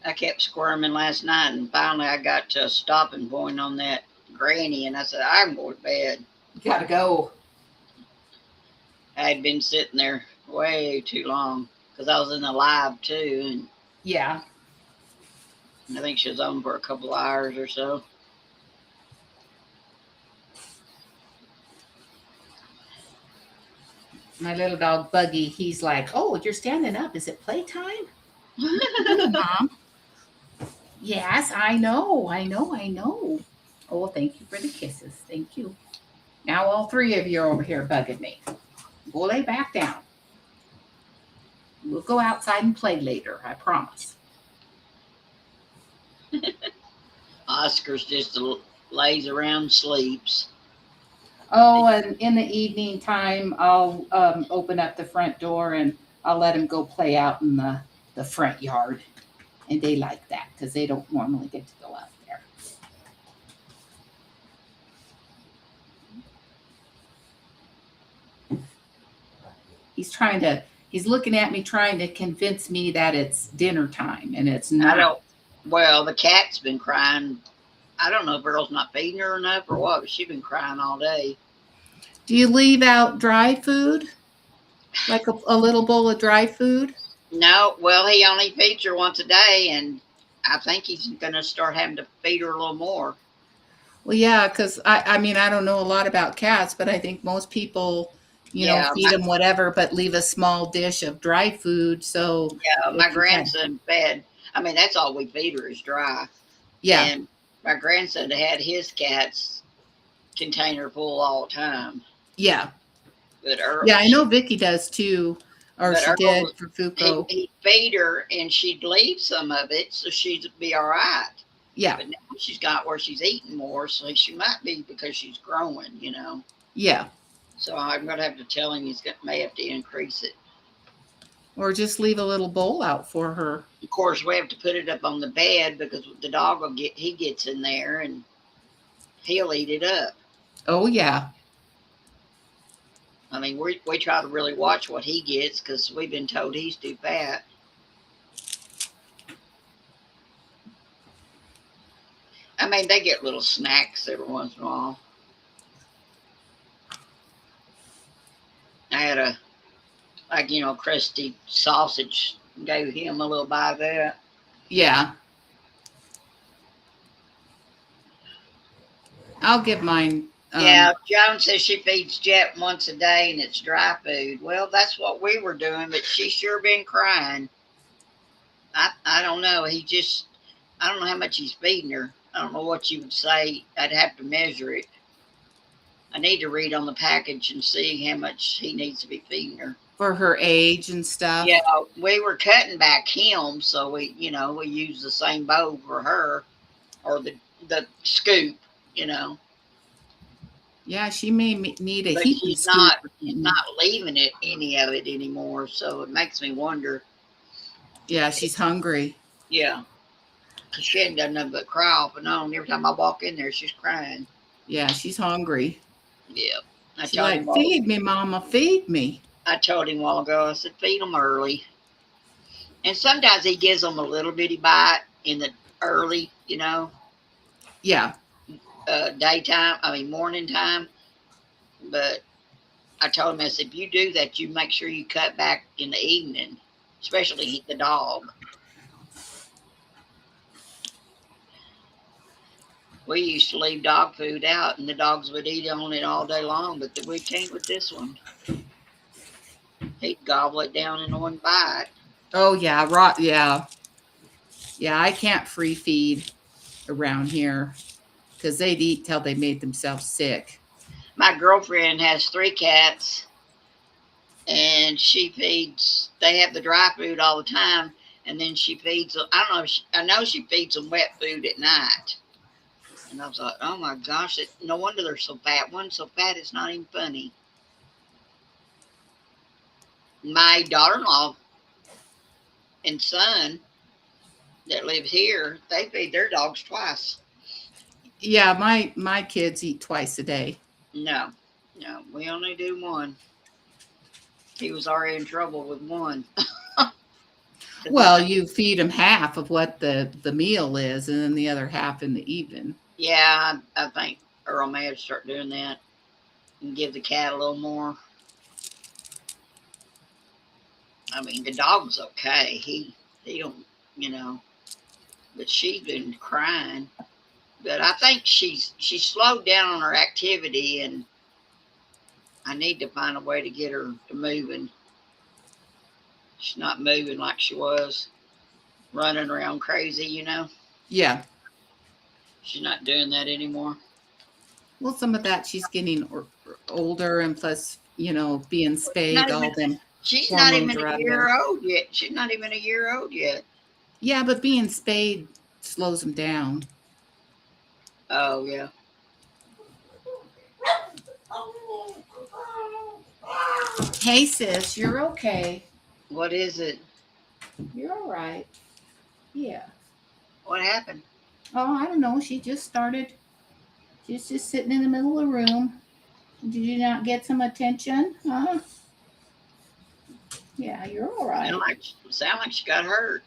B: I kept squirming last night, and finally I got to a stopping point on that granny, and I said, I'm going to bed.
A: You gotta go.
B: I had been sitting there way too long because I was in the live too, and
A: Yeah.
B: I think she was on for a couple hours or so.
A: My little dog Buggy, he's like, "Oh, you're standing up. Is it playtime?" Mom. Yes, I know. I know. I know. Oh, thank you for the kisses. Thank you. Now all three of you are over here bugging me. Go lay back down. We'll go outside and play later. I promise.
B: Oscar's just lays around, sleeps.
A: Oh, and in the evening time, I'll open up the front door and I'll let him go play out in the front yard. And they like that because they don't normally get to go out there. He's looking at me trying to convince me that it's dinner time and it's
B: I
A: not.
B: don't. Well, the cat's been crying. I don't know if Earl's not feeding her enough or what, but she's been crying all day.
A: Do you leave out dry food? Like a little bowl of dry food?
B: No, well, he only feeds her once a day, and I think he's going to start having to feed her a little more.
A: Well, yeah, because I mean, I don't know a lot about cats, but I think most people,
B: Yeah,
A: feed them whatever, but leave a small dish of dry food so they
B: my
A: can kind of,
B: grandson fed. I mean, that's all we feed her is dry.
A: yeah,
B: And my grandson had his cat's container full all the time.
A: yeah.
B: But Earl,
A: Yeah, I know Vicki does too, or
B: but
A: she
B: Earl,
A: did for Fuko.
B: he'd feed her, and she'd leave some of it, so she'd be all right.
A: Yeah,
B: But now she's got where she's eating more, so she might be because she's growing.
A: yeah.
B: So I'm going to have to tell him may have to increase it.
A: Or just leave a little bowl out for her.
B: Of course, we have to put it up on the bed because the dog he gets in there and he'll eat it up.
A: Oh, yeah.
B: I mean, we try to really watch what he gets because we've been told he's too fat. I mean, they get little snacks every once in a while. I had crusty sausage Gave him a little bite of that.
A: Yeah. I'll give mine.
B: Yeah, Joan says she feeds Jet once a day and it's dry food. Well, that's what we were doing, but she sure been crying. I don't know. I don't know how much he's feeding her. I don't know what you would say. I'd have to measure it. I need to read on the package and see how much he needs to be feeding her.
A: For her age and stuff.
B: Yeah, we were cutting back him, so we use the same bowl for her, or the scoop, you know.
A: Yeah, she may need a
B: But
A: heaping scoop.
B: she's not leaving it any of it anymore, so it makes me wonder.
A: Yeah, she's hungry.
B: Yeah, because she hadn't done nothing but cry off and on. Every time I walk in there, she's crying.
A: Yeah, she's hungry.
B: Yeah,
A: She's like, feed me, Mama, feed me.
B: I told him a while ago. I said, feed them early. And sometimes he gives them a little bitty bite in the early,
A: Yeah.
B: daytime. I mean, morning time. But I told him, I said, if you do that, you make sure you cut back in the evening, especially the dog. We used to leave dog food out, and the dogs would eat on it all day long, but we can't with this one. He'd gobble it down in one bite.
A: Oh, yeah. Yeah. Yeah, I can't free feed around here because they'd eat till they made themselves sick.
B: My girlfriend has 3 cats, and she feeds, they have the dry food all the time, and then she feeds, I know she feeds them wet food at night. And I was like, oh my gosh, no wonder they're so fat. One's so fat it's not even funny. My daughter-in-law and son that live here, they feed their dogs twice.
A: Yeah, my kids eat twice a day.
B: No, we only do one. He was already in trouble with one.
A: Well, you feed them half of what the meal is, and then the other half in the evening.
B: Yeah, I think Earl may have to start doing that and give the cat a little more. I mean, the dog's okay. He don't, but she's been crying. But I think she's slowed down on her activity, and I need to find a way to get her to moving. She's not moving like she was, running around crazy,
A: Yeah.
B: She's not doing that anymore.
A: Well, some of that she's getting older, and plus, being spayed, all them.
B: She's not even a year old yet. She's not even a year old yet.
A: Yeah, but being spayed slows them down.
B: Oh, yeah.
A: Hey, sis, you're okay.
B: What is it?
A: You're all right. Yeah.
B: What happened?
A: Oh, I don't know. She just started. She's just sitting in the middle of the room. Did you not get some attention? Huh? Yeah, you're all right.
B: Sound like she got hurt.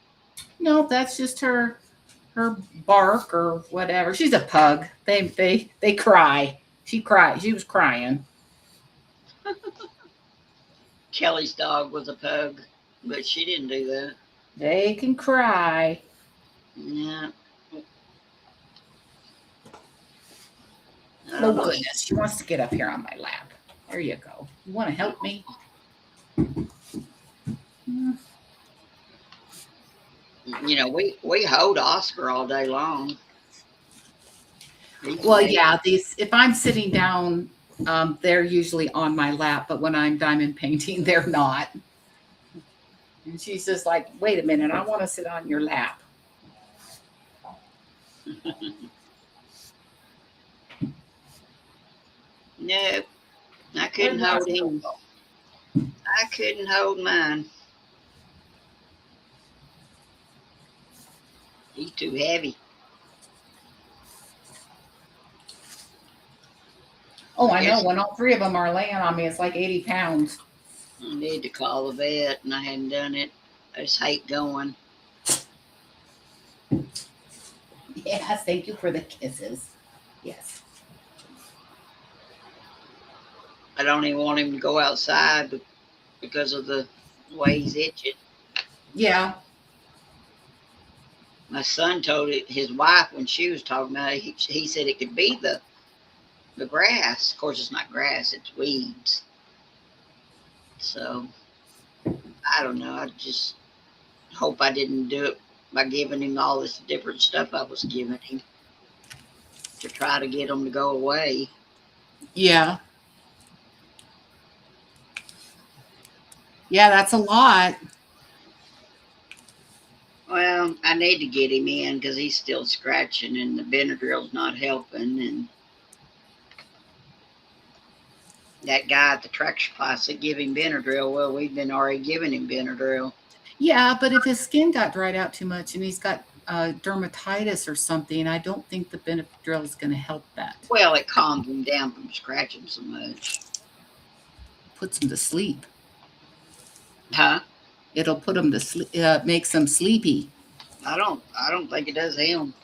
A: No, that's just her bark or whatever. She's a pug. They cry. She cried. She was crying.
B: Kelly's dog was a pug, but she didn't do that.
A: They can cry.
B: Yeah.
A: Oh goodness, she wants to get up here on my lap. There you go. You want to help me?
B: We hold Oscar all day long.
A: Well, yeah, if I'm sitting down, they're usually on my lap, but when I'm diamond painting, they're not. And she's just like, wait a minute, I want to sit on your lap.
B: No, I couldn't hold him. I couldn't hold mine. He's too heavy.
A: Oh, I know. When all 3 of them are laying on me, it's like 80 pounds.
B: I need to call the vet, and I hadn't done it. I just hate going.
A: Yes, thank you for the kisses. Yes.
B: I don't even want him to go outside because of the way he's itching.
A: Yeah.
B: My son told his wife when she was talking about it, he said it could be the grass. Of course, it's not grass; it's weeds. So I don't know. I just hope I didn't do it by giving him all this different stuff I was giving him to try to get them to go away.
A: Yeah. Yeah, that's a lot.
B: Well, I need to get him in because he's still scratching and the Benadryl's not helping. And that guy at the tractor supply said give him Benadryl. Well, we've been already giving him Benadryl.
A: Yeah, but if his skin got dried out too much and he's got dermatitis or something, I don't think the Benadryl is going to help that.
B: Well, it calms him down from scratching so much.
A: Puts him to sleep.
B: Huh?
A: It'll put him to sleep, makes him sleepy.
B: I don't think it does him.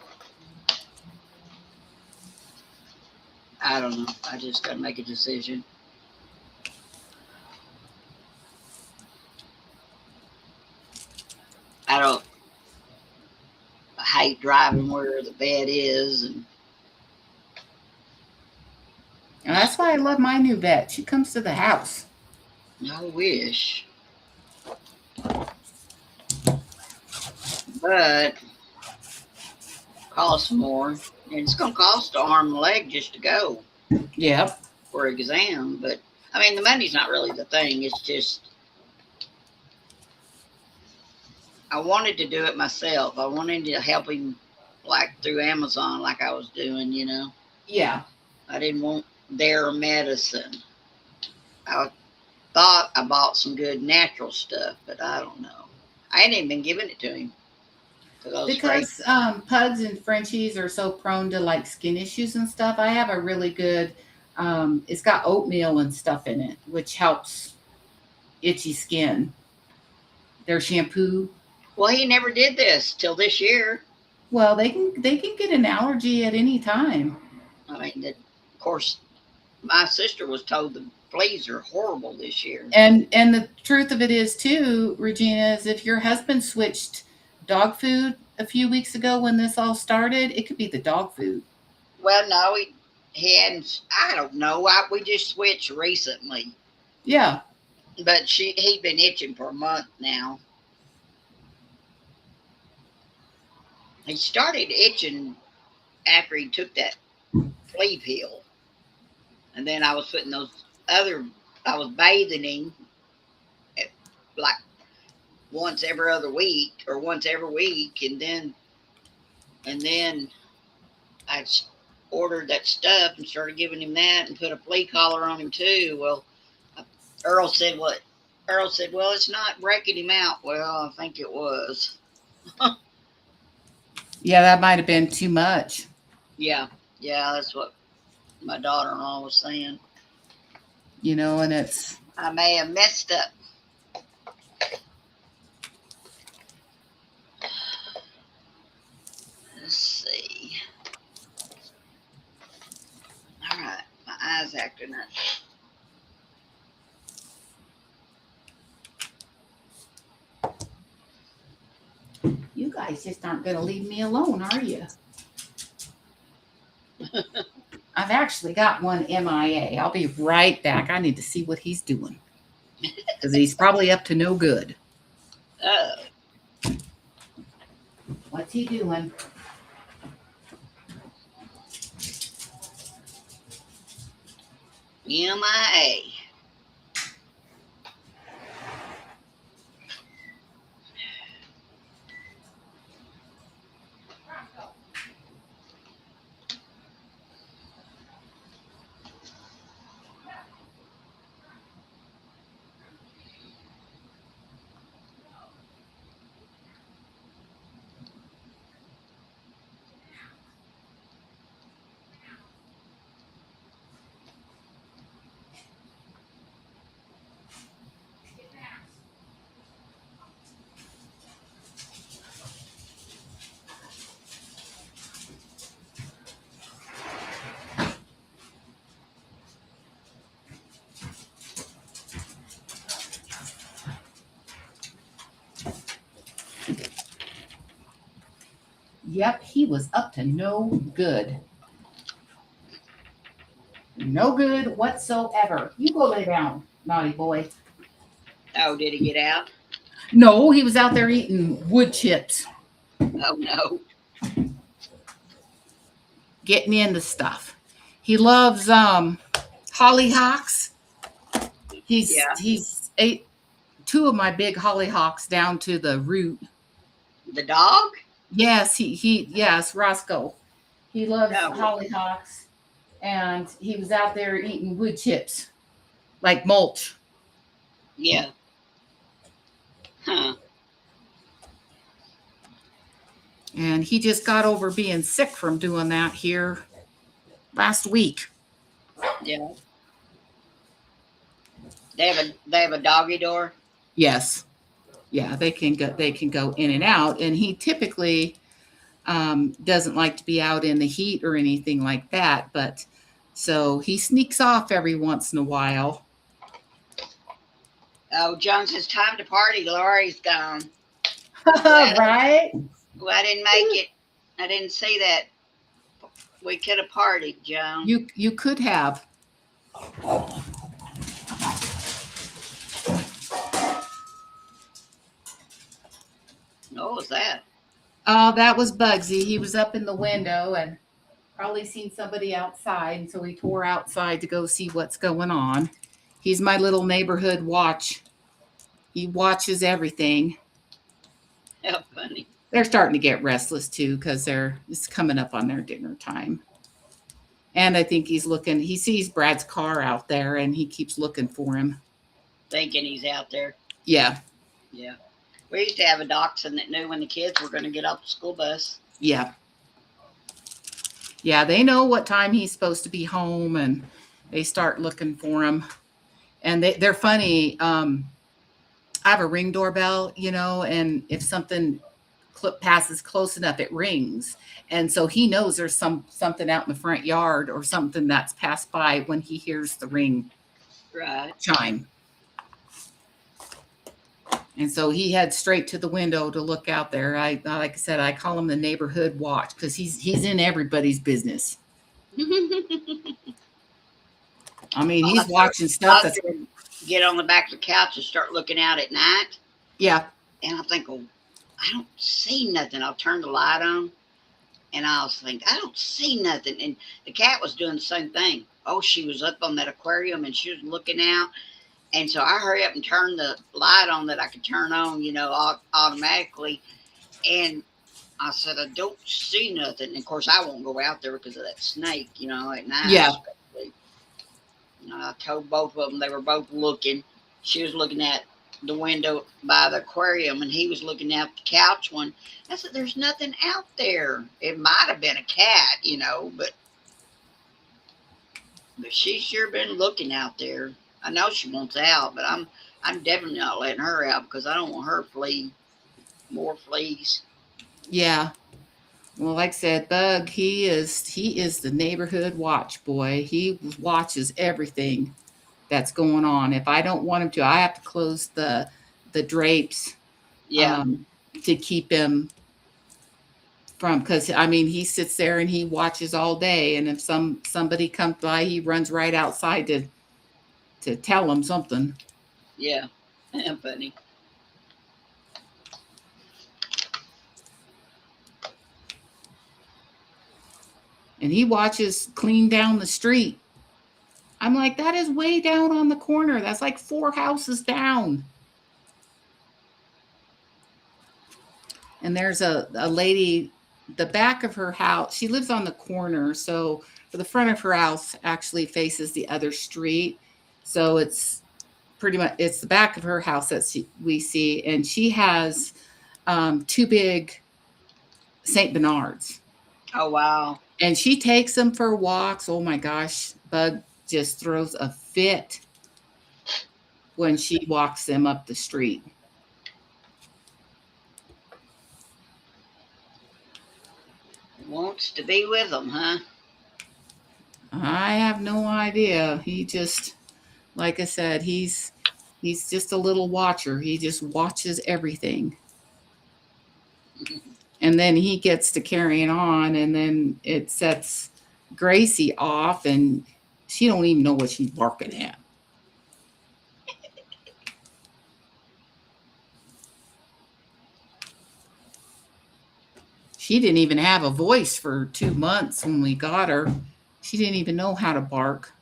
B: I don't know. I just got to make a decision. I don't. I hate driving where the bed is, and
A: And that's why I love my new vet. She comes to the house.
B: I wish, but costs more, and it's going to cost an arm and leg just to go
A: Yep.
B: for exam. But I mean, the money's not really the thing. It's just I wanted to do it myself. I wanted to help him, like through Amazon, like I was doing.
A: Yeah.
B: I didn't want their medicine. I thought I bought some good natural stuff, but I don't know. I ain't even been giving it to him because I was afraid.
A: Because pugs and Frenchies are so prone to like skin issues and stuff. I have a really good, it's got oatmeal and stuff in it, which helps itchy skin. Their shampoo.
B: Well, he never did this till this year.
A: Well, they can get an allergy at any time.
B: I mean, of course, my sister was told the fleas are horrible this year.
A: And the truth of it is too, Regina, is if your husband switched dog food a few weeks ago when this all started, it could be the dog food.
B: Well, no, he hadn't. I don't know. We just switched recently,
A: Yeah.
B: but he'd been itching for a month now. He started itching after he took that flea pill, and then I was putting those other. I was bathing him at, like once every other week or once every week, and then I ordered that stuff and started giving him that and put a flea collar on him too. Well, Earl said what? Earl said, "Well, it's not breaking him out." Well, I think it was.
A: Yeah, that might have been too much.
B: Yeah, yeah, that's what my daughter-in-law was saying.
A: And it's
B: I may have messed up. Let's see. All right, my eyes acting up.
A: you guys just aren't going to leave me alone, are you? I've actually got one MIA. I'll be right back. I need to see what he's doing because he's probably up to no good.
B: Oh,
A: What's he doing?
B: MIA.
A: Yep, he was up to no good. No good whatsoever. You go lay down, naughty boy.
B: Oh, did he get out?
A: No, he was out there eating wood chips,
B: Oh no.
A: getting into stuff. He loves hollyhocks.
B: Yeah.
A: He's ate two of my big hollyhocks down to the root.
B: The dog?
A: Yes, he yes, Roscoe. He loves
B: Oh,
A: hollyhocks, and he was out there eating wood chips like mulch.
B: yeah. Huh.
A: And he just got over being sick from doing that here last week.
B: Yeah. They have a doggy door.
A: Yes. Yeah, they can go in and out. And he typically doesn't like to be out in the heat or anything like that. But so he sneaks off every once in a while.
B: Oh, Jones, it's time to party. Lori's gone. Glad,
A: Right?
B: well, I didn't make it. I didn't see that. We could have partied, Joan.
A: You could have.
B: What was that?
A: Oh, that was Bugsy. He was up in the window and probably seen somebody outside, and so he tore outside to go see what's going on. He's my little neighborhood watch. He watches everything.
B: How funny.
A: They're starting to get restless too because it's coming up on their dinner time. And I think he's looking. He sees Brad's car out there, and he keeps looking for him.
B: Thinking he's out there.
A: Yeah,
B: Yeah. We used to have a dachshund that knew when the kids were going to get off the school bus.
A: yeah, yeah. They know what time he's supposed to be home, and they start looking for him. And they're funny. I have a Ring doorbell, and if something passes close enough, it rings. And so he knows there's something out in the front yard or something that's passed by when he hears the ring
B: Right.
A: chime. And so he heads straight to the window to look out there. Like I said, I call him the neighborhood watch because he's in everybody's business. I mean, he's watching stuff that's
B: get on the back of the couch and start looking out at night.
A: yeah.
B: And I'll think, well, I don't see nothing. I'll turn the light on and I'll think, I don't see nothing. And the cat was doing the same thing. Oh, she was up on that aquarium and she was looking out. And so I hurry up and turn the light on that I could turn on, automatically. And I said, I don't see nothing. And of course, I won't go out there because of that snake, at night.
A: Yeah.
B: I told both of them, they were both looking. She was looking at the window by the aquarium and he was looking at the couch one. I said, there's nothing out there. It might have been a cat, but she's sure been looking out there. I know she wants out, but I'm definitely not letting her out because I don't want her more fleas.
A: Yeah. Well, like I said, Bug, he is the neighborhood watch boy. He watches everything that's going on. If I don't want him to, I have to close the drapes
B: Yeah.
A: To keep him from, because I mean he sits there and he watches all day, and if somebody comes by, he runs right outside to tell them something.
B: Yeah. Funny.
A: And he watches clean down the street. I'm like, that is way down on the corner. That's like 4 houses down. And there's a lady, the back of her house, she lives on the corner. So for the front of her house actually faces the other street. So it's pretty much, it's the back of her house that we see. And she has 2 big St. Bernards.
B: Oh, wow.
A: And she takes them for walks. Oh my gosh, Bug just throws a fit when she walks them up the street.
B: Wants to be with them, huh?
A: I have no idea. He just, like I said, he's just a little watcher. He just watches everything. And then he gets to carrying on, and then it sets Gracie off, and she don't even know what she's barking at. She didn't even have a voice for 2 months when we got her. She didn't even know how to bark,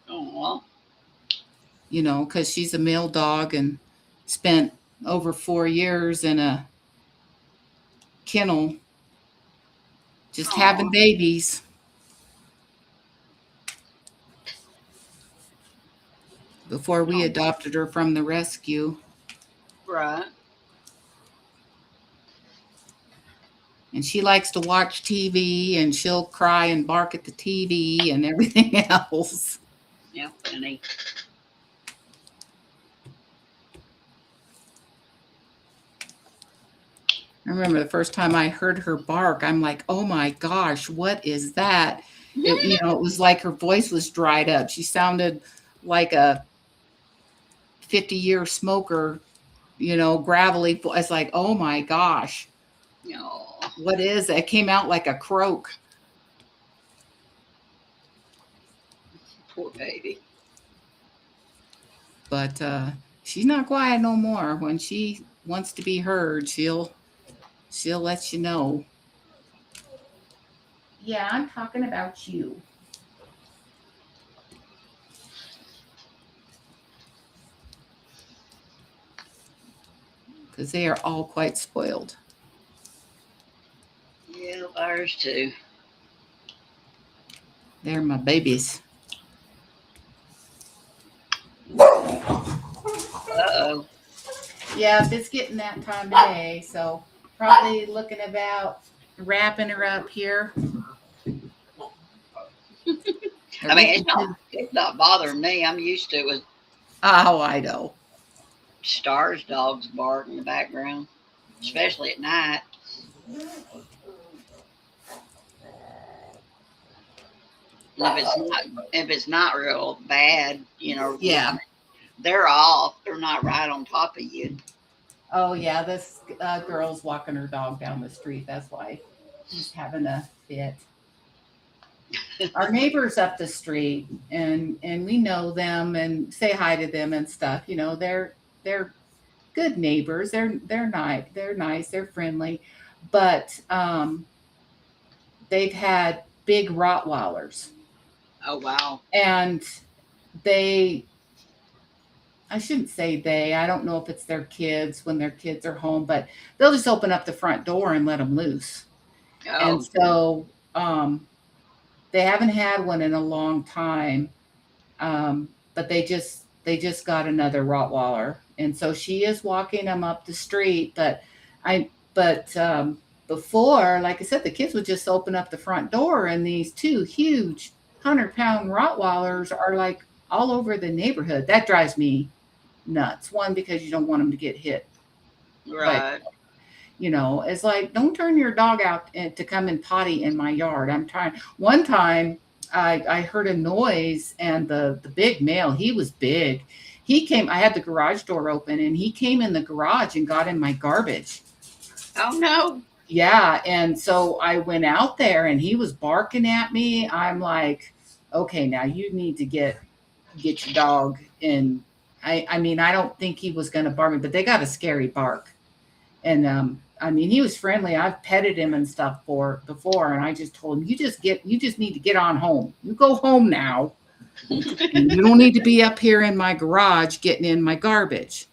B: Oh,
A: because she's a male dog and spent over 4 years in a kennel just having
B: oh,
A: babies before we
B: oh,
A: adopted her from the rescue.
B: right.
A: And she likes to watch TV, and she'll cry and bark at the TV and everything else.
B: Yeah, funny.
A: I remember the first time I heard her bark, I'm like, oh my gosh, what is that? It was like her voice was dried up. She sounded like a 50-year smoker, gravelly. It's like, oh my gosh,
B: Oh,
A: what is it? It came out like a croak.
B: poor baby.
A: But she's not quiet no more. When she wants to be heard, she'll let you know. Yeah, I'm talking about you. Because they are all quite spoiled.
B: Yeah, ours too.
A: They're my babies.
B: Uh-oh.
A: Yeah, it's getting that time of day, so probably looking about wrapping her up here.
B: I mean, it's not bothering me. I'm used to it with
A: Oh, I know.
B: Star's dogs bark in the background, especially at night. And if it's not real bad,
A: Yeah.
B: they're off. They're not right on top of you.
A: Oh, yeah. This girl's walking her dog down the street. That's why he's having a fit. Our neighbors up the street, and we know them and say hi to them and stuff. They're good neighbors. They're nice. They're nice. They're friendly, but they've had big Rottweilers,
B: Oh wow.
A: and they. I shouldn't say they. I don't know if it's their kids when their kids are home, but they'll just open up the front door and let them loose. And
B: Oh,
A: so they haven't had one in a long time, but they just got another Rottweiler, and so she is walking them up the street. But before, like I said, the kids would just open up the front door, and these two huge 100-pound Rottweilers are like all over the neighborhood. That drives me nuts. One, because you don't want them to get hit, but
B: right.
A: it's like, don't turn your dog out to come and potty in my yard. I'm trying. One time, I heard a noise, and the big male, he was big. He came. I had the garage door open, and he came in the garage and got in my garbage.
B: Oh no.
A: Yeah, and so I went out there, and he was barking at me. I'm like, okay, now you need to get your dog. And I mean, I don't think he was going to bark me, but they got a scary bark. And I mean, he was friendly. I've petted him and stuff before, and I just told him, you just need to get on home. You go home now. And you don't need to be up here in my garage getting in my garbage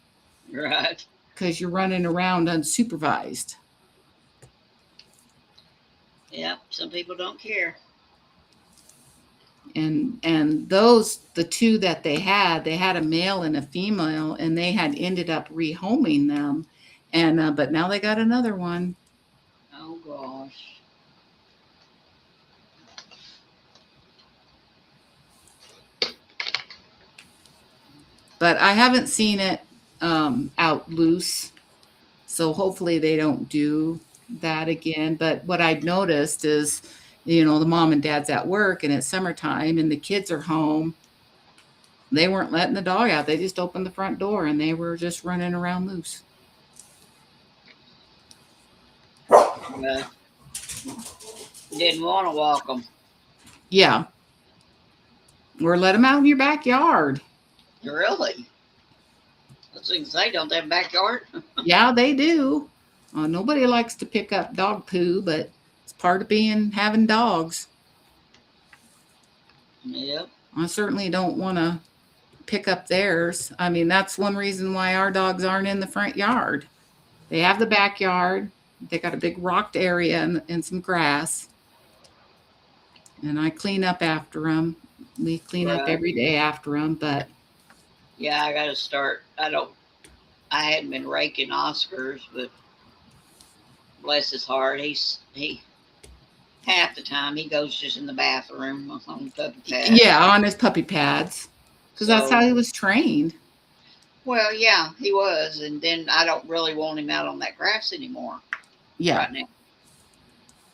B: Right.
A: because you're running around unsupervised.
B: Yep. Some people don't care.
A: And the two that they had a male and a female, and they had ended up rehoming them, and but now they got another one.
B: Oh gosh.
A: But I haven't seen it out loose, so hopefully they don't do that again. But what I've noticed is, the mom and dad's at work, and it's summertime, and the kids are home. They weren't letting the dog out. They just opened the front door, and they were just running around loose.
B: uh, didn't want to walk them.
A: Yeah. Or let them out in your backyard.
B: Really? That's what you say. Don't they have a backyard?
A: Yeah, they do. Nobody likes to pick up dog poo, but it's part of having dogs.
B: Yep.
A: I certainly don't want to pick up theirs. I mean, that's one reason why our dogs aren't in the front yard. They have the backyard. They got a big rocked area and some grass. And I clean up after them. We clean up
B: Right.
A: every day after them, but
B: Yeah, I got to start. I hadn't been raking Oscars, but bless his heart, he half the time he goes just in the bathroom on the puppy pad.
A: yeah, on his puppy pads because that's how
B: So,
A: he was trained.
B: well, yeah, he was, and then I don't really want him out on that grass anymore
A: Yeah,
B: right now.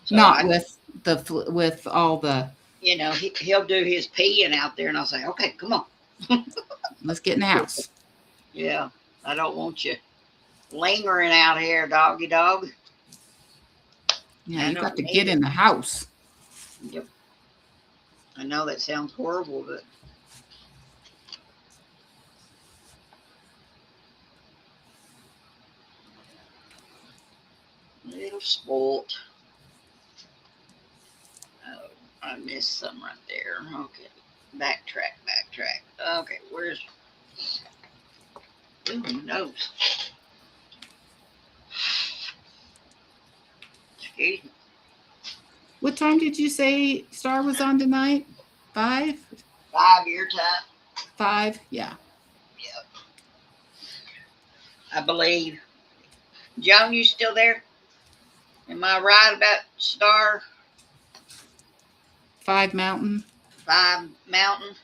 B: So
A: not with all the.
B: he'll do his peeing out there, and I'll say, "Okay, come on,
A: Let's get in the house.
B: yeah, I don't want you lingering out here, doggy dog."
A: Yeah,
B: I
A: you got
B: don't
A: to
B: need
A: get
B: it.
A: in the house.
B: Yep. I know that sounds horrible, but little sport. Oh, I missed some right there. Okay. Backtrack. Okay, where's. Ooh, nose. Excuse me.
A: What time did you say Star was on tonight? 5?
B: 5 year time.
A: 5? Yeah.
B: Yep. I believe. Joan, you still there? Am I right about Star
A: 5 Mountain.
B: 5 Mountain?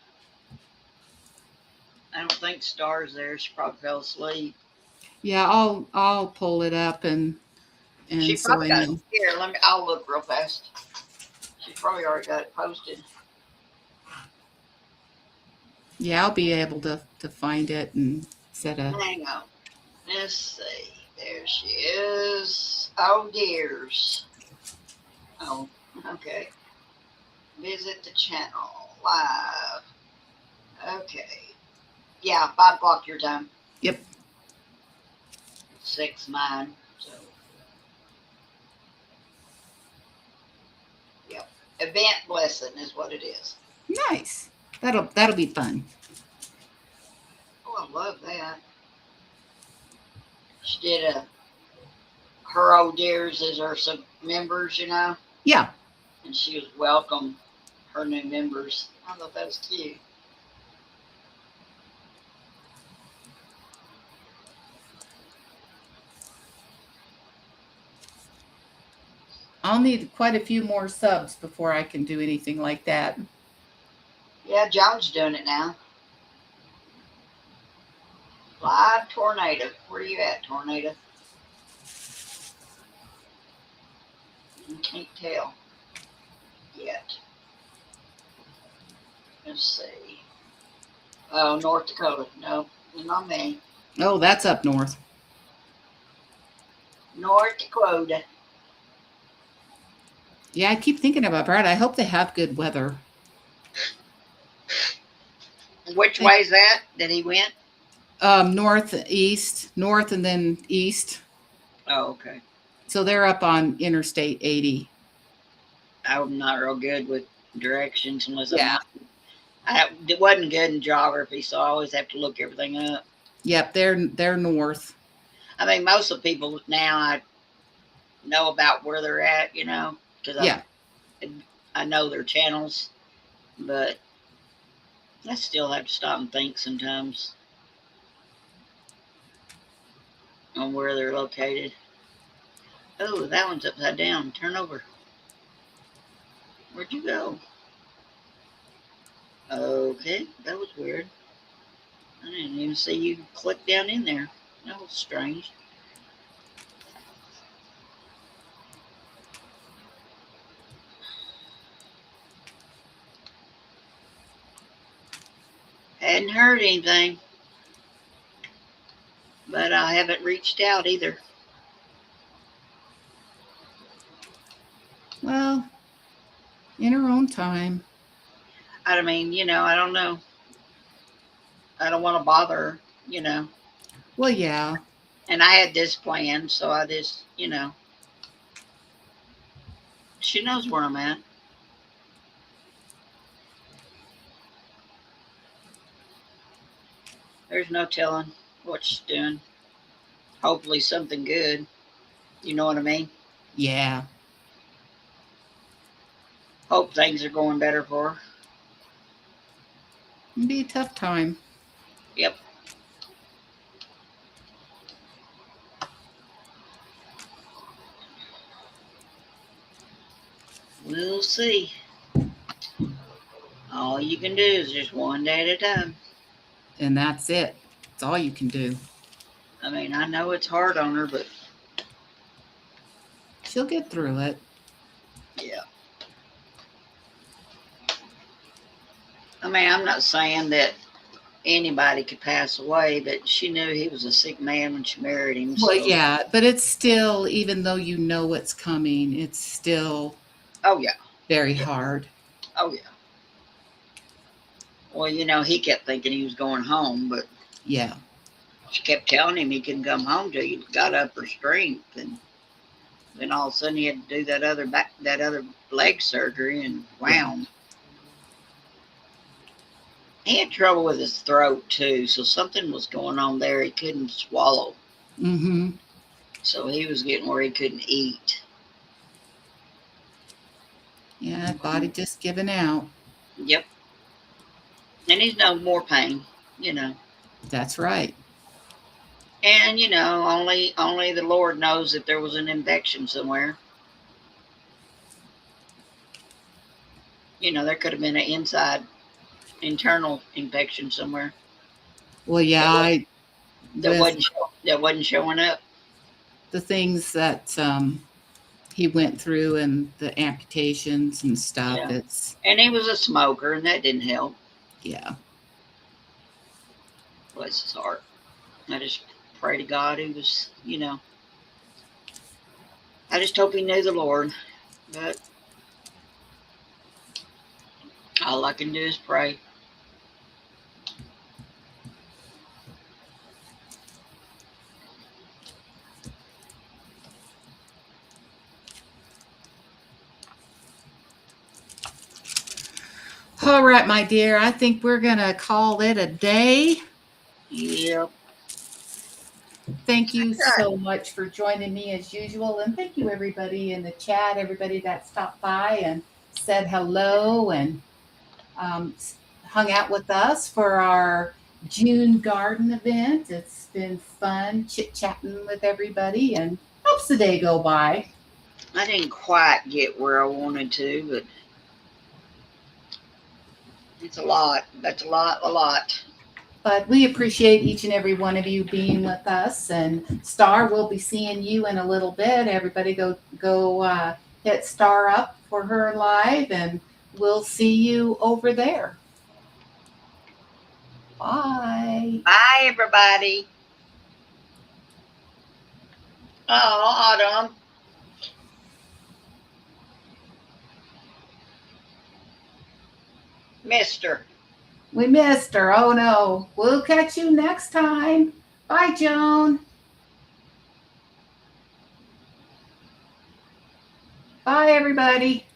B: I don't think Star's there. She probably fell asleep.
A: Yeah, I'll pull it up and
B: She
A: so
B: probably
A: I
B: got it.
A: know.
B: Here, I'll look real fast. She probably already got it posted.
A: Yeah, I'll be able to find it and set a.
B: Hang on. Let's see. There she is. Oh, dears. Oh, okay. Visit the channel live. Okay. Yeah, 5 o'clock your time.
A: Yep.
B: 6 mine. So, yep. Event blessing is what it is.
A: Nice. That'll be fun.
B: Oh, I love that. She did her old dears as her some members,
A: Yeah.
B: and she was welcome her new members. I thought that was cute.
A: I'll need quite a few more subs before I can do anything like that.
B: Yeah, John's doing it now. Live tornado. Where are you at, tornado? You can't tell yet. Let's see. Oh, North Dakota. No, not me.
A: Oh, that's up north.
B: North Dakota.
A: Yeah, I keep thinking about Brad. I hope they have good weather.
B: Which way is that he went?
A: North and then east.
B: Oh, okay.
A: So they're up on Interstate 80.
B: I'm not real good with directions unless
A: Yeah.
B: it wasn't good in geography, so I always have to look everything up.
A: Yep, they're north.
B: I mean, most of the people now I know about where they're at, because
A: Yeah.
B: I know their channels, but I still have to stop and think sometimes on where they're located. Oh, that one's upside down. Turn over. Where'd you go? Okay, that was weird. I didn't even see you click down in there. That was strange. Hadn't heard anything, but I haven't reached out either.
A: Well, in her own time.
B: I mean, I don't know. I don't want to bother her,
A: Well, yeah.
B: And I had this plan, so I just, she knows where I'm at. There's no telling what she's doing. Hopefully something good. You know what I mean?
A: Yeah.
B: Hope things are going better for her.
A: It'd be a tough time.
B: Yep. We'll see. All you can do is just one day at a time.
A: And that's it. That's all you can do.
B: I mean, I know it's hard on her, but
A: She'll get through it.
B: yeah. I mean, I'm not saying that anybody could pass away, but she knew he was a sick man when she married him.
A: Well,
B: So,
A: yeah, but it's still, even though you know what's coming, it's still
B: oh yeah,
A: very
B: yeah.
A: hard.
B: Oh yeah. Well, he kept thinking he was going home, but
A: Yeah.
B: she kept telling him he couldn't come home till he got up her strength, and then all of a sudden he had to do that other leg surgery, and
A: Yeah.
B: wow. He had trouble with his throat too, so something was going on there. He couldn't swallow,
A: Mm-hmm.
B: so he was getting where he couldn't eat.
A: Yeah, body just giving out.
B: Yep, and he's no more pain.
A: That's right.
B: And only the Lord knows if there was an infection somewhere. There could have been an internal infection somewhere
A: Well, yeah,
B: that
A: I
B: that
A: with
B: wasn't showing up.
A: the things that he went through and the amputations and stuff,
B: Yeah,
A: it's
B: and he was a smoker, and that didn't help.
A: yeah.
B: Bless his heart. I just pray to God he was, I just hope he knew the Lord. But all I can do is pray.
A: All right, my dear. I think we're gonna call it a day.
B: Yep.
A: Thank you so much for joining me as usual. And thank you, everybody in the chat, everybody that stopped by and said hello and um, hung out with us for our June garden event. It's been fun chit chatting with everybody and helps the day go by.
B: I didn't quite get where I wanted to, but it's a lot. That's a lot.
A: But we appreciate each and every one of you being with us. And Star, we'll be seeing you in a little bit. Everybody go hit Star up for her live, and we'll see you over there. Bye.
B: Bye, everybody. Oh, Autumn. Mister.
A: We missed her. Oh no. We'll catch you next time. Bye, Joan. Bye, everybody.